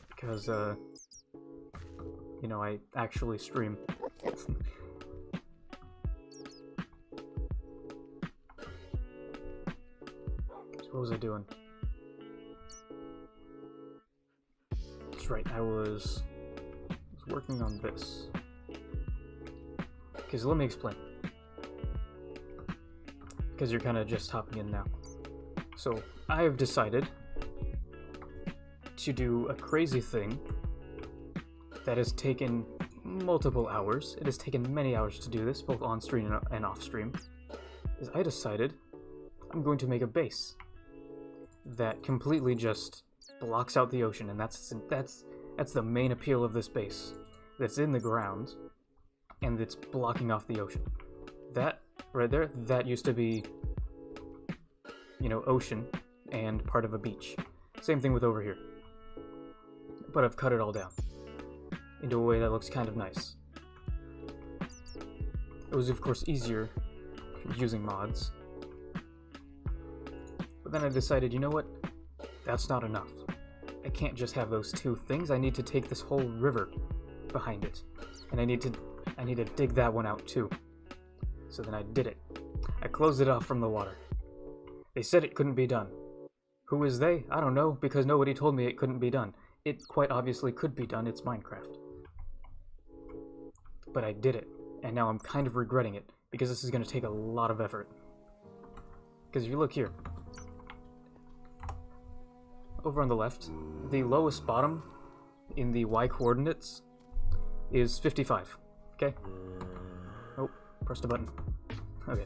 Because, you know, I actually stream. So what was I doing? That's right, I was working on this. Okay, so let me explain. Because you're kind of just hopping in now. So, I have decided to do a crazy thing that has taken multiple hours. It has taken many hours to do this, both on stream and off stream. Is I decided I'm going to make a base that completely just blocks out the ocean, and that's the main appeal of this base. That's in the ground, and it's blocking off the ocean. That right there, that used to be, you know, ocean and part of a beach. Same thing with over here. But I've cut it all down into a way that looks kind of nice. It was, of course, easier using mods. But then I decided, you know what? That's not enough. I can't just have those two things. I need to take this whole river behind it. And I need to dig that one out too. So then I did it. I closed it off from the water. They said it couldn't be done. Who is they? I don't know, because nobody told me it couldn't be done. It quite obviously could be done. It's Minecraft. But I did it, and now I'm kind of regretting it, because this is going to take a lot of effort. Because if you look here, over on the left, the lowest bottom in the y coordinates is 55. Okay? Oh, pressed a button. Okay.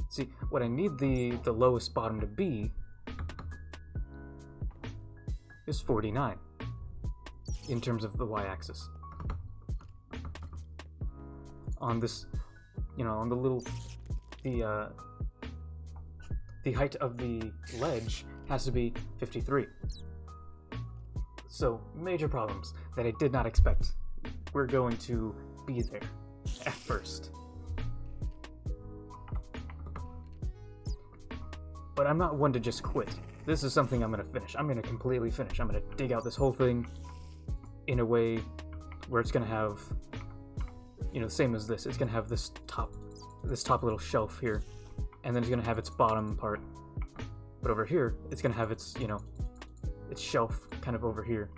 See, what I need the lowest bottom to be is 49 in terms of the y-axis. On this, on the little, the height of the ledge has to be 53. So, major problems that I did not expect were going to be there at first. But I'm not one to just quit. This is something I'm gonna finish. I'm gonna completely finish. I'm gonna dig out this whole thing in a way where it's gonna have, same as this. It's gonna have this top little shelf here, and then it's gonna have its bottom part. But over here, it's gonna have its, its shelf kind of over here,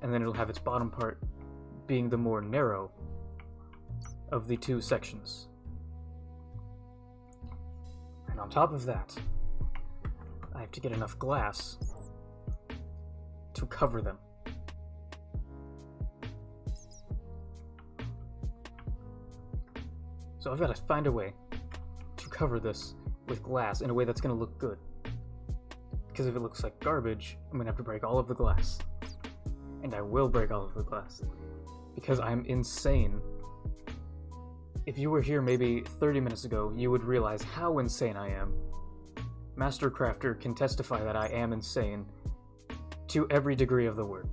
and then it'll have its bottom part being the more narrow of the two sections. And on top of that, I have to get enough glass to cover them. So I've got to find a way to cover this with glass in a way that's going to look good. Because if it looks like garbage, I'm going to have to break all of the glass. And I will break all of the glass. Because I'm insane. If you were here maybe 30 minutes ago, you would realize how insane I am. Master Crafter can testify that I am insane to every degree of the word.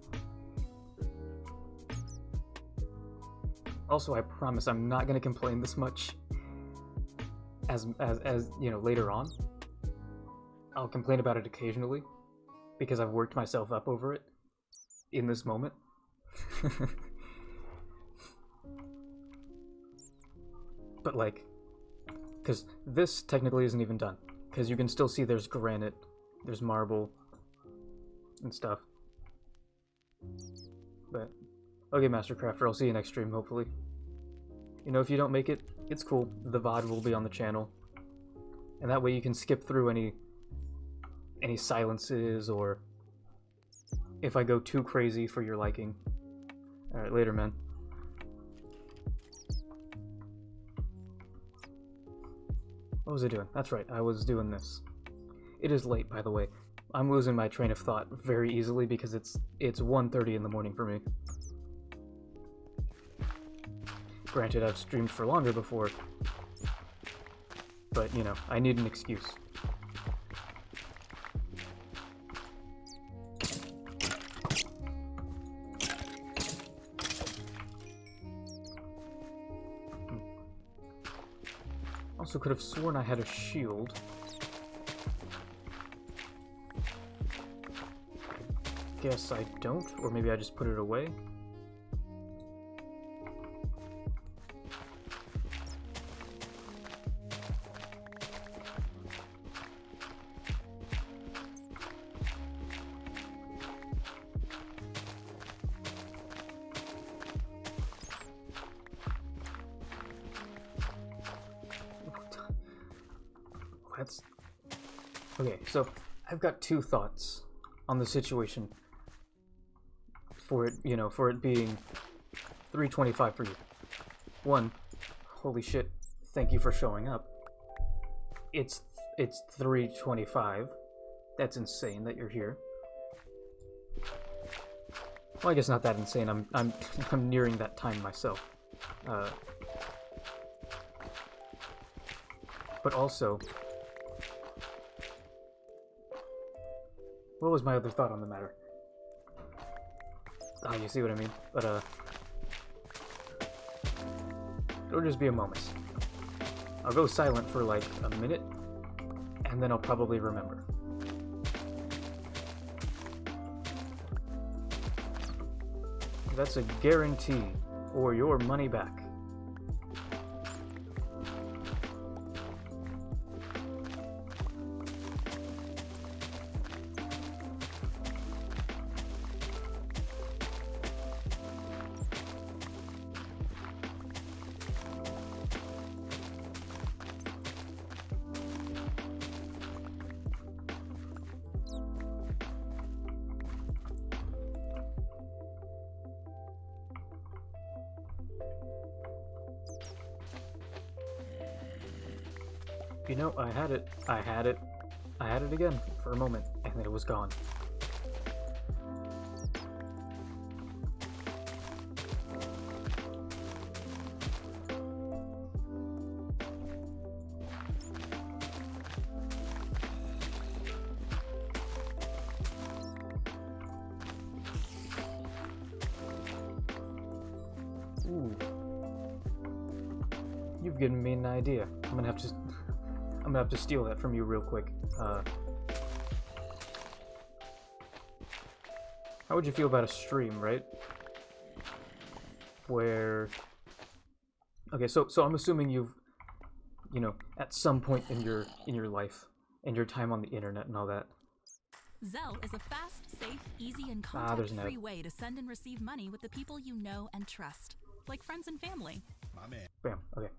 Also, I promise I'm not going to complain this much as later on. I'll complain about it occasionally because I've worked myself up over it in this moment. But because this technically isn't even done. Because you can still see there's granite, there's marble, and stuff. But, okay, Master Crafter, I'll see you next stream, hopefully. If you don't make it, it's cool. The VOD will be on the channel. And that way you can skip through any silences, or if I go too crazy for your liking. Alright, later, man. What was I doing? That's right, I was doing this. It is late, by the way. I'm losing my train of thought very easily because it's 1:30 in the morning for me. Granted, I've streamed for longer before, but, I need an excuse. Also could have sworn I had a shield. Guess I don't, or maybe I just put it away. Okay, so I've got two thoughts on the situation for it, for it being 3:25 for you. One, holy shit, thank you for showing up. It's 3:25. That's insane that you're here. Well, I guess not that insane. I'm nearing that time myself. But also, what was my other thought on the matter? Ah, you see what I mean? But, it'll just be a moment. I'll go silent for like a minute, and then I'll probably remember. That's a guarantee, or your money back. You know, I had it again for a moment, and then it was gone. Ooh. You've given me an idea. I'm gonna have to steal that from you real quick. How would you feel about a stream, right? Where... Okay, so I'm assuming you've, you know, at some point in your life, and your time on the internet and all that. Zelle is a fast, safe, easy, and there's an contact-free ad. way to send and receive money with the people you know and trust, like friends and family. My man. Bam. Okay.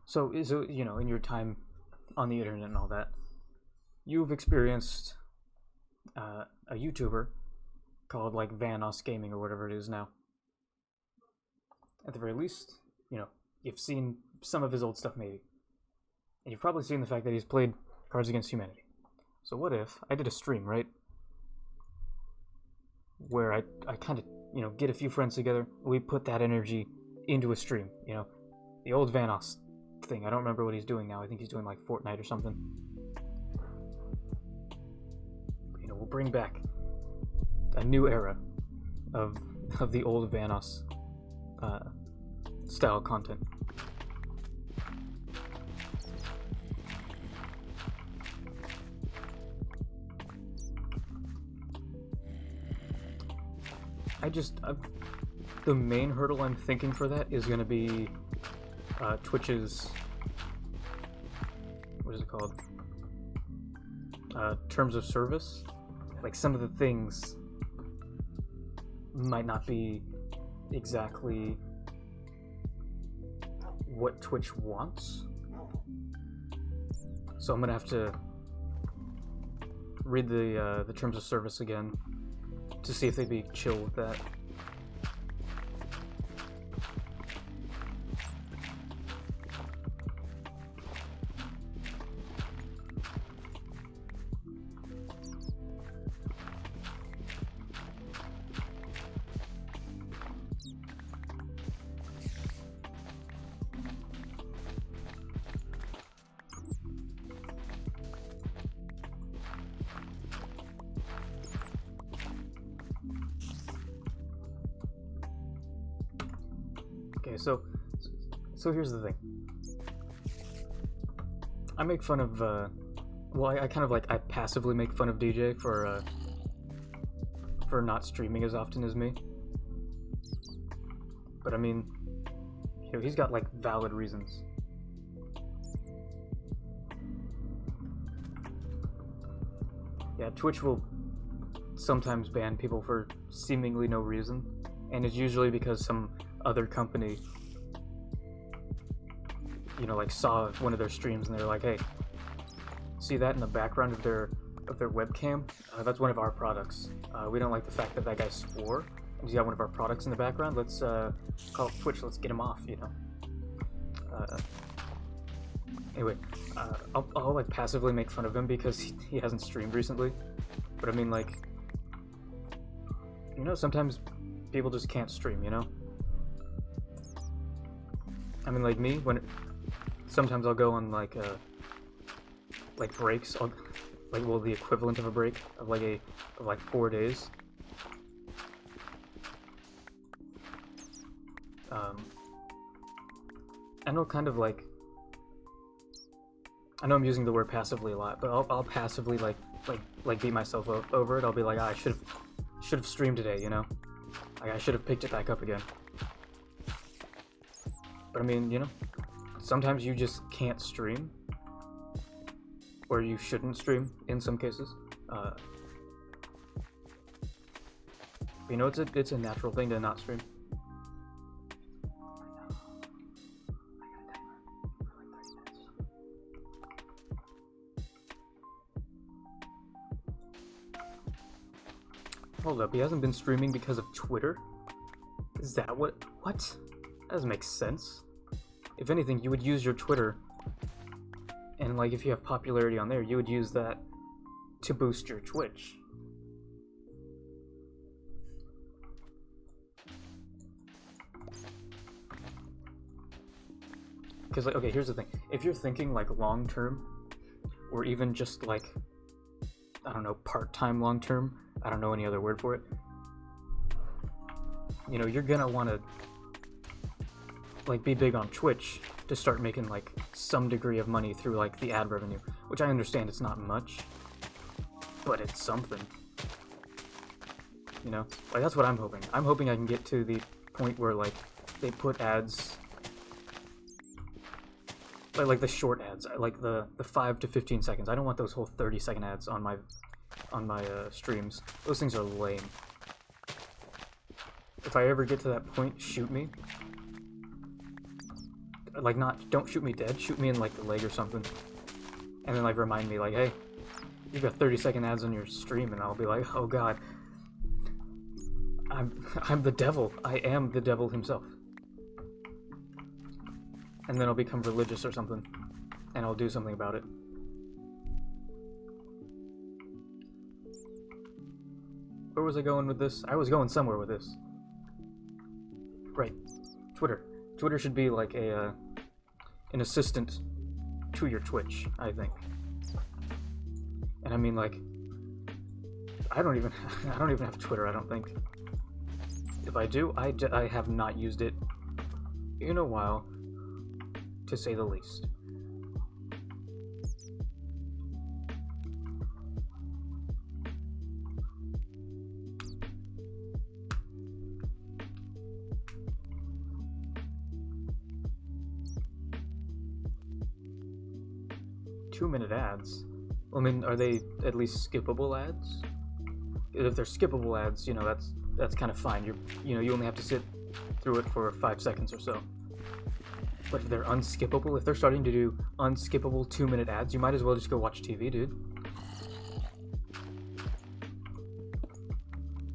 So, you know, in your time on the internet and all that, you've experienced a YouTuber called like Vanoss Gaming or whatever it is now. At the very least, you know, you've seen some of his old stuff maybe, and you've probably seen the fact that he's played Cards Against Humanity. So what if I did a stream, right, where I kind of, you know, get a few friends together, we put that energy into a stream, you know, the old Vanoss thing. I don't remember what he's doing now. I think he's doing like Fortnite or something. You know, we'll bring back a new era of the old Vanoss style content. The main hurdle I'm thinking for that is going to be Twitch's, what is it called? Terms of service. Like, some of the things might not be exactly what Twitch wants. So I'm gonna have to read the terms of service again to see if they'd be chill with that. Okay, so here's the thing. I make fun of, well, I kind of like, I passively make fun of DJ for not streaming as often as me. But I mean, you know, he's got like valid reasons. Yeah, Twitch will sometimes ban people for seemingly no reason, and it's usually because some other company, you know, like saw one of their streams and they're like, hey, see that in the background of their webcam? That's one of our products. We don't like the fact that that guy swore. He's got one of our products in the background. Let's call up Twitch. Let's get him off, you know. Anyway, I'll like passively make fun of him because he hasn't streamed recently. But I mean, like, you know, sometimes people just can't stream, you know? I mean, like me, sometimes I'll go on like breaks, the equivalent of a break of like 4 days. I know, kind of like, I know I'm using the word passively a lot, but I'll passively like beat myself over it. I'll be like, I should have streamed today, you know? Like, I should have picked it back up again. But I mean, you know, sometimes you just can't stream, or you shouldn't stream in some cases. But, you know, it's a natural thing to not stream. Hold up, he hasn't been streaming because of Twitter? Is that what? That doesn't make sense. If anything, you would use your Twitter And like if you have popularity on there, you would use that to boost your Twitch. Because like, okay, here's the thing. If you're thinking like long term, or even just like, I don't know, part-time long term, I don't know any other word for it, you know, you're gonna want to like be big on Twitch to start making like some degree of money through like the ad revenue, which I understand it's not much, but it's something. You know, like that's what I'm hoping. I'm hoping I can get to the point where like they put ads, like the short ads, like the 5 to 15 seconds. I don't want those whole 30-second ads on my streams. Those things are lame. If I ever get to that point, shoot me. Like, don't shoot me dead, shoot me in like the leg or something. And then like remind me like, hey, you've got 30-second ads on your stream, and I'll be like, oh god. I'm the devil. I am the devil himself. And then I'll become religious or something, and I'll do something about it. Where was I going with this? I was going somewhere with this. Right. Twitter. Twitter should be like an assistant to your Twitch, I think. And I mean, like, I don't even have Twitter, I don't think. If I do, I have not used it in a while, to say the least. Two-minute ads? Well, I mean, are they at least skippable ads? If they're skippable ads, you know, that's kind of fine. You only have to sit through it for 5 seconds or so. But if they're unskippable, if they're starting to do unskippable 2-minute ads, you might as well just go watch TV, dude.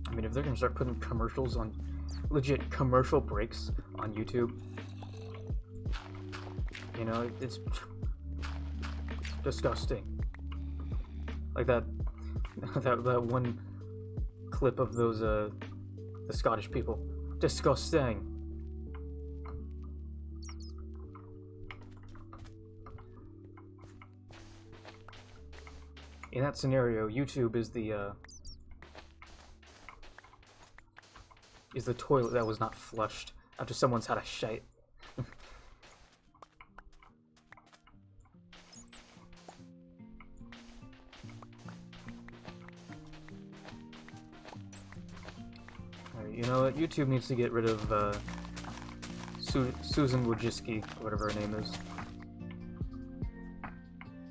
I mean, if they're gonna start putting commercials on, legit commercial breaks on YouTube, you know, it's disgusting. Like that one clip of those the Scottish people. Disgusting. In that scenario, YouTube is the toilet that was not flushed after someone's had a shite. Alright, you know what? YouTube needs to get rid of Susan Wojcicki, whatever her name is.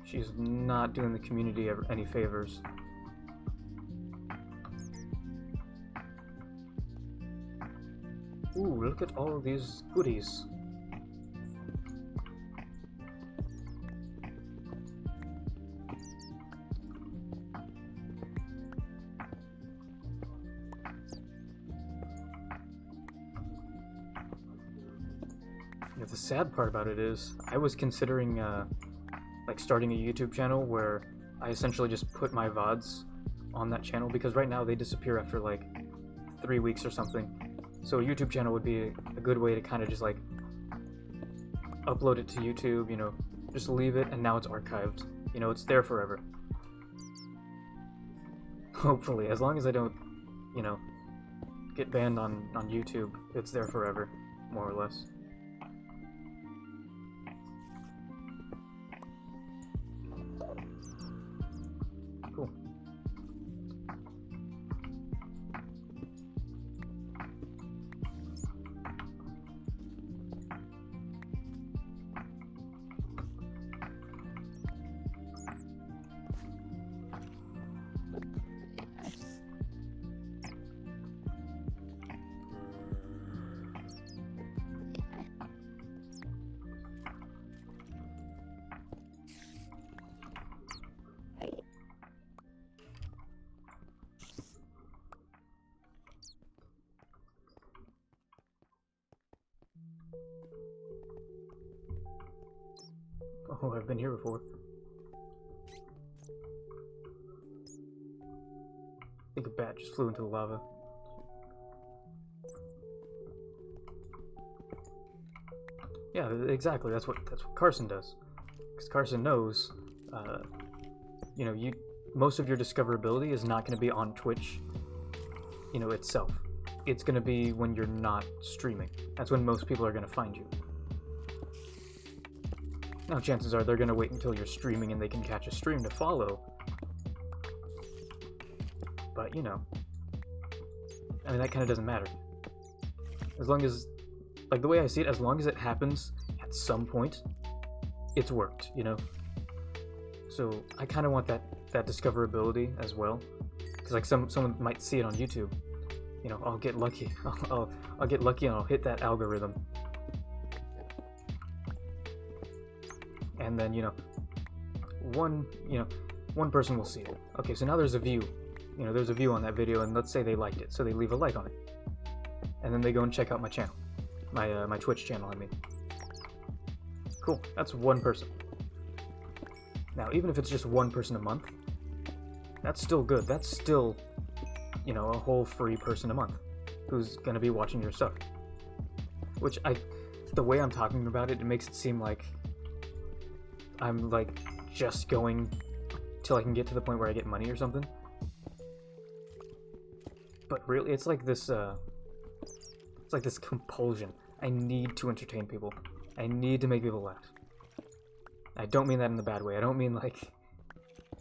She's not doing the community any favors. Ooh, look at all of these goodies. Yeah, the sad part about it is, I was considering like starting a YouTube channel where I essentially just put my VODs on that channel, because right now they disappear after like 3 weeks or something. So a YouTube channel would be a good way to kind of just like upload it to YouTube, you know, just leave it, and now it's archived. You know, it's there forever. Hopefully, as long as I don't, you know, get banned on YouTube, it's there forever, more or less. Cool. Oh, I've been here before. think a bat just flew into the lava. Yeah, exactly. That's what Carson does. Because Carson knows, you know, most of your discoverability is not going to be on Twitch, you know, itself. It's going to be when you're not streaming. That's when most people are going to find you. Now, chances are they're going to wait until you're streaming and they can catch a stream to follow. But, you know, I mean, that kind of doesn't matter. As long as, like, the way I see it, as long as it happens at some point, it's worked, you know? So, I kind of want that discoverability as well. Because, like, someone might see it on YouTube. You know, I'll get lucky. I'll get lucky and I'll hit that algorithm. And then, you know, one person will see it. Okay, so now there's a view. You know, there's a view on that video, and let's say they liked it, so they leave a like on it. And then they go and check out my channel. My Twitch channel, I mean. Cool, that's one person. Now, even if it's just one person a month, that's still good. That's still, you know, a whole free person a month who's gonna be watching your stuff. Which the way I'm talking about it, it makes it seem like I'm, like, just going till I can get to the point where I get money or something. But really, it's like this compulsion. I need to entertain people. I need to make people laugh. I don't mean that in the bad way. I don't mean like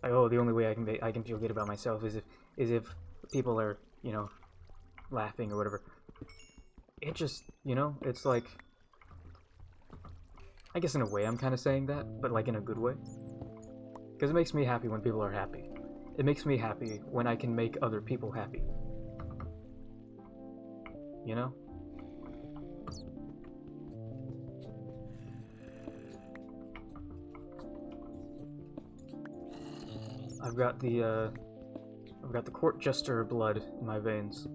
oh, the only way I can feel good about myself is if people are, you know, laughing or whatever. It just, you know, it's like, I guess in a way I'm kind of saying that, but like in a good way. Because it makes me happy when people are happy. It makes me happy when I can make other people happy. You know? I've got the court jester blood in my veins.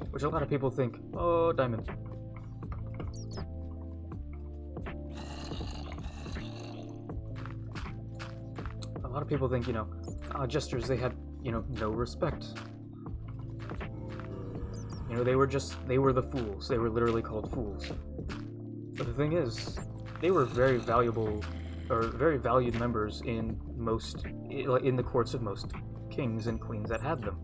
Which a lot of people think, oh, diamond. A lot of people think, you know, jesters, they had, you know, no respect. You know, they were the fools. They were literally called fools. But the thing is, they were very valuable, or very valued members in the courts of most kings and queens that had them.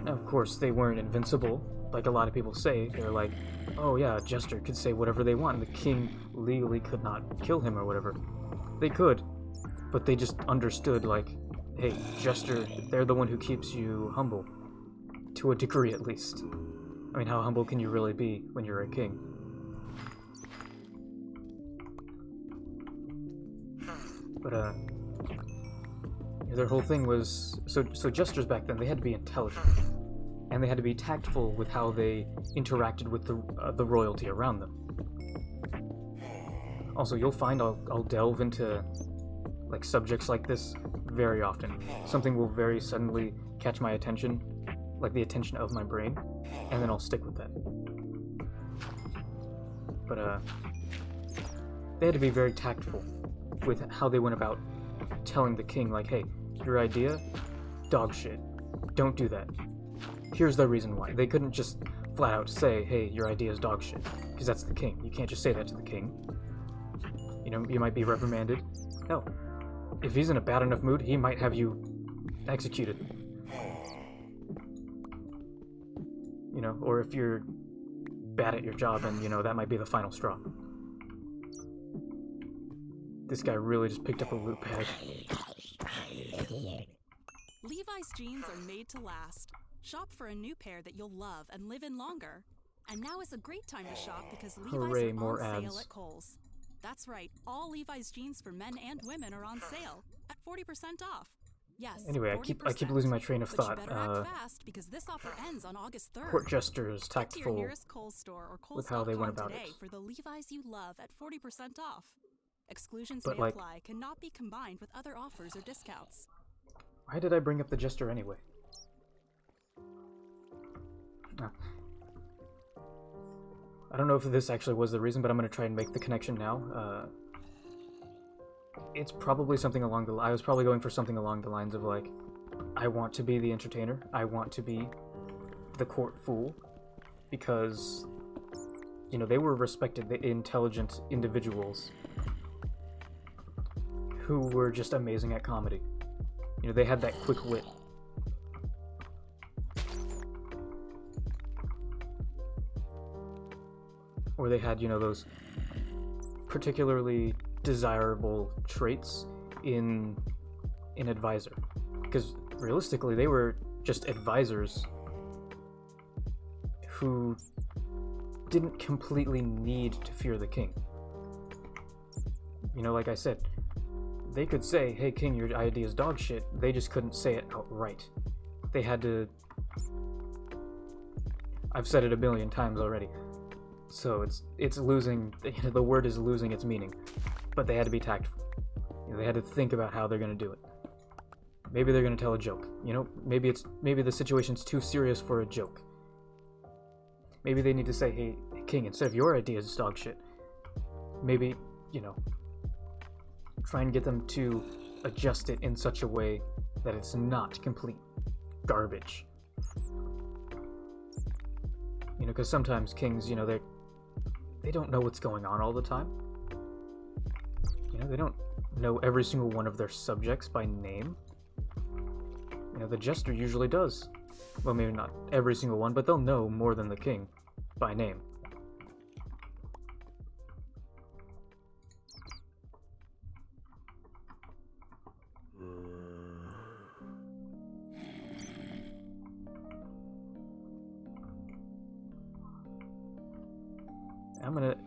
Now, of course, they weren't invincible, like a lot of people say. They're like, oh yeah, a jester could say whatever they want, and the king legally could not kill him or whatever. They could, but they just understood, like, hey, jester, they're the one who keeps you humble. To a degree, at least. I mean, how humble can you really be when you're a king? But, their whole thing was... So jesters back then, they had to be intelligent. And they had to be tactful with how they interacted with the royalty around them. Also, you'll find I'll delve into, like, subjects like this very often. Something will very suddenly catch my attention, like the attention of my brain, and then I'll stick with that. But, they had to be very tactful with how they went about telling the king, like, hey, your idea? Dog shit. Don't do that. Here's the reason why. They couldn't just flat out say, hey, your idea is dog shit, because that's the king. You can't just say that to the king. You know, you might be reprimanded. Hell, if he's in a bad enough mood, he might have you executed. You know, or if you're bad at your job, and, you know, that might be the final straw. This guy really just picked up a loot bag. Levi's jeans are made to last. Shop for a new pair that you'll love and live in longer. And now is a great time to shop because Levi's Hooray, are more on sale ads. at Kohl's. That's right, all Levi's jeans for men and women are on sale at 40% off. Yes. Anyway, I keep losing my train of but thought. You better act fast because this offer ends on August 3rd. Court jesters, Get to your tactful nearest Kohl's store or with how they went Kohl's.com about today it. for the Levi's you love at 40% off. Exclusions But, may like, apply, cannot be combined with other offers or discounts. why did I bring up the jester anyway? I don't know if this actually was the reason, but I'm going to try and make the connection now. it's probably something along the. I was probably going for something along the lines of like, I want to be the entertainer. I want to be the court fool, because you know they were respected, intelligent individuals who were just amazing at comedy. You know, they had that quick wit. Or they had, you know, those particularly desirable traits in an advisor. Because realistically, they were just advisors who didn't completely need to fear the king. You know, like I said, they could say, hey king, your idea is dog shit. They just couldn't say it outright. They had to... I've said it a billion times already. So it's losing, the word is losing its meaning. But they had to be tactful. You know, they had to think about how they're going to do it. Maybe they're going to tell a joke. You know, maybe the situation's too serious for a joke. Maybe they need to say, hey king, instead of your idea is dog shit, maybe, you know, try and get them to adjust it in such a way that it's not complete garbage. You know, because sometimes kings, you know, they don't know what's going on all the time. You know, they don't know every single one of their subjects by name. You know, the jester usually does. Well, maybe not every single one, but they'll know more than the king by name.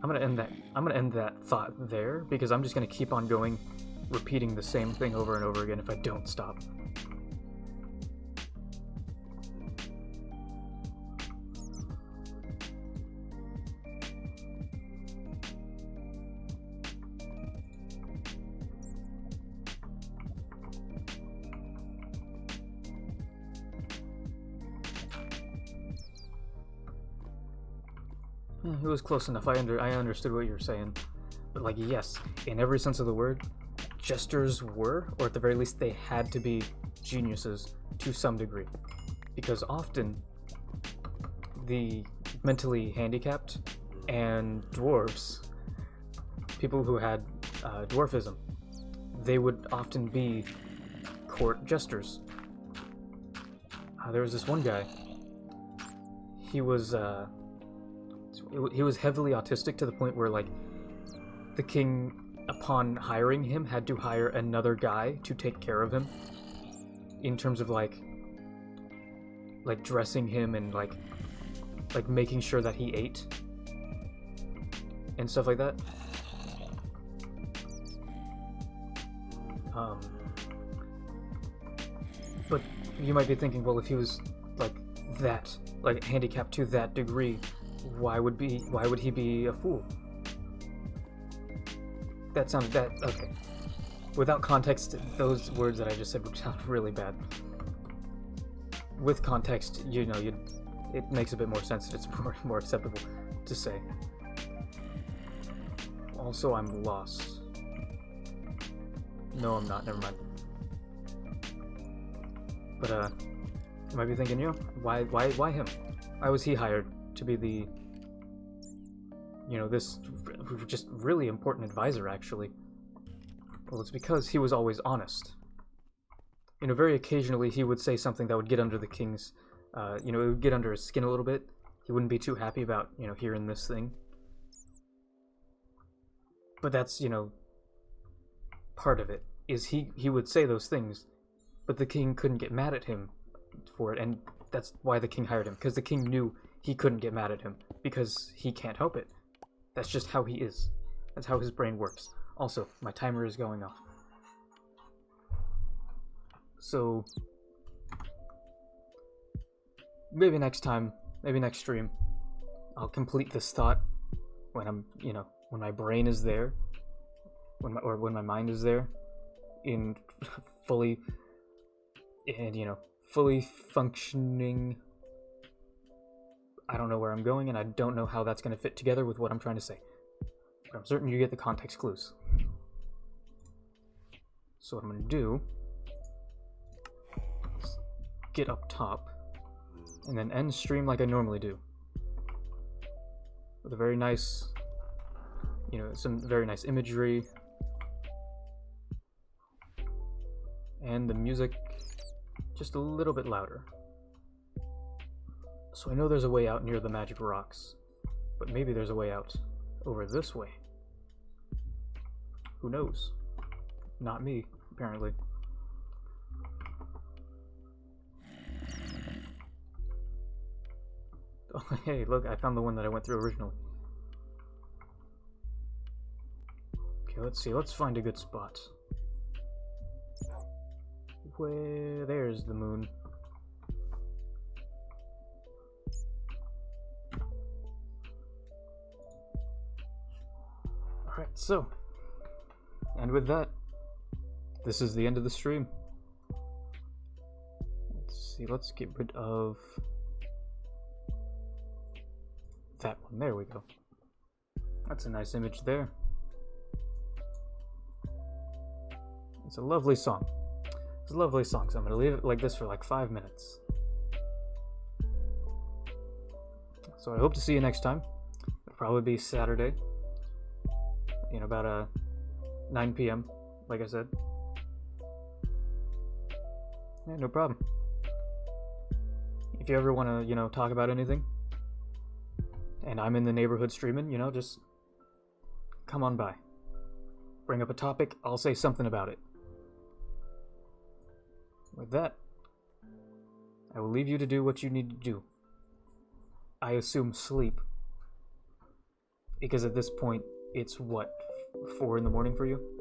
I'm gonna end that thought there, because I'm just gonna keep on going, repeating the same thing over and over again if I don't stop. It was close enough. I understood what you were saying. But, like, yes, in every sense of the word, jesters were, or at the very least they had to be, geniuses to some degree. Because often, the mentally handicapped and dwarves, people who had dwarfism, they would often be court jesters. There was this one guy. He was heavily autistic to the point where, like, the king, upon hiring him, had to hire another guy to take care of him in terms of like dressing him and like making sure that he ate and stuff like that. But you might be thinking, well, if he was like handicapped to that degree, why would he be a fool? Okay. Without context, those words that I just said would sound really bad. With context, you know, it makes a bit more sense and it's more acceptable to say. Also, I'm lost. No, I'm not. Never mind. But you might be thinking, you know, why him? Why was he hired to be the, you know, this just really important advisor, actually? Well, it's because he was always honest. You know, very occasionally he would say something that would get under the king's, you know, it would get under his skin a little bit. He wouldn't be too happy about, you know, hearing this thing. But that's, you know, part of it, is he would say those things, but the king couldn't get mad at him for it, and that's why the king hired him, because the king knew he couldn't get mad at him, because he can't help it. That's just how he is. That's how his brain works. Also, my timer is going off. So, maybe next time, maybe next stream, I'll complete this thought when I'm, you know, when my brain is there, when my mind is there, in fully functioning. I don't know where I'm going, and I don't know how that's going to fit together with what I'm trying to say. But I'm certain you get the context clues. So what I'm gonna do is get up top and then end stream like I normally do. With a very nice, you know, some very nice imagery. And the music just a little bit louder. So I know there's a way out near the magic rocks, but maybe there's a way out over this way. Who knows? Not me, apparently. Oh, hey, look, I found the one that I went through originally. Okay, let's see, let's find a good spot. Where there's the moon. Alright, so, and with that, this is the end of the stream. Let's see, let's get rid of that one. There we go. That's a nice image there. It's a lovely song. It's a lovely song, so I'm gonna leave it like this for like 5 minutes. So I hope to see you next time. It'll probably be Saturday. You know, about 9 p.m., like I said. Yeah, no problem. If you ever want to, you know, talk about anything, and I'm in the neighborhood streaming, you know, just come on by. Bring up a topic, I'll say something about it. With that, I will leave you to do what you need to do. I assume sleep. Because at this point, it's what, 4 in the morning for you?